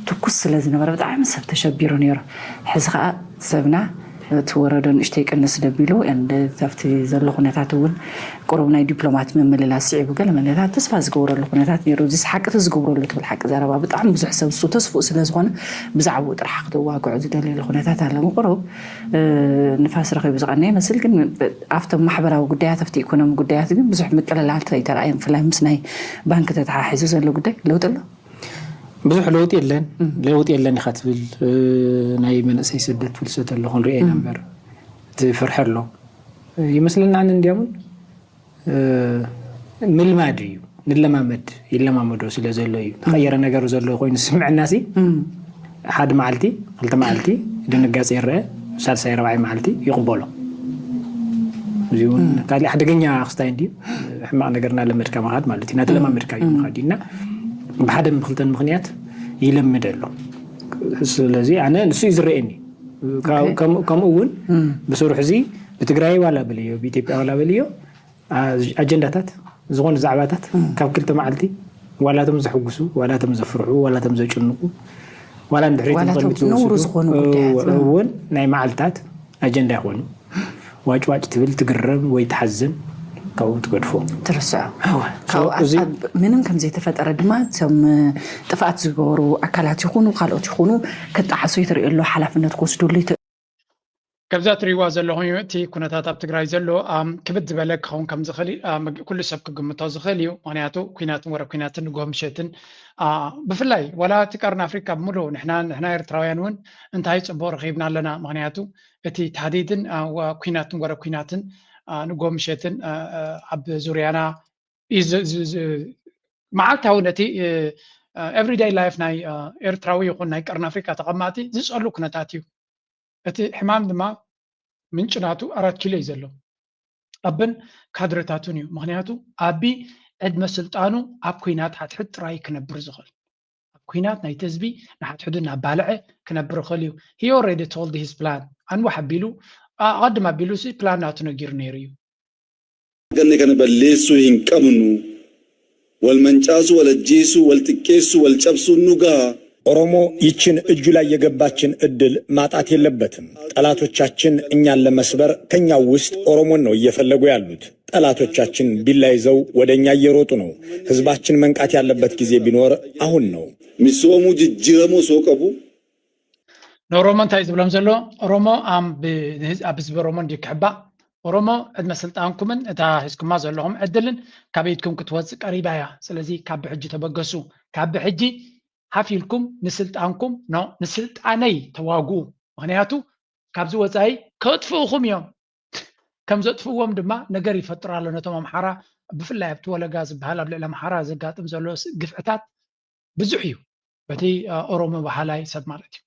Speaker 8: تكس لازم نبر بتاع مسب تشبيرو نير حزقا سبنا توردون اشتيك الناس دبيلو اند تفتي زلو خناتاتون قربنا دبلومات ممللا صعيب قال مللا تسفا زغورو خناتات نيرو زي حق تزغورو لك حق زربا بطعم بزح حساب سو تسفو سلازغون بزعو طرح دوا قعد دليل خناتات على مقرب نفاس رخي بزغني مثل كن افتم محبراو غدايات تفتي ايكونوم غدايات كن بزح مقللات تراين فلاي مسناي بانك تتحاحز زلو غداي لو طلع بزح لوط يلن خاتبل ناي منسي سدت فلسه اللي خن رئي نمبر تفرح له يمثلنا عن انديامون
Speaker 9: ملمادي نلمامد يلمامدو سلا زلو تغير ነገር ዘሎ ኮይኑ ስምዕናሲ ሓደ ማዓልቲ ክልተ ማዓልቲ ድንጋጽ ይረአ ሳልሳይ ረባዓይ ማዓልቲ ይቅበሎ ዚውን ካሊ ሓደገኛ ክስታይ እንዲ ሕማቅ ነገርና ለመድካ ማሃድ ማለት ኢና ተለማመድካ ይማሃዲና በሓደም ክልተን ምክንያት ይለምደሎ ስለዚ ኣነ ንሱ ይዝረአኒ ከምኡውን ብስሩሕ እዚ በትግራይ ዋላ በልዮ በኢትዮጵያ ዋላ በልዮ አጀንዳታት ዝሆን ዛዕባታት ካብ ክልተ ማዓልቲ ዋላቶም ዝሕጉሱ ዋላቶም ዘፍርሑ ዋላቶም ዘጭንቁ ዋላ እንድሕሪት እውን ናይ ማዓልታት አጀንዳ ይኾኑ ዋጭዋጭ ትብል ትግረም ወይ ተሐዝን ካው ትገድፎ
Speaker 8: ትርስዕ ካው ምንም ከም ዘይተፈጠረ ድማ ቶም ጥፋት ዝገበሩ አካላት ይኹኑ ካልኦት ይኹኑ ከጣሐሱ ይትርእሎ ሓላፍነት ክወስዱሉ
Speaker 1: كبزات ريوا زلو هون تي كونتات اب تግራይ ዘሎ كبد ዝበለክ ኸውን ከም ዝኽእል ኩሉ ሰብ ክግምታው ዝኽእል እዩ ምክንያቱ ኩናትን ወረ ኩናትን ጎምሸትን ብፍላይ ወላ ትቀርና አፍሪካ ሙሉ ንሕና ኤርትራውያን እውን እንታይ ጽቡቅ ረኺብና ኣለና ምክንያቱ እቲ ታዲድን ኩናትን ወረ ኩናትን ንጎምሸትን ኣብ ዙርያና መዓልታዊ ነቲ ኤቭሪዴይ ላይፍ ናይ ኤርትራዊ ይኹን ናይ ቀርና አፍሪካ ተቐማጢ ዝጸሉ ኩነታት እዩ እቲ ሕማም ድማ ምንጭናቱ 4 ኪሎ ይዘሎ ኣብን ካድረታቱን እዩ ምክንያቱ ኣቢ ዕድመ ስልጣኑ ኣብ ኩናት ሓትሕት ጥራይ ክነብር ዝኽእል ኣብ ኩናት ናይ ተዝቢ ንሓትሕዱ ናባልዐ ክነብር ይኽእል እዩ he already told his plan አንዋ ሓቢሉ ቀድማ ቢሉ ሲ ፕላን ናቱ ነጊር ነይሩ እዩ
Speaker 10: ገነ ከነበሌሱ ይንቀምኑ ወልመንጫሱ ወለጂሱ ወልጥቄሱ ወልጨብሱ ኑጋ ኦሮሞ ይችን እጁ ላይ የገባችን እድል ማጣት የለበትም። ጠላቶቻችን እኛን ለመስበር ከኛው ውስጥ ኦሮሞን ነው እየፈለጉ ያሉት። ጠላቶቻችን ቢላይዘው ወደኛ እየሮጡ ነው። ህዝባችን መንቃት ያለበት ጊዜ ቢኖር አሁን ነው። ሚሶሙ ጅጅረሙ ሶቀቡ
Speaker 1: ኦሮሞን እንታይ ዝብሎም ዘሎ ኦሮሞ ኣብ ህዝቢ ኦሮሞ እንዲክሕባ ኦሮሞ ዕድመ ስልጣንኩምን እታ ህዝኩማ ዘለኹም ዕድልን ካብ ኢድኩም ክትወፅእ ቀሪባ እያ ስለዚ ካብ ሕጂ ተበገሱ ካብ ሕጂ ሓፊልኩም ንስልጣንኩም ንስልጣነይ ተዋግኡ ምክንያቱ ካብዚ ወፃኢ ከጥፍኡኹም እዮም ከም ዘጥፍዎም ድማ ነገር ይፈጥሩ ኣሎ ነቶም ኣምሓራ ብፍላይ ኣብቲ ወለጋ ዝበሃል ኣብ ልዕሊ ኣምሓራ ዘጋጥም ዘሎ ግፍዕታት ብዙሕ እዩ በቲ ኦሮሞ ባህላይ ሰብ ማለት እዩ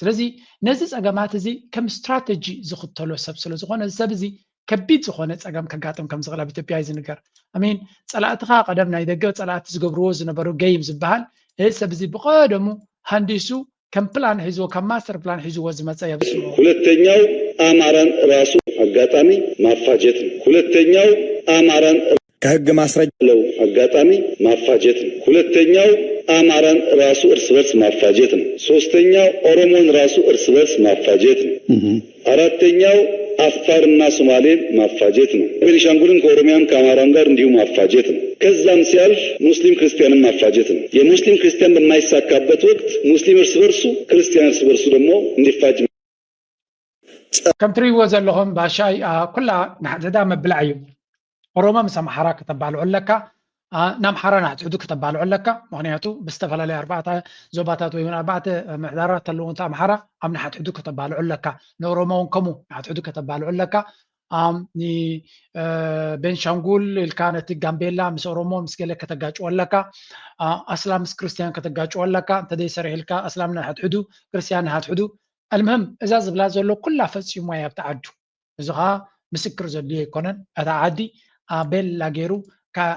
Speaker 1: ስለዚ ነዚ ፀገማት እዚ ከም ስትራቴጂ ዝኽተሎ ሰብ ስለ ዝኾነ ሰብ እዚ ከቢድ ዝኾነ ፀገም ከጋጥም ከም ዝኽእል ኣብ ኢትዮጵያ ዝንገር ኣሚን ፀላእትኻ ቀደም ናይ ደገ ፀላእቲ ዝገብርዎ ዝነበሩ ገይም ዝበሃል ሰብ እዚ በቀደሙ ሃንዲሱ ከም ፕላን ሒዞ ከም ማስተር ፕላን ሒዞ ዝመፀ የብስሉ
Speaker 10: ሁለተኛው አማራን ራሱ አጋጣሚ ማፋጀት ነው ሁለተኛው አማራን ከህግ ማስረጃ ለው አጋጣሚ ማፋጀት ነው ሁለተኛው አማራን ራሱ እርስ በርስ ማፋጀት ነው ሶስተኛው ኦሮሞን ራሱ እርስ በርስ ማፋጀት ነው አራተኛው አፋርና ሶማሌን ማፋጀት ነው ቤኒሻንጉልን ከኦሮሚያም ከአማራም ጋር እንዲሁ ማፋጀት ነው ከዛም ሲያልፍ ሙስሊም ክርስቲያንን ማፋጀት ነው የሙስሊም ክርስቲያን በማይሳካበት ወቅት ሙስሊም እርስ በርሱ ክርስቲያን እርስ በርሱ ደግሞ እንዲፋጅ
Speaker 1: ከም ትሪእዎ ዘለኹም ባሻይ ኩላ ናሕደዳ መብላዕ እዩ ኦሮሞ ምስ ኣምሓራ ከተባልዑ ኣለካ ናምሓራ ናሕትሕዱ ከተባልዑ ኣለካ ምክንያቱ ብዝተፈላለዩ ኣርባዕተ ዞባታት ወይ ኣርባዕተ ምሕዳራት ኣለዎ እንተ ኣምሓራ ኣብ ናሕትሕዱ ከተባልዑ ኣለካ ንኦሮሞ እውን ከምኡ ናሕትሕዱ ከተባልዑ ኣለካ ቤንሻንጉል ኢልካ ነቲ ጋምቤላ ምስ ኦሮሞ ምስ ገለ ከተጋጭዎ ኣለካ ኣስላም ምስ ክርስቲያን ከተጋጭዎ ኣለካ እንተደይሰሪሕ ኢልካ ኣስላም ናሕትሕዱ ክርስቲያን ናሕትሕዱ المهم እዛ ዝብላ ዘሎ ኩላ ፈፂሙ እያ ኣብቲ ዓዱ እዚ ኸ ምስክር ዘድልዮ ኣይኮነን እታ ዓዲ ቤላ ገይሩ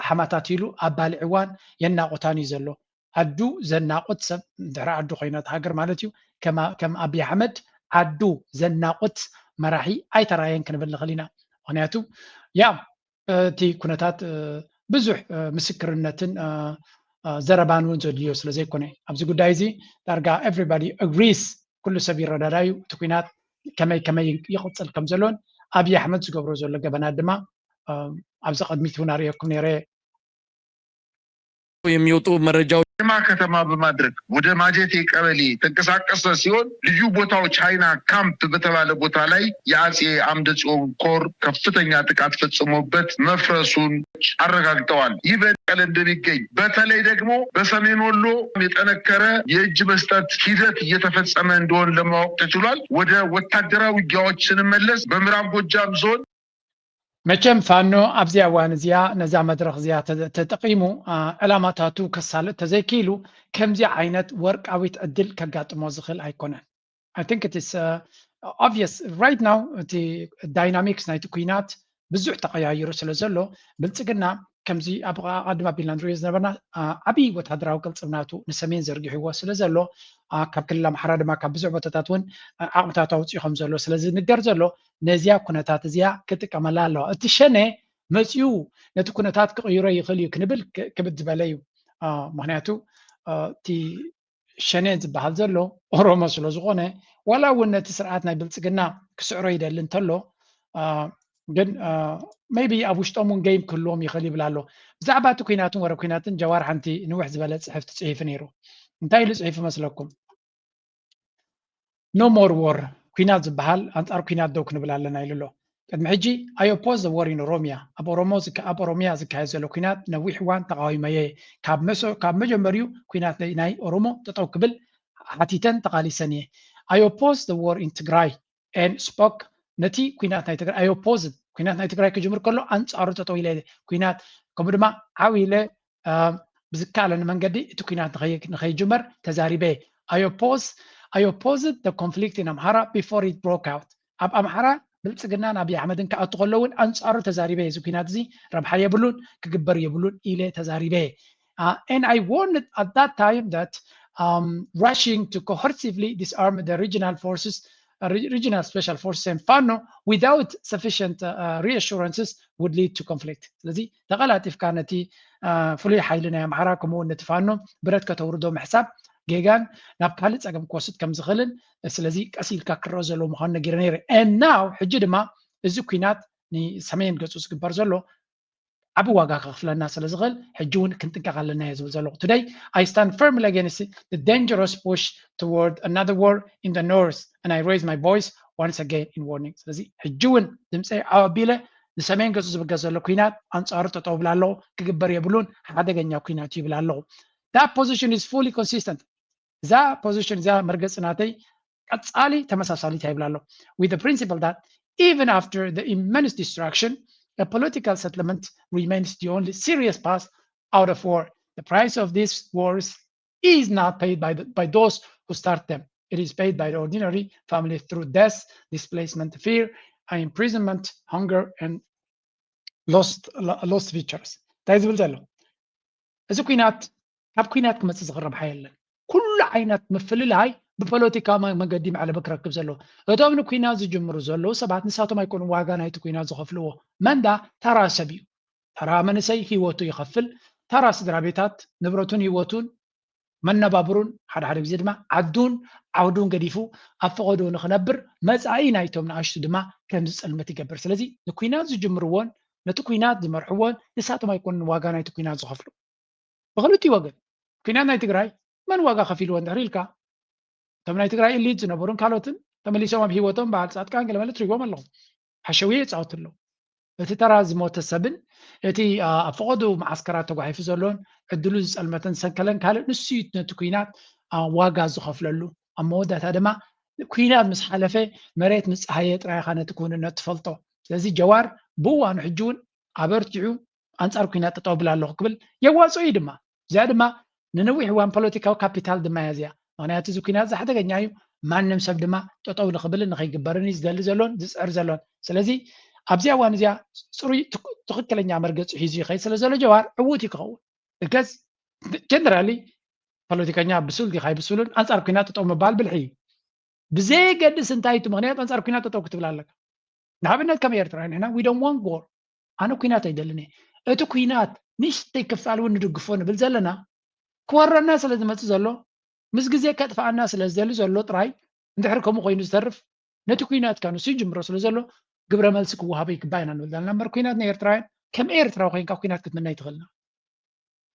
Speaker 1: ሓማታት ኢሉ ኣብ ባልዕ እዋን የናቆታን እዩ ዘሎ ዓዱ ዘናቆት ሰብ ድሕሪ ዓዱ ኮይነት ሃገር ማለት እዩ ከም ኣብይ ኣሕመድ ዓዱ ዘናቆት መራሒ ኣይተራየን ክንብል ንኽእል ኢና ምክንያቱ ያ እቲ ኩነታት ብዙሕ ምስክርነትን ዘረባን እውን ዘድልዮ ስለ ዘይኮነ ኣብዚ ጉዳይ እዚ ዳርጋ ኤቭሪባዲ ኣግሪስ ኩሉ ሰብ ይረዳዳዩ እቲ ኩናት ከመይ ይቕፅል ከም ዘሎን ኣብይ ኣሕመድ ዝገብሮ ዘሎ ገበና ድማ ኣብዚ ቀድሚት እውን ኣርእየኩም ነይረ
Speaker 21: የሚወጡ መረጃዎች
Speaker 3: ማ ከተማ በማድረግ ወደ ማጀቴ ቀበሌ ተንቀሳቀሰ ሲሆን ልዩ ቦታው ቻይና ካምፕ በተባለ ቦታ ላይ የአጼ አምደ ጽዮን ኮር ከፍተኛ ጥቃት ፈጽሞበት መፍረሱን አረጋግጠዋል። ይህ በቀለ እንደሚገኝ በተለይ ደግሞ በሰሜን ወሎ የጠነከረ የእጅ መስጠት ሂደት እየተፈጸመ እንደሆነ ለማወቅ ተችሏል። ወደ ወታደራዊ ውጊያዎች ስንመለስ በምዕራብ ጎጃም ዞን
Speaker 1: መቸም ፋኖ ኣብዚ እዋን እዚኣ ነዛ መድረክ እዚኣ ተጠቂሙ ዕላማታቱ ከሳልጥ ተዘይኪሉ ከምዚ ዓይነት ወርቃዊት ዕድል ከጋጥሞ ዝኽእል ኣይኮነን I think it is obvious right now እቲ ዳይናሚክስ ናይቲ ኩናት ብዙሕ ተቀያይሩ ስለ ዘሎ ብልፅግና ከምዚ ኣብ ቀድማ ቢልና ንሪኦ ዝነበርና ዓብይ ወታደራዊ ቅልፅምናቱ ንሰሜን ዘርጊሕዎ ስለ ዘሎ ካብ ክልል ኣምሓራ ድማ ካብ ብዙሕ ቦታታት እውን ዓቕምታት ኣውፅኡ ከም ዘሎ ስለዚ ንገር ዘሎ ነዚያ ኩነታት እዚኣ ክጥቀመላ ኣለዋ እቲ ሸነ መፅኡ ነቲ ኩነታት ክቅይሮ ይኽእል እዩ ክንብል ክብድ ዝበለ እዩ ምክንያቱ እቲ ሸነ ዝበሃል ዘሎ ኦሮሞ ስለ ዝኾነ ዋላ እውን ነቲ ስርዓት ናይ ብልፅግና ክስዕሮ ይደሊ እንተሎ ግን maybe ኣብ ውሽጦም እውን ገይም ክህልዎም ይኽእል ይብል ኣሎ ብዛዕባ እቲ ኩናትን ወረ ኩናትን ጀዋር ሓንቲ ንውሕ ዝበለ ፅሕፍቲ ፅሒፉ ነይሩ እንታይ ኢሉ ፅሒፉ መስለኩም no more war ኩናት ዝበሃል ኣንጻር ኩናት ደው ክንብል ኣለና ኢሉ ኣሎ ቅድሚ ሕጂ I oppose the war in ኦሮሚያ ኣብ ኦሮሚያ ዝካየድ ዘሎ ኩናት ነዊሕ እዋን ተቃዊመየ ካብ መጀመሪኡ ኩናት ናይ ኦሮሞ ጠጠው ክብል ሓቲተን ተቃሊሰን እየ I oppose the war in ትግራይ and spoke ነቲ ኩናት ናይ ትግራይ I oppose ኩናት ናይ ትግራይ ክጅምር ከሎ አንጻሩ ጠጠው ኢለ ኩናት ከምኡ ድማ ዓብይ ኢለ ብዝከኣለኒ መንገዲ እቲ ኩናት ንኸይጅመር ተዛሪበ I oppose the conflict in Amhara before it broke out ኣብ ኣምሓራ ብልፅግናን ኣብይ ኣሕመድን ክኣቱ ከለውን አንጻሩ ተዛሪበ እዚ ኩናት እዚ ረብሓ የብሉን ክግበር የብሉን ኢለ ተዛሪበ and I warned at that time that rushing to coercively disarm the regional special forces and FANO without sufficient reassurances would lead to conflict. ስለዚህ ተቀላጢፍካ ነቲ ፍሉይ ሓይሊ ናይ ኣምሓራ ከምኡ ነቲ ፋኖ ብረት ከተውርዶ ምሕሳብ ጌጋን ናብ ካልእ ፀገም ክወስድ ከም ዝኽእልን ስለዚ ቀሲልካ ክረአ ዘሎ ምዃኑ ነጊረ ነይረ and now ሕጂ ድማ እዚ ኩናት ንሰሜን ገፁ ዝግበር ዘሎ ዓብይ ዋጋ ከኽፍለና ስለ ዝኽእል ሕጂ እውን ክንጥንቀቕ ኣለና እየ ዝብል ዘለኹ today I stand firmly against the dangerous push toward another war in the north and I raise my voice once again in warning ስለዚ ሕጂ እውን ድምፀይ ዓቢለ ንሰሜን ገፁ ዝብገ ዘሎ ኩናት አንጻሩ ጠጠው ብላ ኣለዎ ክግበር የብሉን ሓደገኛ ኩናት ይብል ኣለዎ that position is fully consistent እዛ position እዛ መርገፅ ናተይ ቀፃሊ ተመሳሳሊት ይብል ኣለዎ with the principle that even after the immense destruction a political settlement remains the only serious path out of war. The price of these wars is not paid by those who start them. It is paid by the ordinary family through death, displacement, fear, imprisonment, hunger, and lost features. ታይዝ ብል ዘሎ እዚ ኩናት ካብ ኩናት ክመፅእ ዝኽረብ ሓየለን ኩሉ ዓይነት ምፍልላይ ብፖለቲካ መንገዲ ማዕለበ ክረክብ ዘሎ እቶም ንኩናት ዝጅምሩ ዘለዉ ሰባት ንሳቶም ኣይኮኑ ዋጋ ናይቲ ኩናት ዝኸፍልዎ መንዳ ተራ ሰብ እዩ ተራ መንእሰይ ሂወቱ ይኸፍል ተራ ስድራ ቤታት ንብረቱን ሂወቱን መነባብሩን ሓደ ሓደ ግዜ ድማ ዓዱን ዓውዱን ገዲፉ ኣብ ፈቐዱ ንኽነብር መፃኢ ናይቶም ንኣሽቱ ድማ ከምዚ ፀልመት ይገብር ስለዚ ንኩናት ዝጅምርዎን ነቲ ኩናት ዝመርሕዎን ንሳቶም ኣይኮኑን ዋጋ ናይቲ ኩናት ዝኸፍሉ ብክልቲኡ ወገን ኩናት ናይ ትግራይ መን ዋጋ ከፊልዎ እንድሕር ኢልካ እቶም ናይ ትግራይ ኢሊት ዝነበሩን ካልኦትን ተመሊሶም ኣብ ሂወቶም በዓል ፃድቃን ገለመለ ትሪቦም ኣለኹ ሓሸውየ ይፃወቱ ኣለዉ እቲ ተራ ዝሞተ ሰብን እቲ ኣብ ፈቐዱ ማዓስከራት ተጓሒፉ ዘሎን ዕድሉ ዝፀልመተን ዝሰንከለን ካልእ ንሱ እዩ ነቲ ኩናት ዋጋ ዝኸፍለሉ ኣብ መወዳእታ ድማ ኩናት ምስ ሓለፈ መሬት ምስ ፀሃየ ጥራይኻ ነቲ ኩንነት ትፈልጦ ስለዚ ጀዋር ብእዋኑ ሕጂ እውን ኣበርቲዑ ኣንጻር ኩናት ጠጠው ብላ ኣለኹ ክብል የዋፅኦ እዩ ድማ እዚኣ ድማ ንነዊሕ እዋን ፖለቲካዊ ካፒታል ድማ እያ እዚኣ ምክንያቱ እዚ ኩናት ዝሓደገኛ እዩ ማንም ሰብ ድማ ጠጠው ንኽብልን ንኸይግበርን እዩ ዝደሊ ዘሎን ዝፅዕር ዘሎን ስለዚ ኣብዚኣ እዋን እዚኣ ፅሩይ ትኽክለኛ መርገፂ ሒዙ ይኸይድ ስለ ዘሎ ጀዋር ዕዉት ይክኸውን እከዝ ጀነራሊ ፖለቲከኛ ብሱል ዲኻ ይብሱሉን ኣንጻር ኩናት ጠጠው ምባል ብልሒ እዩ ብዘይገድስ እንታይ እቲ ምክንያት ኣንጻር ኩናት ጠጠው ክትብል ኣለካ ንኣብነት ከም ኤርትራ ንሕና ዊ ዶንት ዋንት ዋር ኣነ ኩናት ኣይደልን እየ እቲ ኩናት ንእሽተይ ክፋል እውን ንድግፎ ንብል ዘለና ክወረና ስለ ዝመፅእ ዘሎ ምስ ግዜ ከጥፋኣና ስለ ዝደሊ ዘሎ ጥራይ እንድሕር ከምኡ ኮይኑ ዝተርፍ ነቲ ኩናትካ ንሱ ይጅምሮ ስለ ዘሎ ግብረ መልሲ ክወሃበ ይግባእ ኢና ንብል ዘለና እምበር ኩናት ናይ ኤርትራውያን ከም ኤርትራዊ ኮይንካ ኩናት ክትምና ይትኽእልና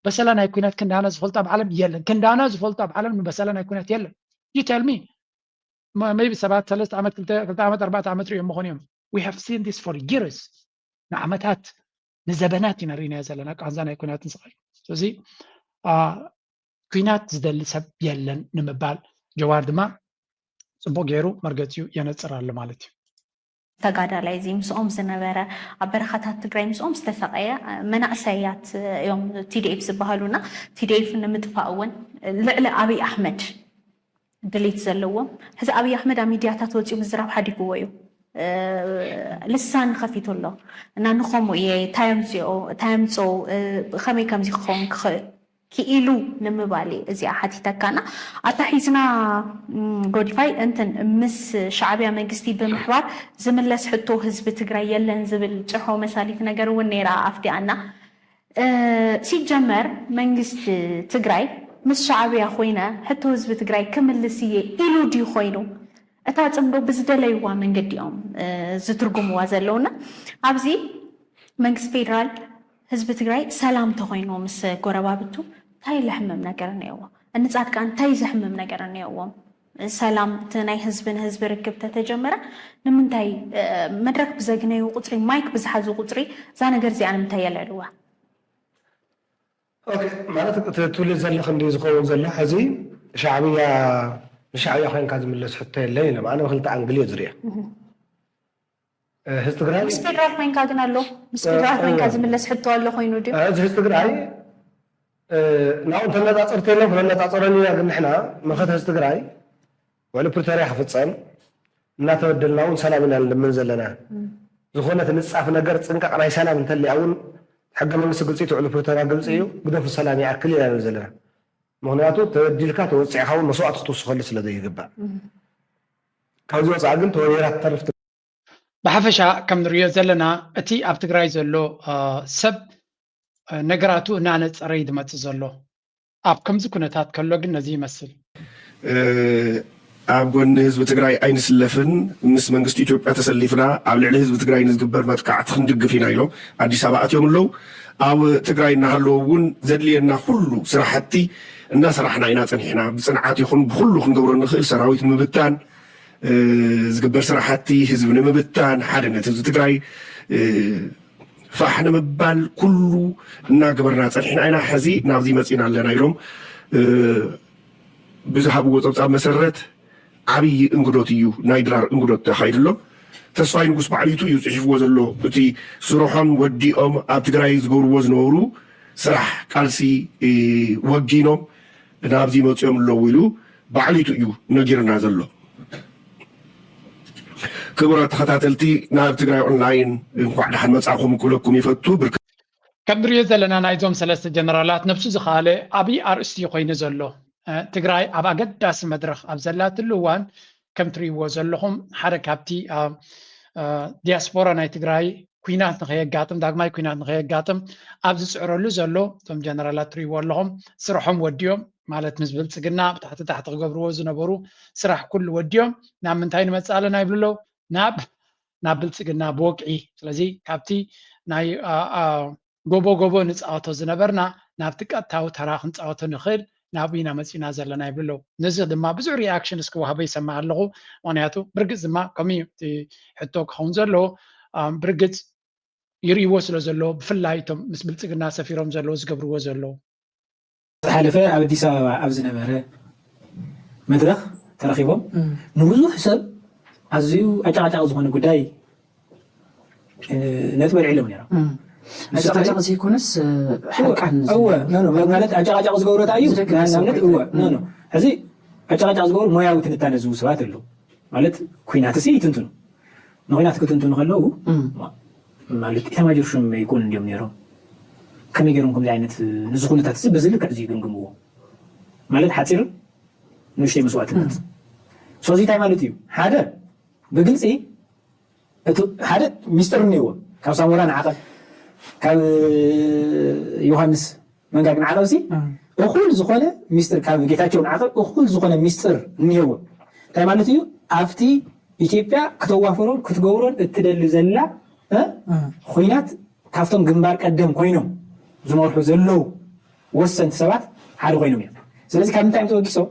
Speaker 1: በሰላ ናይ ኩናት ክንዳና ዝፈልጦ ኣብ ዓለም የለን ክንዳና ዝፈልጦ ኣብ ዓለም ንበሰላ ናይ ኩናት የለን you tell me maybe ሰባት 3 ዓመት 2 ዓመት 4 ዓመት ሪኦም መኾን እዮም we have seen this for years ንዓመታት ንዘበናት ኢና ሪእና ዘለና ቃንዛ ናይ ኩናትን ስቃይ ስለዚ ኩናት ዝደሊ ሰብ የለን ንምባል ጀዋር ድማ ፅቡቅ ገይሩ መርገፂኡ የነፅር ኣሎ ማለት እዩ
Speaker 11: ተጋዳላይ እዚ ምስኦም ዝነበረ ኣብ በረኻታት ትግራይ ምስኦም ዝተሰቀየ መናእሰያት እዮም TDF ዝበሃሉና TDF ንምጥፋእ እውን ልዕሊ ኣብይ ኣሕመድ ድሌት ዘለዎም ሕዚ ኣብይ ኣሕመድ ኣብ ሚድያታት ወፂኡ ምዝራብ ሓዲግዎ እዩ ልሳን ከፊቱ ኣሎ እና ንኸምኡ እየ ታየምፅኦ ከመይ ከምዚ ክኸውን ክኽእል ክኢሉ ንምባል እዚኣ ሓቲተካና ኣታሒዝና ጎዲፋይ እንትን ምስ ሻዕብያ መንግስቲ ብምሕባር ዝምለስ ሕቶ ህዝቢ ትግራይ የለን ዝብል ጭሖ መሳሊት ነገር እውን ነይራ ኣፍዲኣና ሲጀመር መንግስቲ ትግራይ ምስ ሻዕብያ ኮይነ ሕቶ ህዝቢ ትግራይ ክምልስ እየ ኢሉ ድዩ ኮይኑ እታ ፅምዶ ብዝደለይዋ መንገዲ እዮም ዝትርጉምዋ ዘለውና ኣብዚ መንግስቲ ፌደራል ህዝቢ ትግራይ ሰላም ተኮይኑ ምስ ጎረባብቱ ታይ ለሕመም ነገር ነይዎ እንጻድቃን ታይ ዘሕመም ነገር ነይዎም ሰላም ናይ ህዝብን ህዝብ ርክብ ተተጀመረ ንምንታይ መድረክ ብዘግነዩ ቁጥሪ ማይክ ብዝሓዙ ቁጥሪ እዛ ነገር እዚኣ ንምንታይ የልዕልዋ
Speaker 12: ማለት ትውልድ ዘለኽ እንዲ ዝኸውን ዘሎ ሕዚ ሻዕብያ ኮይንካ ዝምለስ ሕቶ የለን ኢሎም ኣነ ብክልተ ኣንግል እየ ዝርአ ህዝቢ ትግራይ
Speaker 11: ምስ ፌደራል ኮይንካ ግን ኣሎ ምስ ፌደራል ኮይንካ ዝምለስ ሕቶ ኣሎ ኮይኑ ድዩ
Speaker 12: እዚ ህዝቢ ትግራይ ናው ተነጻጽርቲ የለን ክነጻጽረኒ ኢና ግን ንሕና መኸት ህዝቢ ትግራይ ውዕሊ ፕሪቶርያ ክፍፀም እናተበደልና እውን ሰላም ኢና ንልምን ዘለና ዝኾነት ንፃፍ ነገር ፅንቀቕ ናይ ሰላም እንተልያ እውን ሕገ መንግስቲ ግልፂ ትውዕሊ ፕሪቶርያ ግልፂ እዩ ግደፍ ሰላም ይኣክል ኢና ዘለና ምክንያቱ ተበዲልካ ተወፂዕካ እውን መስዋዕቲ ክትውስኸሉ ስለ ዘይግባእ ካብዚ ወፃኢ ግን ተወዲራ ትተርፍ
Speaker 1: ብሓፈሻ ከም ንሪኦ ዘለና እቲ ኣብ ትግራይ ዘሎ ሰብ ነገራቱ እናነፀረ እዩ ዝመፅእ ዘሎ ኣብ ከምዚ ኩነታት ከሎ ግን ነዚ ይመስል
Speaker 19: ኣብ ጎኒ ህዝቢ ትግራይ ኣይንስለፍን ምስ መንግስቲ ኢትዮጵያ ተሰሊፍና ኣብ ልዕሊ ህዝቢ ትግራይ ንዝግበር መጥቃዕቲ ክንድግፍ ኢና ኢሎም ኣዲስ ኣበባ ኣትዮም ኣለው ኣብ ትግራይ እናሃለዉ እውን ዘድልየና ኩሉ ስራሕቲ እናሰራሕና ኢና ፀኒሕና ብፅንዓት ይኹን ብኩሉ ክንገብሮ ንኽእል ሰራዊት ምብታን ዝግበር ስራሕቲ ህዝቢ ንምብታን ሓድነት ህዝቢ ትግራይ ፋሕ ንምባል ኩሉ እናገበርና ፀኒሕና ኢና ሕዚ ናብዚ መፂና ኣለና ኢሎም ብዝሃብዎ ፀብፃብ መሰረት ዓብይ እንግዶት እዩ ናይ ድራር እንግዶት ተኻይዱ ኣሎ ተስፋይ ንጉስ ባዕሊቱ እዩ ፅሒፍዎ ዘሎ እቲ ስርሖም ወዲኦም ኣብ ትግራይ ዝገብርዎ ዝነበሩ ስራሕ ቃልሲ ወጊኖም ናብዚ መፅኦም ኣለዉ ኢሉ ባዕሊቱ እዩ ነጊርና ዘሎ ክቡራት ተኸታተልቲ ናብ ትግራይ ኦንላይን እንኳዕ ድሓን መፃኹም ክብለኩም ይፈቱ
Speaker 1: ከም ንሪኦ ዘለና ናይዞም ሰለስተ ጀነራላት ነብሱ ዝኸኣለ ዓብይ ኣርእስቲ ኮይኑ ዘሎ ትግራይ ኣብ ኣገዳሲ መድረክ ኣብ ዘላትሉ እዋን ከም ትሪእዎ ዘለኹም ሓደ ካብቲ ዲያስፖራ ናይ ትግራይ ኩናት ንኸየጋጥም ዳግማይ ኩናት ንኸየጋጥም ኣብ ዝፅዕረሉ ዘሎ እቶም ጀነራላት ትሪእዎ ኣለኹም ስርሖም ወዲኦም ማለት ምስ ብልፅግና ብታሕቲ ታሕቲ ክገብርዎ ዝነበሩ ስራሕ ኩሉ ወዲኦም ናብ ምንታይ ንመፅእ ኣለና ይብሉ ናብ ብልፅግና ብወቅዒ ስለዚ ካብቲ ናይ ጎቦ ንፃወቶ ዝነበርና ናብቲ ቀጥታዊ ተራ ክንፃወቶ ንኽእል ናብ ኢና መፂና ዘለና ይብሉ ነዚ ድማ ብዙሕ ሪኣክሽን እስክወሃበ ይሰማዕ ኣለኹ ምክንያቱ ብርግፅ ድማ ከምኡ ሕቶ ክኸውን ዘለዎ ብርግፅ ይርእይዎ ስለ ዘለዎ ብፍላይ እቶም ምስ ብልፅግና ሰፊሮም ዘለዎ ዝገብርዎ ዘለዎ
Speaker 9: ዝሓለፈ ኣብ ኣዲስ ኣበባ ኣብ ዝነበረ መድረክ ተረኺቦም ንብዙሕ ሰብ ኣዝዩ ኣጨቃጫቂ ዝኾነ ጉዳይ ነጥቢ ኣልዒሎም ነይሮም
Speaker 8: ኣጨቃጫቂ ዘይኮነስ ሕርቃን
Speaker 9: ማለት ኣጨቃጫቂ ዝገብሮ እንታይ እዩ ንኣብነት ሕዚ ኣጨቃጫቂ ዝገብሩ ሞያዊ ትንታነ ዝህቡ ሰባት ኣለዉ ማለት ኩናት ሲ ይትንትኑ ንኩናት ክትንትኑ ከለዉ ማለት ኢተማጆር ሹም ይኮኑ እንዲዮም ነይሮም ከመይ ገይሮም ከምዚ ዓይነት ንዚ ኩነታት በዚ ልክዕ እዚ ይግምግምዎ ማለት ሓፂር ንእሽተይ መስዋዕትነት ስለዚ እንታይ ማለት እዩ ሓደ ብግልፂ ሓደ ሚስጥር እኒዎ ካብ ሳሙራ ንዓቐብ ካብ ዮሃንስ መንጋግ ንዓቐብ እኹል ዝኾነ ሚስጥር ካብ ጌታቸው ንዓቐብ እኹል ዝኾነ ሚስጥር እኒሄዎ እንታይ ማለት እዩ ኣብቲ ኢትዮጵያ ክተዋፈሮን ክትገብሮን እትደሊ ዘላ ኩናት ካብቶም ግንባር ቀደም ኮይኖም ዝመርሑ ዘለው ወሰንቲ ሰባት ሓደ ኮይኖም እዮም ስለዚ ካብ ምንታይ ተወጊሶም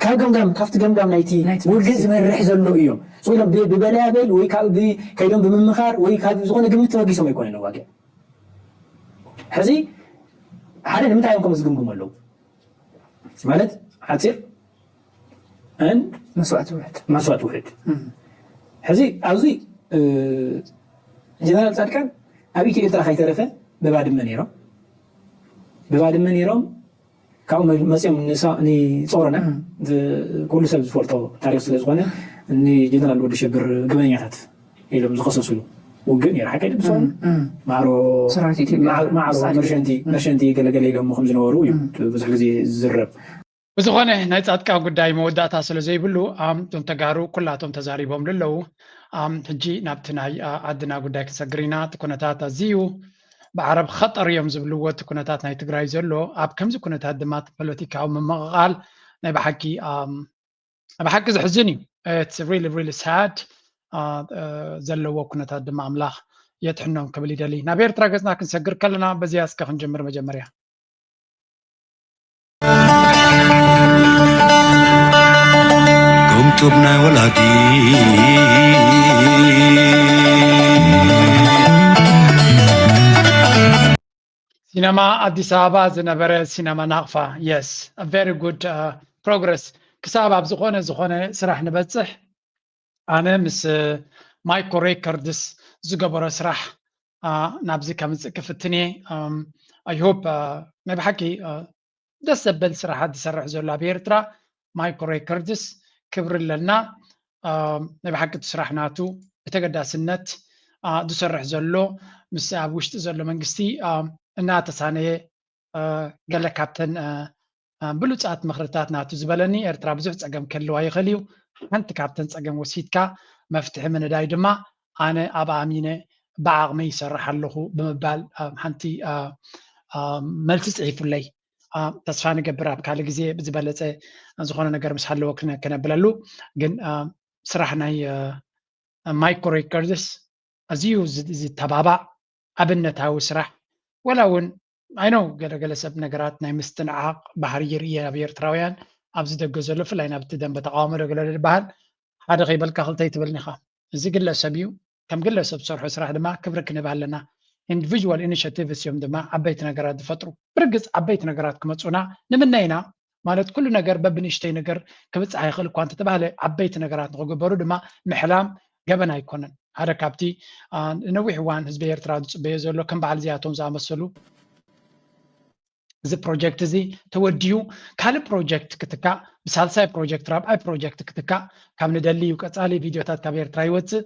Speaker 9: ካብ ገምጋም ካብቲ ገምጋም ናይቲ ውግእ ዝመርሕ ዘሎ እዮም ኢሎም ብበላያበል ወይ ከይዶም ብምምኻር ወይ ካብ ዝኾነ ግምት ተወጊሶም ኣይኮነን ዋግዕ ሕዚ ሓደ ንምንታይ እዮም ከምኡ ዝግምግሙ ኣለዉ ማለት ሓፂር መስዋዕቲ ውሕድ حزي أوزي جنرال صادقان أبي كي إلترا خيترفه ببعد من يرام كأو مسيم النساء ني صورنا كل سبب فورتو تاريخ سلزغنا إني جنرال ودي شبر جمانيات إلى مزخصصلو وجن يرحى كده بصون معرو مرشنتي قال لهم خمس نورو بس حاجة زي الزرب
Speaker 1: بزغونه ناي صادقا ጉዳይ መወዳታ ስለ ዘይብሉ ቶም ተጋሩ ኩላቶም ተዛሪቦም ለለው ሕጂ ናብትናይ አድና ጉዳይ ክሰግሪና ተኮነታት አዝዩ بعرب خطر يوم زبلوه تكونتات ناي تግራይ ዘሎ ኣብ ከምዚ ኩነታት ድማ ፖለቲካዊ መመቃል ናይ بحق زحزن እዩ it's really sad ዘለዎ ኩነታት ድማ ኣምላኽ የትሕኖም ክብል ይደሊ ናብ ኤርትራ ገጽና ክንሰግር ከለና በዚያ እስከ ክንጀምር መጀመርያ
Speaker 13: قمتبنا ولادي
Speaker 1: سينما أديس أبابا زنبرة سينما ناقفة yes a very good progress كسابة بزخونة سرح نبتصح أنا مس مايكو ريكوردز زقبرة سرح نابزي كمز كفتني I hope ما بحكي دس بل سرح هاد سرح زولا بيرترا مايكو ريكوردز كبر لنا ما بحكي تسرح ناتو بتقدس النت دسرح زلو مس أبوشت زلو منقستي እናተሳነየ ገለ ካፕተን ብሉፃት ምኽርታት ናቱ ዝበለኒ ኤርትራ ብዙሕ ፀገም ከልዋ ይኽእል እዩ ሓንቲ ካፕተን ፀገም ወሲድካ መፍትሒ ምንዳይ ድማ ኣነ ኣብ ኣሚነ ብዓቕመይ ይሰርሕ ኣለኹ ብምባል ሓንቲ መልሲ ፅሒፉለይ ተስፋ ንገብር ኣብ ካልእ ግዜ ብዝበለፀ ዝኾነ ነገር ምስ ሃለዎ ክነብለሉ ግን ስራሕ ናይ ማይክሮ ሬኮርድስ ኣዝዩ ዝተባባዕ ኣብነታዊ ስራሕ ወላውን አይነው ገለገለ ሰብ ነገራት ናይ ምስትንዓቅ ባህሪ ይርየ ኣብ ኤርትራውያን ኣብዚ ደገ ዘሎ ፍላይ ናብቲ ደንበ ተቃውሞ ደገለ ዝበሃል ሓደ ከይበልካ ክልተ ይትብልኒ ኢኻ እዚ ግለሰብ እዩ ከም ግለሰብ ዝሰርሖ ስራሕ ድማ ክብሪ ክንህብ ኣለና ኢንዲቪዥዋል ኢኒሽቲቭስ እዮም ድማ ዓበይቲ ነገራት ዝፈጥሩ ብርግፅ ዓበይቲ ነገራት ክመፁና ንምና ኢና ማለት ኩሉ ነገር በብንእሽተይ ነገር ክብፅሕ ይኽእል እኳ እንተተባሃለ ዓበይቲ ነገራት ንክግበሩ ድማ ምሕላም ገበና ኣይኮነን هذا كابتي نوح وان حزب ኤርትራ ዝፅበዮ ዘሎ ከም በዓል ዚኣቶም ዝኣመሰሉ እዚ ፕሮጀክት እዚ ተወዲዩ ካልእ ፕሮጀክት ክትካእ ብሳልሳይ ፕሮጀክት ራብዓይ ፕሮጀክት ክትካእ ካብ ንደልዩ ቀፃሊ ቪድዮታት ካብ ኤርትራ ይወፅእ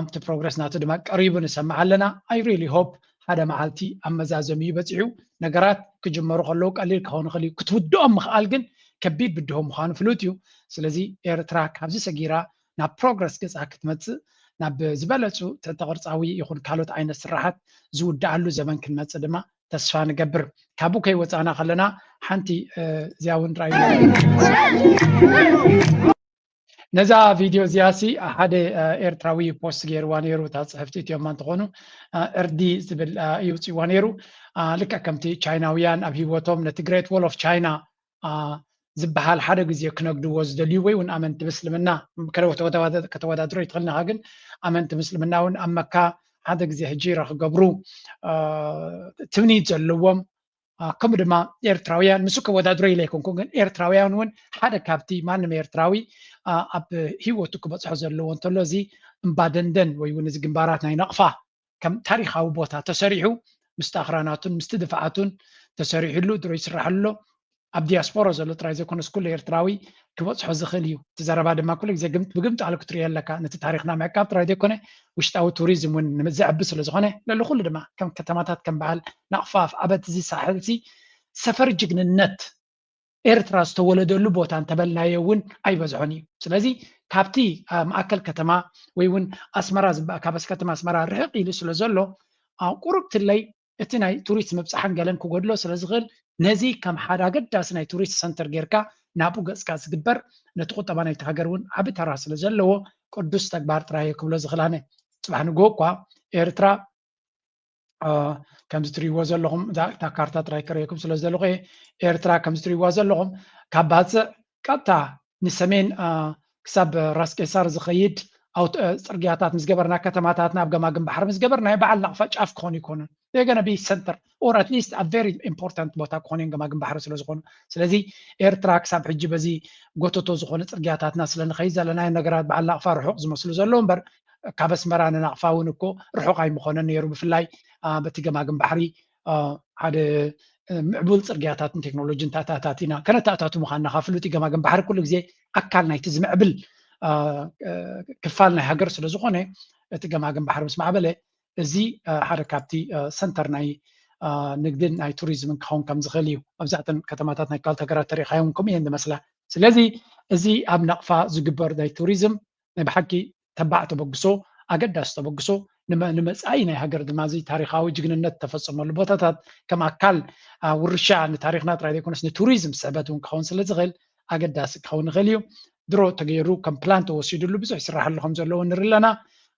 Speaker 1: እቲ ፕሮግረስ ናቱ ድማ ቀሪቡ ንሰምዕ ኣለና ኣይ ሪሊ ሆፕ ሓደ መዓልቲ ኣመዛዘሚ ይበፅሑ ነገራት ክጅመሩ ከለዉ ቀሊል ክኾኑ ይኽእል እዩ ክትውድኦም ምኽኣል ግን ከቢድ ብድሆም ምዃኑ ፍሉጥ እዩ ስለዚ ኤርትራ ካብዚ ሰጊራ ናብ ፕሮግረስ ገፃ ክትመፅእ ናብ ዝበለፁ ተቅርፃዊ ይኹን ካልኦት ዓይነት ስራሓት ዝውዳኣሉ ዘመን ክንመፅእ ድማ ተስፋ ንገብር ካብኡ ከይወፃና ከለና ሓንቲ እዚኣ እውን ራእዩ ነዛ ቪድዮ እዚኣሲ ሓደ ኤርትራዊ ፖስት ገይርዋ ነይሩ እታ ፅሕፍቲ እትዮም እንትኾኑ እርዲ ዝብል ይውፅዋ ነይሩ ልክዕ ከምቲ ቻይናውያን ኣብ ሂወቶም ነቲ ግሬት ዎል ኦፍ ቻይና ዝበሃል ሓደ ግዜ ክነግድዎ ዝደልዩ ወይ እውን ኣመንቲ ምስልምና ከተወዳድሮ ይትኽእልና ግን ኣመንቲ ምስልምና እውን ኣብ መካ ሓደ ግዜ ሕጂራ ክገብሩ ትምኒት ዘለዎም ከምኡ ድማ ኤርትራውያን ንሱ ከወዳድሮ ኢለ ይኮንኩ ግን ኤርትራውያን እውን ሓደ ካብቲ ማንም ኤርትራዊ ኣብ ሂወቱ ክበፅሖ ዘለዎ እንተሎ እዚ እምባ ደንደን ወይ እውን እዚ ግንባራት ናይ ነቕፋ ከም ታሪካዊ ቦታ ተሰሪሑ ምስቲ ኣኽራናቱን ምስቲ ድፍዓቱን ተሰሪሑሉ ድሮ ይስራሐሎ ኣብ ዲያስፖራ ዘሎ ጥራይ ዘይኮነስ ኩሉ ኤርትራዊ ክበፅሖ ዝኽእል እዩ እቲ ዘረባ ድማ ኩሉ ግዜ ብግምቲ ኣለ ክትሪኦ ኣለካ ነቲ ታሪክና ምዕቃብ ጥራይ ዘይኮነ ውሽጣዊ ቱሪዝም እውን ንምዝዕቢ ስለ ዝኾነ ለሉ ኩሉ ድማ ከም ከተማታት ከም በዓል ናቕፋፍ ዓበት እዚ ሳሕልሲ ሰፈር ጅግንነት ኤርትራ ዝተወለደሉ ቦታ እንተበልናዮ እውን ኣይበዝሖን እዩ ስለዚ ካብቲ ማእከል ከተማ ወይ እውን ኣስመራ ካብ ከተማ ኣስመራ ርሕቕ ኢሉ ስለ ዘሎ ቁሩብ ትለይ እቲ ናይ ቱሪስት ምብፃሕን ገለን ክጎድሎ ስለ ዝኽእል ነዚ ከም ሓደ ኣገዳሲ ናይ ቱሪስት ሰንተር ጌርካ ናብኡ ገፅካ ዝግበር ነቲ ቁጠባ ናይቲ ሃገር እውን ዓብ ተራ ስለ ዘለዎ ቅዱስ ተግባር ጥራይ ክብሎ ዝኽእል ኣነ ፅባሕ ንጎ እኳ ኤርትራ ከምዚ ትሪእዎ ዘለኹም እታ ካርታ ጥራይ ክርእየኩም ስለ ዘለኹ ኤርትራ ከምዚ ትሪእዎ ዘለኹም ካብ ባፅዕ ቀጥታ ንሰሜን ክሳብ ራስ ቄሳር ዝኸይድ ፅርግያታት ምስ ገበርና ከተማታት ናብ ገማግም ባሕሪ ምስ ገበርና በዓል ናቕፋ ጫፍ ክኾኑ ይኮኑን they're going to be center or at least a very important ቦታ ኮኔን ገማግም ባሕር ስለዝኾኑ ስለዚ ኤርትራ ክሳብ ሕጂ በዚ ጎቶቶ ዝኾነ ጽርግያታትና ስለንኸይ ዘለና ነገራት በዓል ኣቕፋ ርሑቕ ዝመስሉ ዘለዉ እምበር ካብ ኣስመራ ንናቕፋ እውን እኮ ርሑቕ ኣይምኾነን ነይሩ ብፍላይ በቲ ገማግም ባሕሪ ሓደ ምዕቡል ጽርግያታትን ቴክኖሎጂን ታታታቲና ከነታታቱ ምዃንና ካፍሉቲ ገማግም ባሕሪ ኩሉ ግዜ ኣካል ናይቲ ዝምዕብል ክፋል ናይ ሃገር ስለዝኾነ እቲ ገማግም ባሕሪ ምስ ማዕበለ እዚ ሓደ ካብቲ ሰንተር ናይ ንግድን ናይ ቱሪዝምን ክኸውን ከም ዝኽእል እዩ ኣብዛሕተን ከተማታት ናይ ካልኦት ሃገራት ተሪኻዮም ከምኡ እየን ዝመስላ ስለዚ እዚ ኣብ ናቕፋ ዝግበር ናይ ቱሪዝም ናይ ብሓቂ ተባዕ ተበግሶ ኣገዳሲ ተበግሶ ንመጻኢ ናይ ሃገር ድማ እዚ ታሪኻዊ ጅግንነት ተፈጽመሉ ቦታታት ከም ኣካል ውርሻ ንታሪኽና ጥራይ ዘይኮነስ ንቱሪዝም ስዕበት እውን ክኸውን ስለ ዝኽእል ኣገዳሲ ክኸውን ይኽእል እዩ ድሮ ተገይሩ ከም ፕላን ተወሲዱሉ ብዙሕ ይስራሕሉ ከም ዘለዎ ንርኢ ኣለና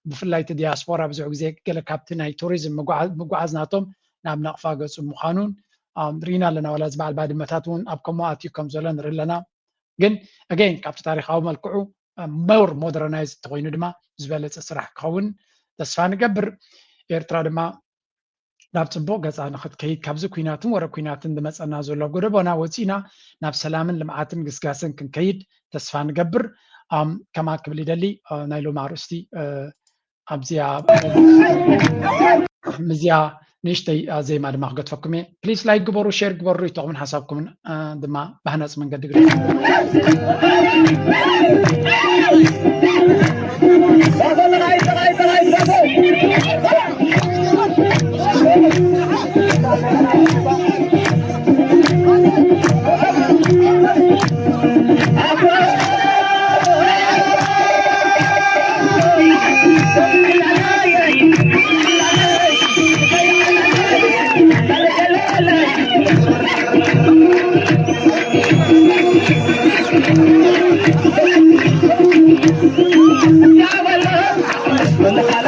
Speaker 1: ብፍላይ እቲ ዲያስፖራ ብዙሕ ግዜ ገለ ካብቲ ናይ ቱሪዝም ምጓዓዝ ናቶም ናብ ናቕፋ ገፁ ምዃኑን ርኢና ኣለና ዋላ ዝበዓል ባድመታት እውን ኣብ ከምኡ ኣትዩ ከም ዘሎ ንርኢ ኣለና ግን ኣገይን ካብቲ ታሪኻዊ መልክዑ ሞር ሞደርናይዝ ተኮይኑ ድማ ዝበለፀ ስራሕ ክኸውን ተስፋ ንገብር ኤርትራ ድማ ናብ ጽቡቕ ገፃ ንኽትከይድ ካብዚ ኩናትን ወረ ኩናትን ዝመፀና ዘሎ ጎደቦና ወፂና ናብ ሰላምን ልምዓትን ግስጋስን ክንከይድ ተስፋ ንገብር ከማ ክብል ይደሊ ናይ ሎማ ኣርእስቲ ኣብዚያ ምዝያ ንእሽተይ ዜማ ድማ ክገድፈኩም እየ ፕሊዝ ላይክ ግበሩ ሼር ግበሩ ይጠቕምን ሓሳብኩምን ድማ ባህናፅ መንገዲ ግደ
Speaker 13: Yeah,